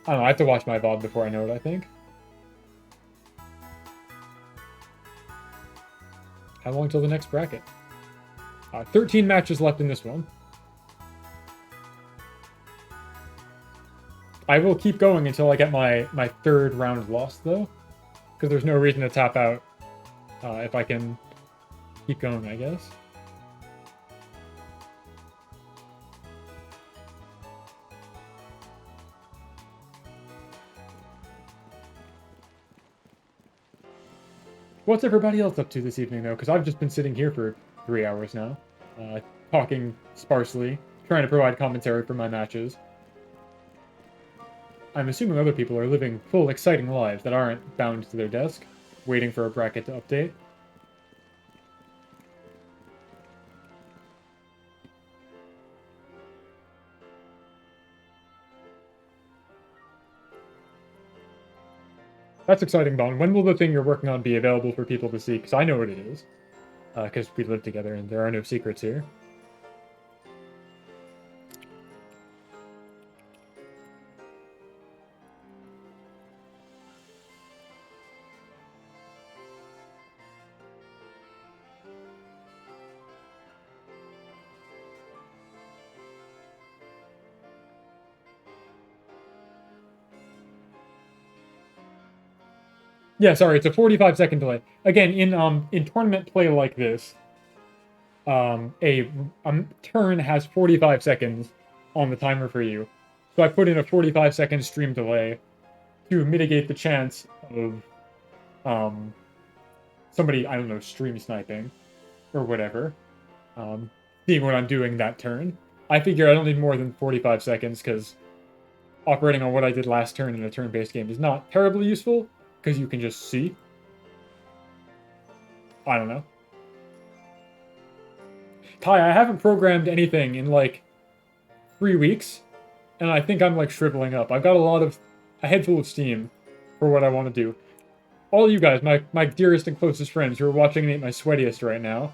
I don't know. I have to watch my VOD before I know what I think. How long till the next bracket? 13 matches left in this one. I will keep going until I get my third round lost, though. Because there's no reason to tap out if I can keep going, I guess. What's everybody else up to this evening, though? Because I've just been sitting here for 3 hours now, talking sparsely, trying to provide commentary for my matches. I'm assuming other people are living full, exciting lives that aren't bound to their desk, waiting for a bracket to update. That's exciting, Bon. When will the thing you're working on be available for people to see? Because I know what it is. Because we live together and there are no secrets here. Yeah, sorry, it's a 45-second delay. Again, in tournament play like this, a turn has 45 seconds on the timer for you. So I put in a 45-second stream delay to mitigate the chance of um, somebody, I don't know, stream sniping or whatever, um, seeing what I'm doing that turn. I figure I don't need more than 45 seconds because operating on what I did last turn in a turn-based game is not terribly useful because you can just see. I don't know. Ty, I haven't programmed anything in like 3 weeks, and I think I'm like shriveling up. I've got a head full of steam for what I want to do. All you guys, my dearest and closest friends who are watching me at my sweatiest right now,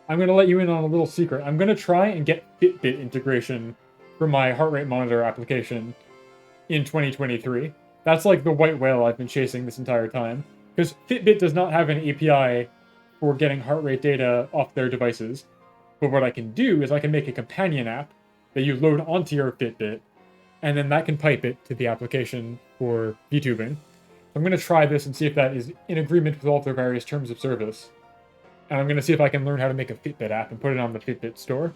I'm going to let you in on a little secret. I'm going to try and get Fitbit integration for my heart rate monitor application in 2023. That's like the white whale I've been chasing this entire time. Because Fitbit does not have an API for getting heart rate data off their devices. But what I can do is I can make a companion app that you load onto your Fitbit, and then that can pipe it to the application for VTubing. I'm going to try this and see if that is in agreement with all of their various terms of service. And I'm going to see if I can learn how to make a Fitbit app and put it on the Fitbit store.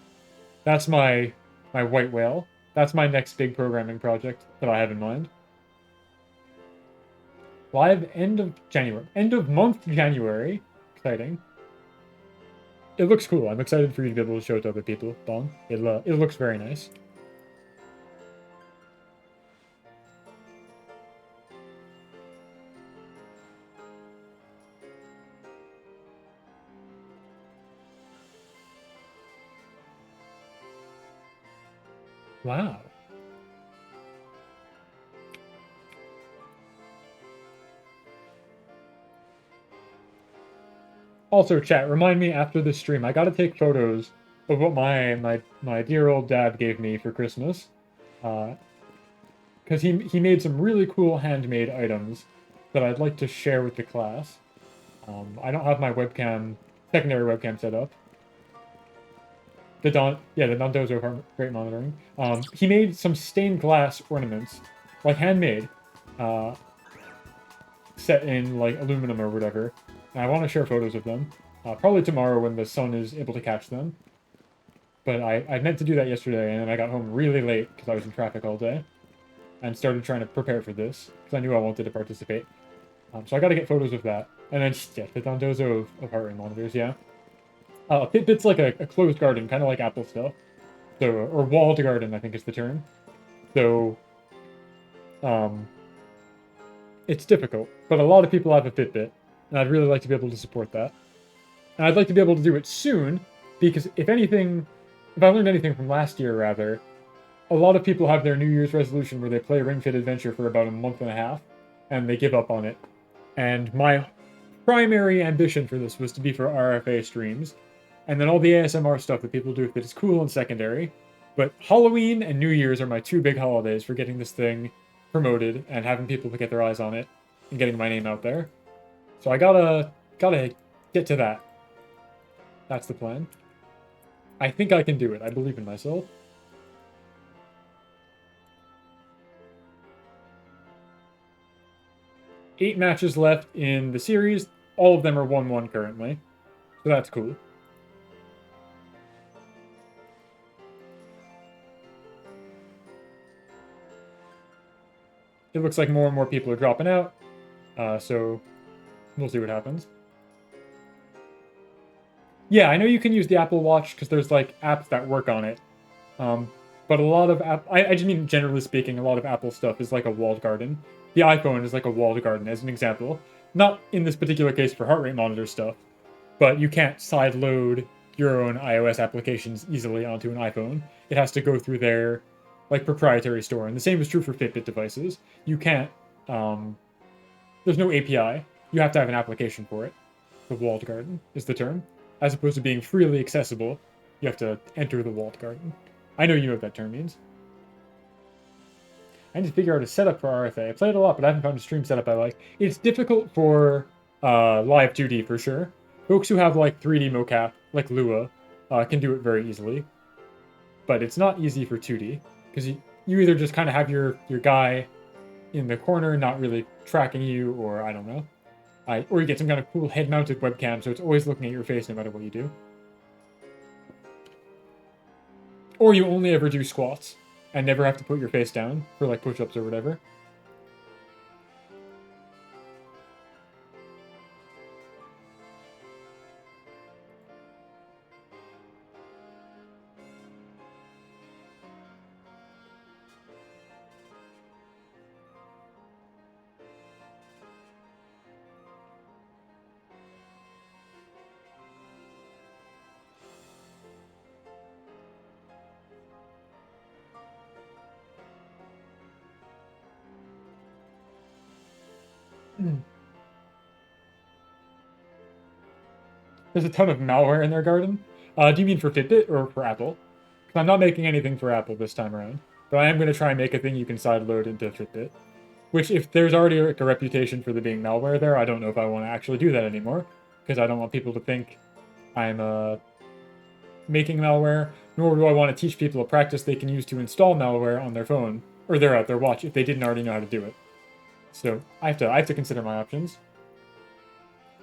That's my white whale. That's my next big programming project that I have in mind. Live end of January. End of month January. Exciting. It looks cool. I'm excited for you to be able to show it to other people, Don. It looks very nice. Wow. Also, chat, remind me after this stream. I gotta take photos of what my dear old dad gave me for Christmas. Because he made some really cool handmade items that I'd like to share with the class. I don't have my secondary webcam set up. The Dondozo heart rate monitoring. He made some stained glass ornaments, like handmade, set in like aluminum or whatever. And I want to share photos of them. Probably tomorrow when the sun is able to catch them. But I meant to do that yesterday, and then I got home really late because I was in traffic all day. And started trying to prepare for this, because I knew I wanted to participate. So I gotta get photos of that. And then, yeah, the Dondozo of heart rate monitors, yeah. Fitbit's like a closed garden, kind of like Apple stuff. So, or walled garden, I think is the term. So, it's difficult, but a lot of people have a Fitbit, and I'd really like to be able to support that. And I'd like to be able to do it soon, because if I learned anything from last year, rather, a lot of people have their New Year's resolution where they play Ring Fit Adventure for about a month and a half, and they give up on it. And my primary ambition for this was to be for RFA streams, and then all the ASMR stuff that people do that is cool and secondary. But Halloween and New Year's are my two big holidays for getting this thing promoted and having people get their eyes on it and getting my name out there. So I gotta get to that. That's the plan. I think I can do it. I believe in myself. Eight matches left in the series. All of them are 1-1 currently. So that's cool. It looks like more and more people are dropping out. So we'll see what happens. Yeah, I know you can use the Apple Watch because there's like apps that work on it. But a lot of I just mean generally speaking, a lot of Apple stuff is like a walled garden. The iPhone is like a walled garden, as an example. Not in this particular case for heart rate monitor stuff, but you can't sideload your own iOS applications easily onto an iPhone. It has to go through their like proprietary store, and the same is true for Fitbit devices. You can't. There's no API. You have to have an application for it. The walled garden is the term, as opposed to being freely accessible. You have to enter the walled garden. I know you know what that term means. I need to figure out a setup for RFA. I played a lot, but I haven't found a stream setup I like. It's difficult for live 2D for sure. Folks who have like 3D mocap, like Lua, can do it very easily. But it's not easy for 2D, because you either just kind of have your guy in the corner not really tracking you, or I don't know. Or you get some kind of cool head-mounted webcam, so it's always looking at your face no matter what you do. Or you only ever do squats and never have to put your face down for like push-ups or whatever. There's a ton of malware in their garden. Do you mean for Fitbit or for Apple? Because I'm not making anything for Apple this time around, but I am going to try and make a thing you can sideload into Fitbit. Which, if there's already like a reputation for there being malware there, I don't know if I want to actually do that anymore, because I don't want people to think I'm making malware, nor do I want to teach people a practice they can use to install malware on their phone or their watch if they didn't already know how to do it. So I have to consider my options.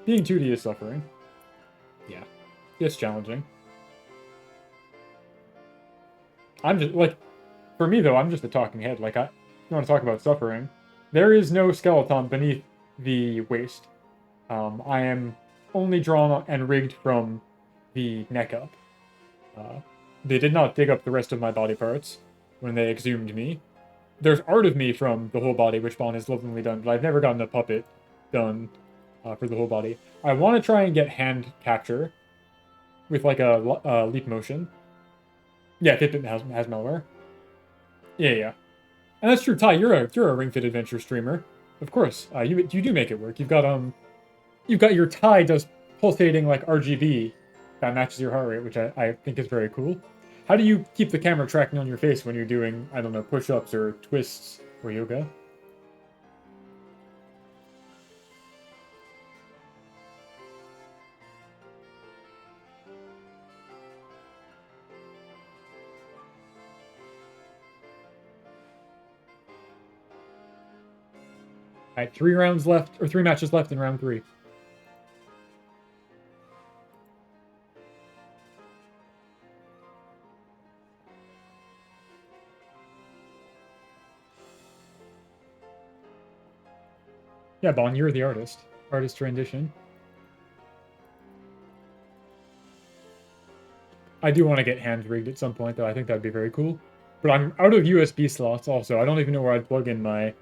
Being 2D is suffering. Yeah, it's challenging. I'm just like, for me though, I'm just a talking head. Like, you want to talk about suffering? There is no skeleton beneath the waist. I am only drawn and rigged from the neck up. They did not dig up the rest of my body parts when they exhumed me. There's art of me from the whole body, which Bond has lovingly done, but I've never gotten a puppet done for the whole body. I want to try and get hand capture with like a leap motion. Yeah, Fitbit has malware. Yeah. And that's true, Ty. You're a Ring Fit Adventure streamer, of course. You do make it work. You've got your Ty does pulsating like RGB that matches your heart rate, which I think is very cool. How do you keep the camera tracking on your face when you're doing, I don't know, push-ups or twists or yoga? All right, 3 matches left in round 3. Yeah, Bon, you're the artist. Artist rendition. I do want to get hand rigged at some point, though. I think that'd be very cool. But I'm out of USB slots also. I don't even know where I'd plug in my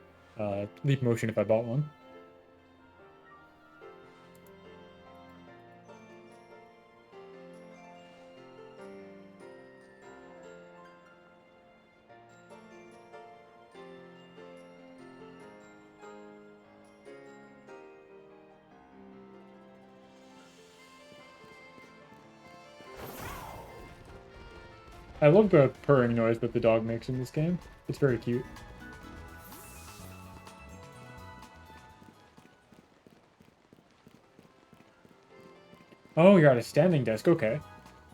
Leap Motion if I bought one. I love the purring noise that the dog makes in this game. It's very cute. Oh, you're at a standing desk. Okay.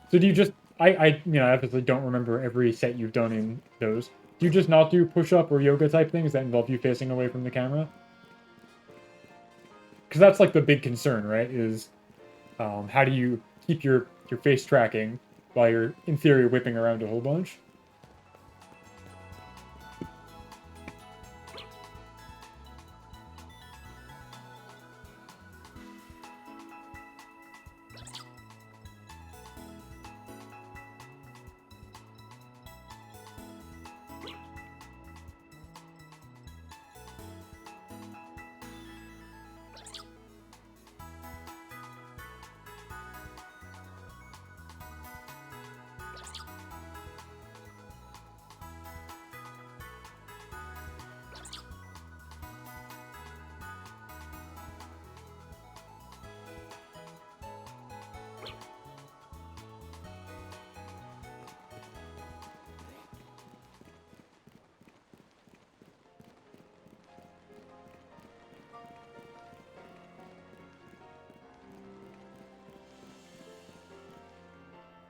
So do you just... I obviously don't remember every set you've done in those. Do you just not do push-up or yoga type things that involve you facing away from the camera? Because that's like the big concern, right? Is how do you keep your face tracking while you're, in theory, whipping around a whole bunch?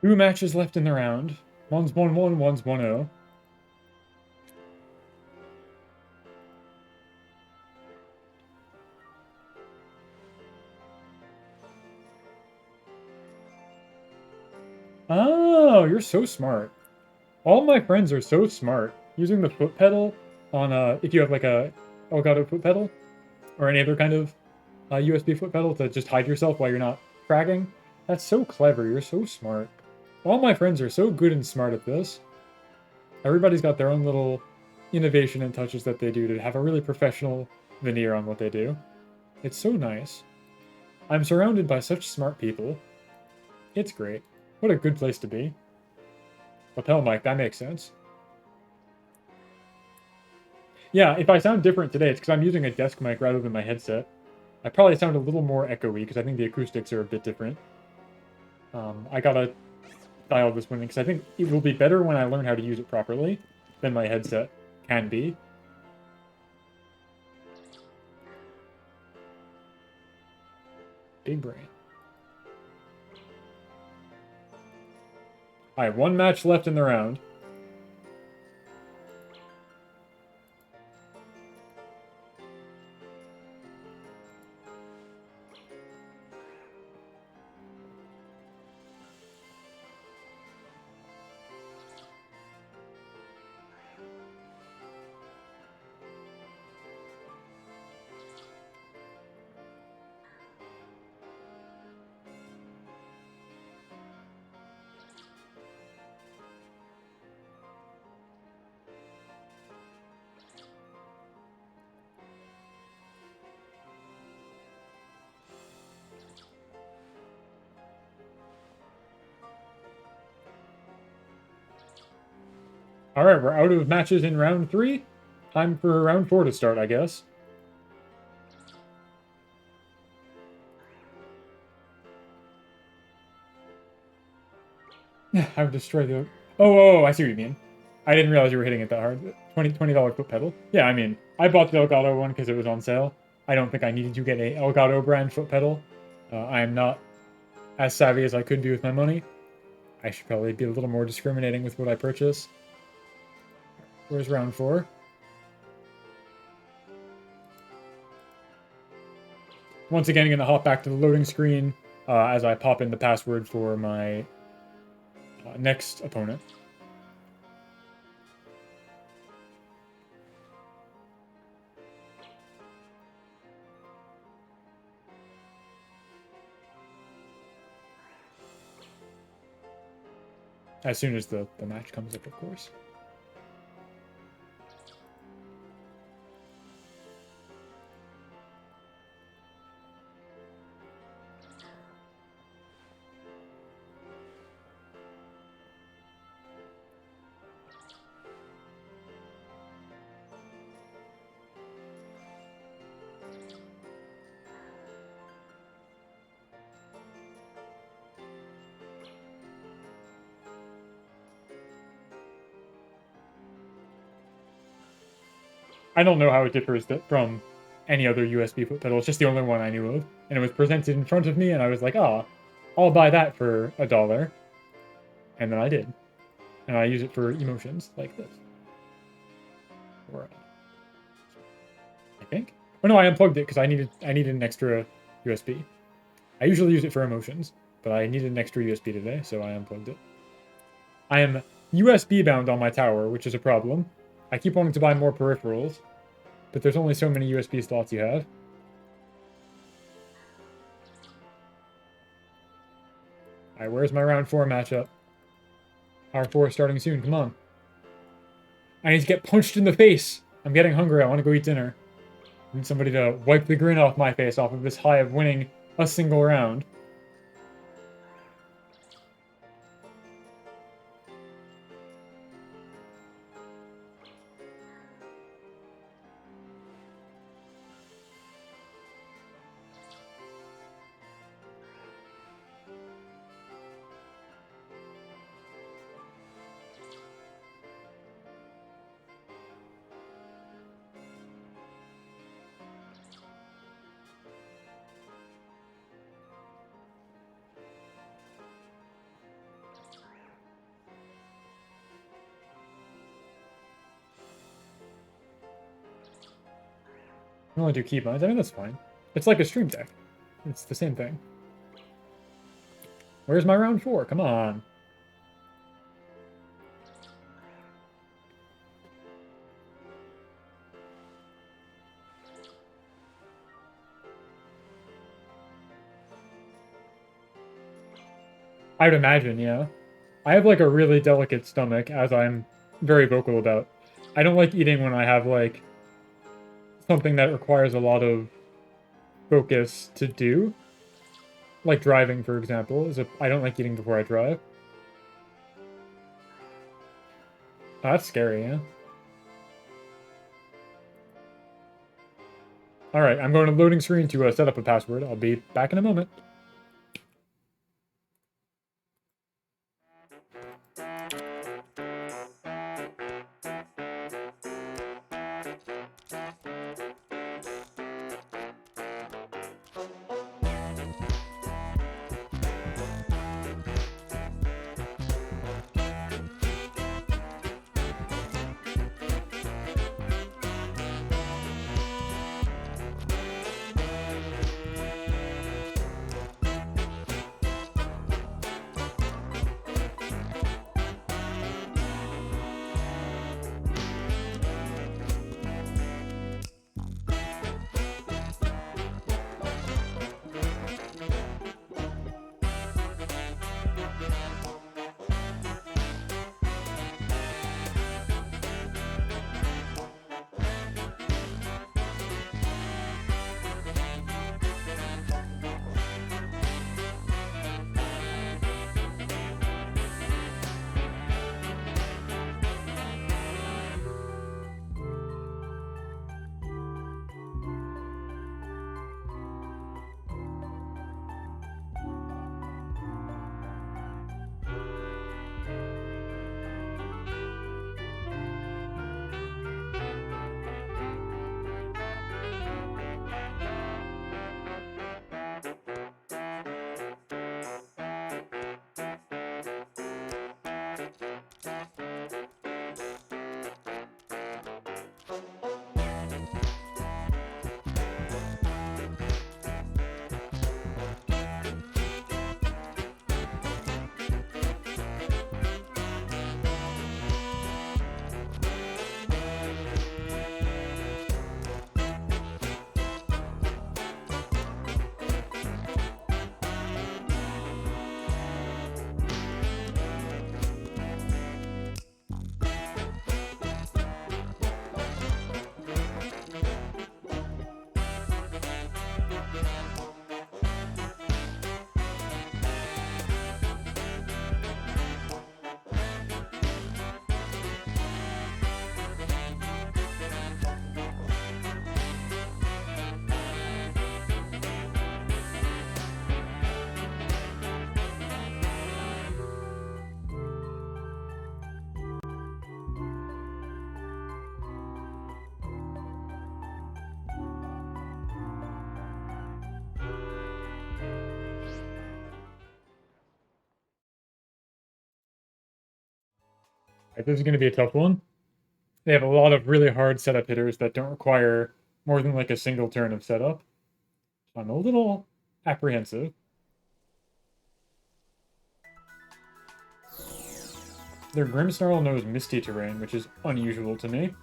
Two matches left in the round. One's 1-1, one's 1-0. Oh, you're so smart. All my friends are so smart. Using the foot pedal on if you have like a Elgato foot pedal or any other kind of USB foot pedal to just hide yourself while you're not tracking. That's so clever. You're so smart. All my friends are so good and smart at this. Everybody's got their own little innovation and touches that they do to have a really professional veneer on what they do. It's so nice. I'm surrounded by such smart people. It's great. What a good place to be. Lapel mic, that makes sense. Yeah, if I sound different today, it's because I'm using a desk mic rather than my headset. I probably sound a little more echoey because I think the acoustics are a bit different. I gotta dial this one in because I think it will be better when I learn how to use it properly than my headset can be. Big brain. Alright, one match left in the round. Alright, we're out of matches in round 3. Time for round 4 to start, I guess. I would destroy the... Oh, I see what you mean. I didn't realize you were hitting it that hard. $20 foot pedal. Yeah, I mean, I bought the Elgato one because it was on sale. I don't think I needed to get a Elgato brand foot pedal. I am not as savvy as I could be with my money. I should probably be a little more discriminating with what I purchase. Where's round 4? Once again, I'm going to hop back to the loading screen as I pop in the password for my next opponent. As soon as the match comes up, of course. I don't know how it differs from any other USB foot pedal. It's just the only one I knew of. And it was presented in front of me, and I was like, oh, I'll buy that for $1. And then I did. And I use it for emotions like this. Or, I think. Oh no, I unplugged it because I needed an extra USB. I usually use it for emotions, but I needed an extra USB today, so I unplugged it. I am USB bound on my tower, which is a problem. I keep wanting to buy more peripherals, but there's only so many USB slots you have. Alright, where's my round 4 matchup? Hour 4 starting soon, come on. I need to get punched in the face! I'm getting hungry, I want to go eat dinner. I need somebody to wipe the grin off my face off of this high of winning a single round. I only do keybinds. I mean, that's fine. It's like a stream deck. It's the same thing. Where's my round 4? Come on. I'd imagine, yeah. I have like a really delicate stomach, as I'm very vocal about. I don't like eating when I have like something that requires a lot of focus to do. Like driving, for example, I don't like eating before I drive. Oh, that's scary, yeah. Alright, I'm going to loading screen to set up a password. I'll be back in a moment. This is going to be a tough one. They have a lot of really hard setup hitters that don't require more than like a single turn of setup. So I'm a little apprehensive. Their Grimmsnarl knows Misty Terrain, which is unusual to me.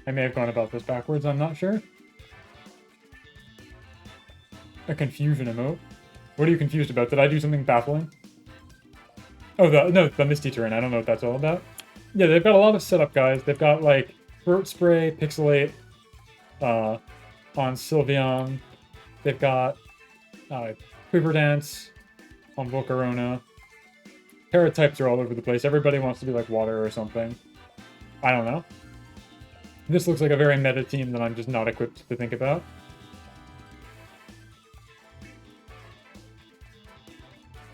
I may have gone about this backwards, I'm not sure. A confusion emote? What are you confused about? Did I do something baffling? Oh, the Misty Terrain. I don't know what that's all about. Yeah, they've got a lot of setup guys. They've got, like, Burp Spray, Pixelate, on Sylveon. They've got Quiver Dance on Volcarona. Paratypes are all over the place. Everybody wants to be like water or something. I don't know. This looks like a very meta team that I'm just not equipped to think about.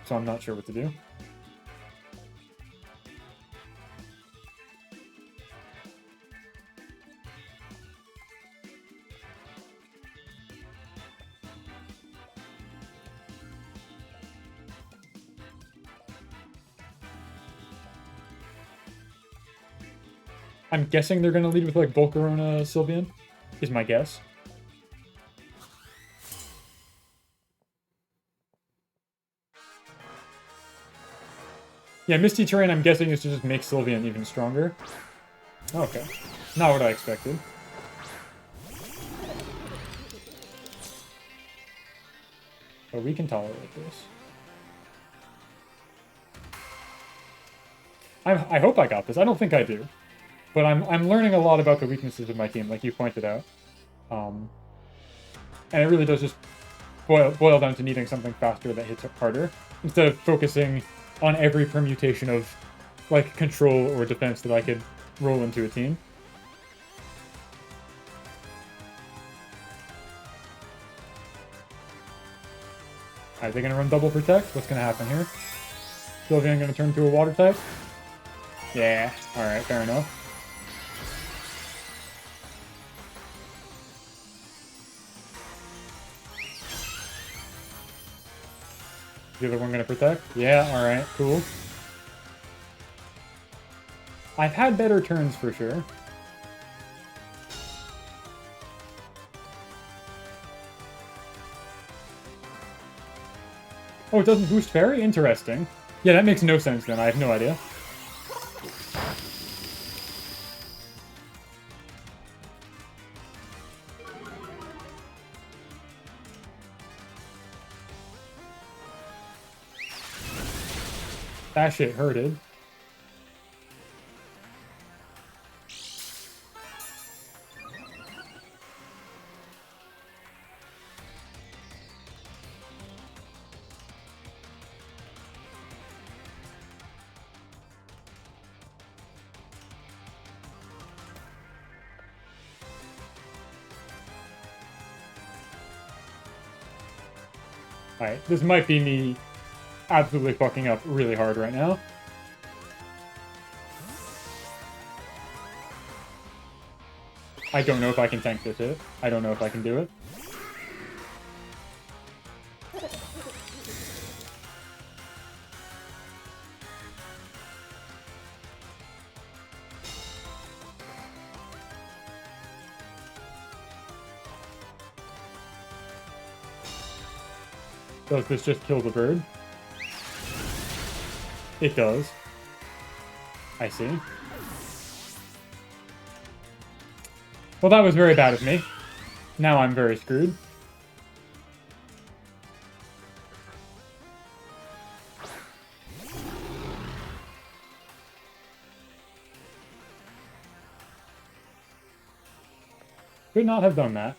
So I'm not sure what to do. I'm guessing they're going to lead with, like, Volcarona Sylveon, is my guess. Yeah, Misty Terrain, I'm guessing, is to just make Sylveon even stronger. Okay. Not what I expected. But we can tolerate this. I hope I got this. I don't think I do. But I'm learning a lot about the weaknesses of my team, like you pointed out. And it really does just boil down to needing something faster that hits harder, instead of focusing on every permutation of, like, control or defense that I could roll into a team. Are they going to run double protect? What's going to happen here? Sylveon going to turn to a water type? Yeah, alright, fair enough. The other one going to protect? Yeah, alright, cool. I've had better turns for sure. Oh, it doesn't boost fairy? Interesting. Yeah, that makes no sense then. I have no idea. That shit hurted. Alright, this might be me absolutely fucking up really hard right now. I don't know if I can tank this hit. I don't know if I can do it. Does this just kill the bird? It does. I see. Well, that was very bad of me. Now I'm very screwed. Could not have done that.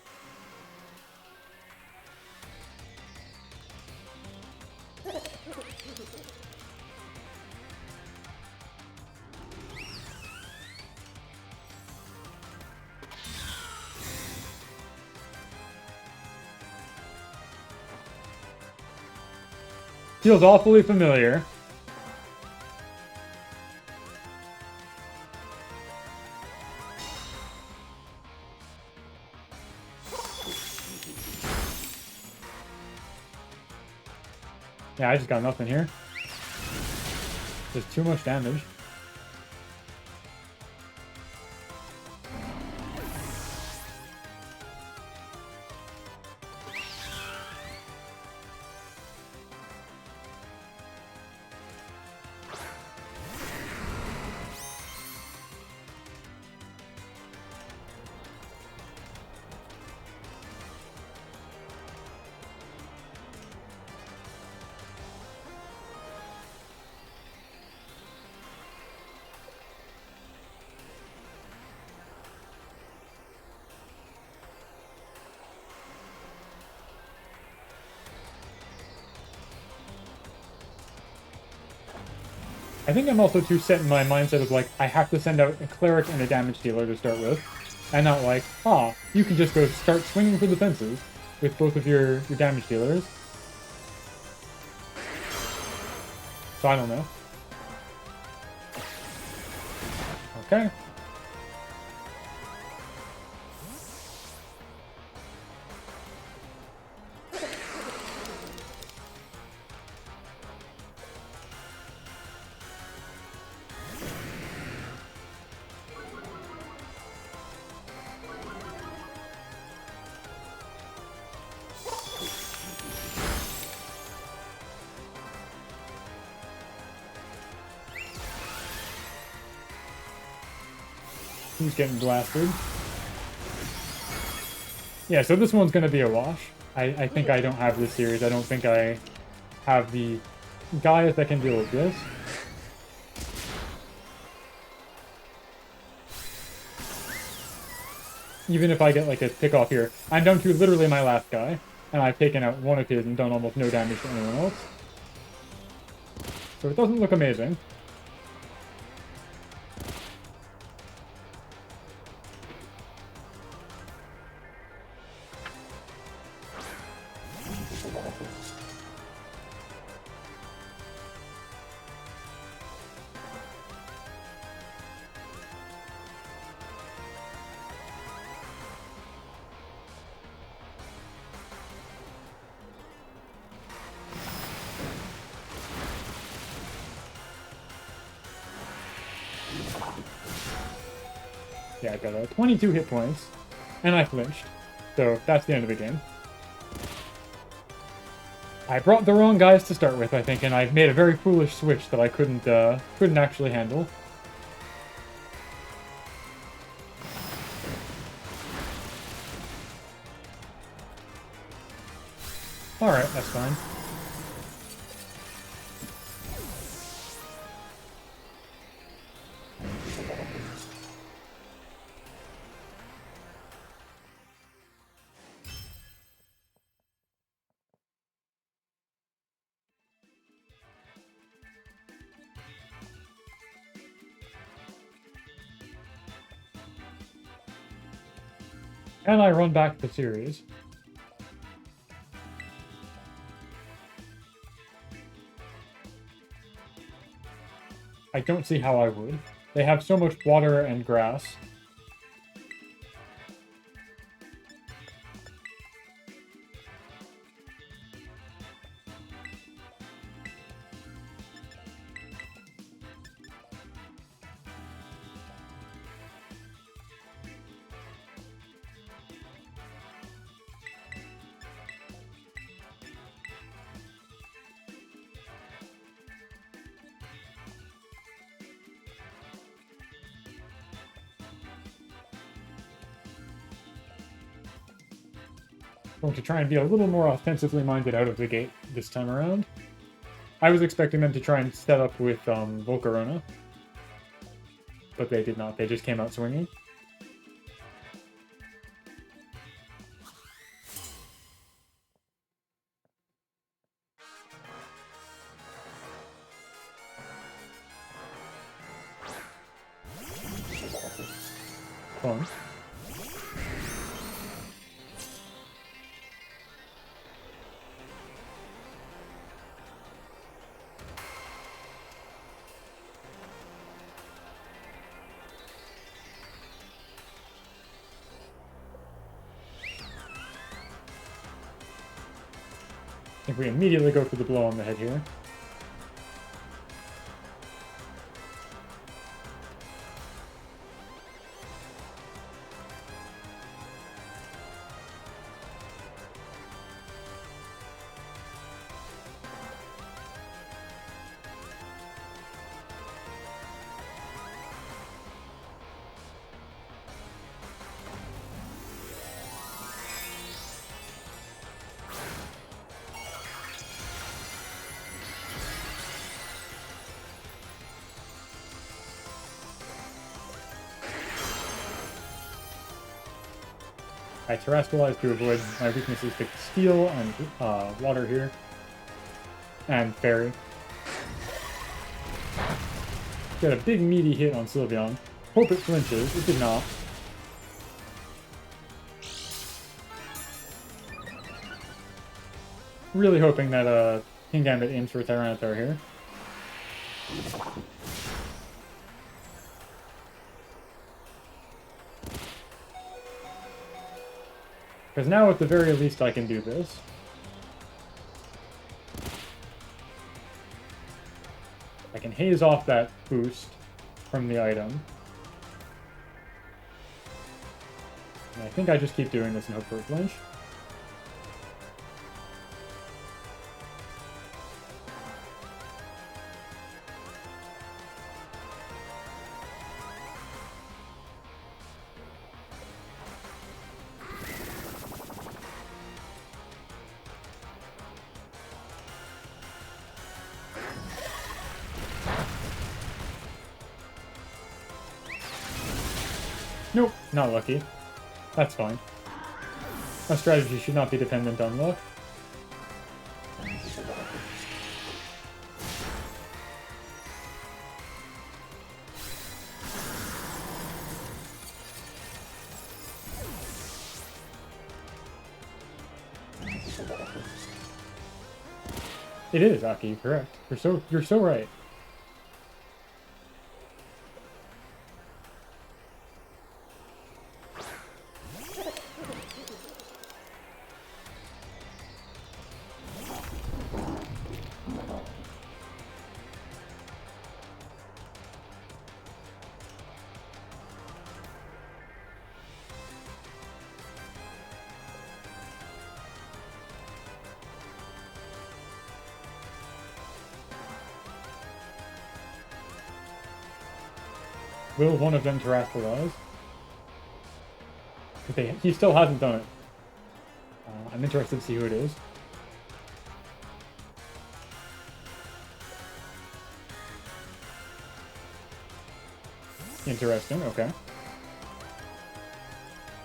Feels awfully familiar. Yeah, I just got nothing here. There's too much damage. I think I'm also too set in my mindset of, like, I have to send out a cleric and a damage dealer to start with. And not like, you can just go start swinging for the fences with both of your damage dealers. So I don't know. Okay. He's getting blasted. Yeah, so this one's going to be a wash. I think I don't have this series. I don't think I have the guys that can deal with this. Even if I get, like, a pick-off here. I'm down to literally my last guy, and I've taken out one of his and done almost no damage to anyone else. So it doesn't look amazing. Yeah, I got 22 hit points, and I flinched. So that's the end of the game. I brought the wrong guys to start with, I think, and I've made a very foolish switch that I couldn't actually handle. Alright, that's fine. And I run back the series. I don't see how I would. They have so much water and grass. Going to try and be a little more offensively minded out of the gate this time around. I was expecting them to try and set up with Volcarona, but they did not. They just came out swinging. Fun. I think we immediately go for the blow on the head here. I terrestrialize to avoid my weaknesses to steel and water here. And fairy. Got a big meaty hit on Sylveon. Hope it flinches. It did not. Really hoping that Kingambit aims for a Tyranitar here. Because now at the very least I can do this. I can haze off that boost from the item. And I think I just keep doing this and hope for a flinch. Nope, not lucky. That's fine. My strategy should not be dependent on luck. It is, Aki, correct. You're so right. Will one of them terrestrialize? He still hasn't done it. I'm interested to see who it is. Interesting, okay.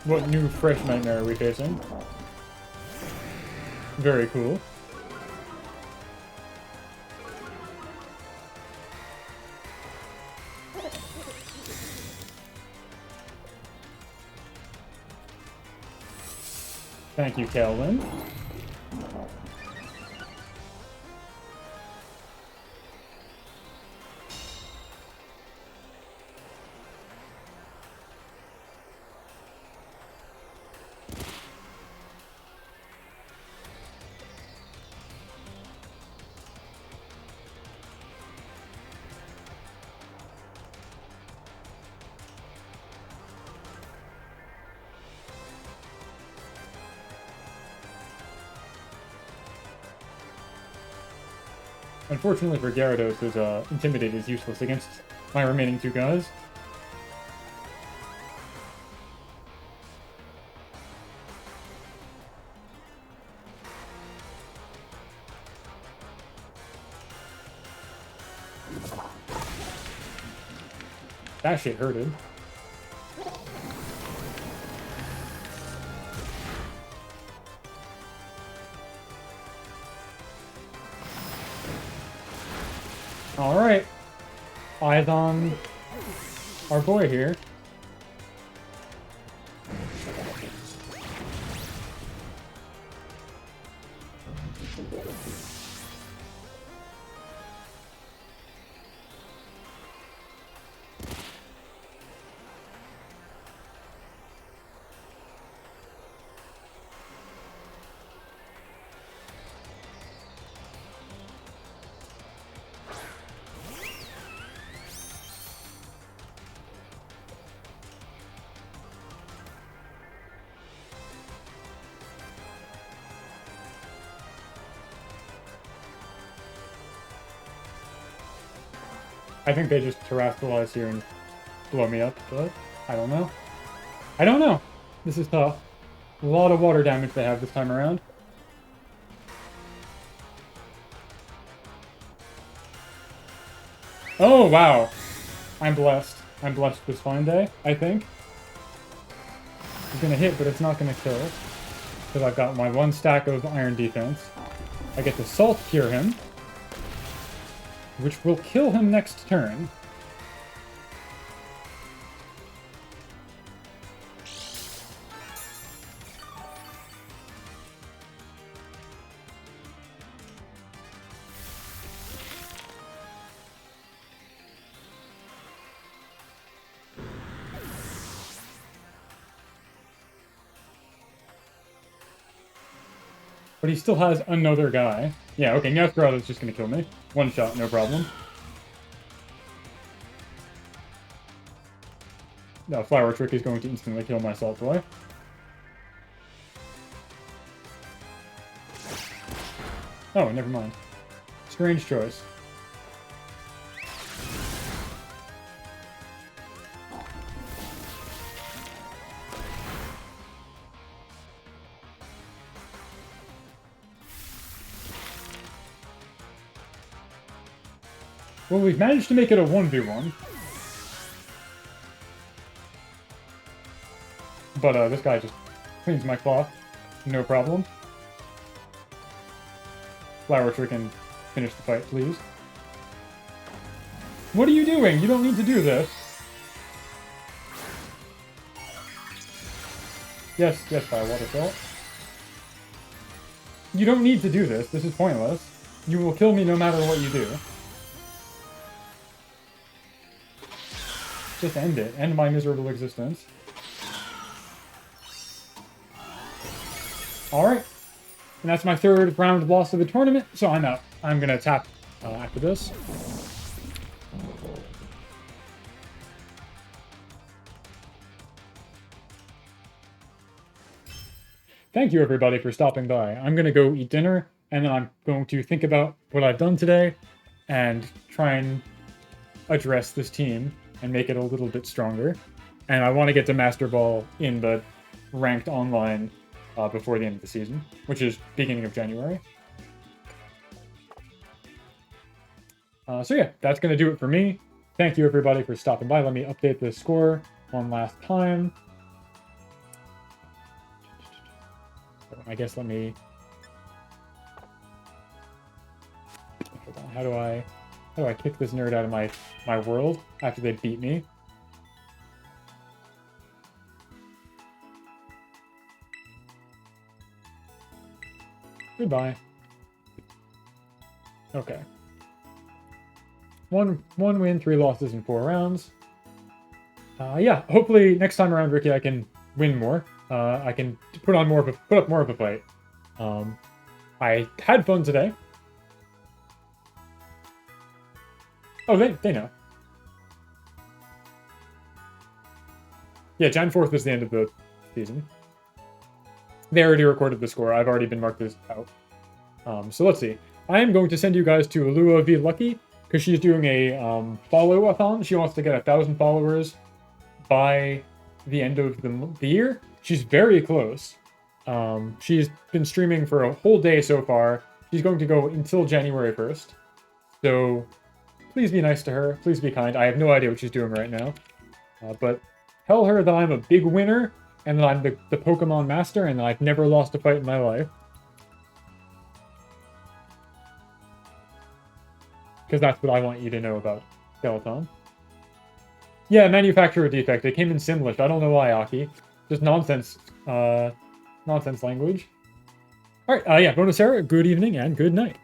What new fresh nightmare are we facing? Very cool. Thank you, Kelvin. Unfortunately for Gyarados, his Intimidate is useless against my remaining two guys. That shit hurted. Alright. Eyes on our boy here. I think they just terrestrialize here and blow me up, but I don't know. I don't know. This is tough. A lot of water damage they have this time around. Oh, wow. I'm blessed. I'm blessed this fine day, I think. It's gonna hit, but it's not gonna kill. Because I've got my one stack of iron defense. I get to Salt Cure him, which will kill him next turn. But he still has another guy. Yeah, okay, Meowscarada's just gonna kill me. One shot, no problem. No, Flower Trick is going to instantly kill my Salt Boy. Oh, never mind. Strange choice. Well, we've managed to make it a 1v1. But this guy just cleans my cloth. No problem. Flower Trick can finish the fight, please. What are you doing? You don't need to do this. Yes, by water salt. You don't need to do this. This is pointless. You will kill me no matter what you do. Just end it. End my miserable existence. Alright. And that's my third round loss of the tournament, so I'm out. I'm gonna tap after this. Thank you, everybody, for stopping by. I'm gonna go eat dinner, and then I'm going to think about what I've done today, and try and address this team, and make it a little bit stronger. And I want to get to Master Ball in the ranked online before the end of the season, which is beginning of January. So yeah, that's going to do it for me. Thank you, everybody, for stopping by. Let me update the score one last time. I guess let me... Hold on, how do I kick this nerd out of my world after they beat me? Goodbye. Okay. One win, 3 losses in 4 rounds. Yeah, hopefully next time around, Ricky, I can win more. I can put up more of a fight. I had fun today. Oh, they know. Yeah, Jan 4th is the end of the season. They already recorded the score. I've already been marked this out. So let's see. I am going to send you guys to Alua V Lucky, because she's doing a follow-a-thon. She wants to get 1,000 followers by the end of the year. She's very close. She's been streaming for a whole day so far. She's going to go until January 1st. So please be nice to her. Please be kind. I have no idea what she's doing right now. But tell her that I'm a big winner, and that I'm the Pokemon Master, and that I've never lost a fight in my life. Because that's what I want you to know about Skeletom. Yeah, manufacturer defect. It came in Simlish. I don't know why, Aki. Just nonsense. Nonsense language. Alright, yeah, Bonus Sarah, good evening and good night.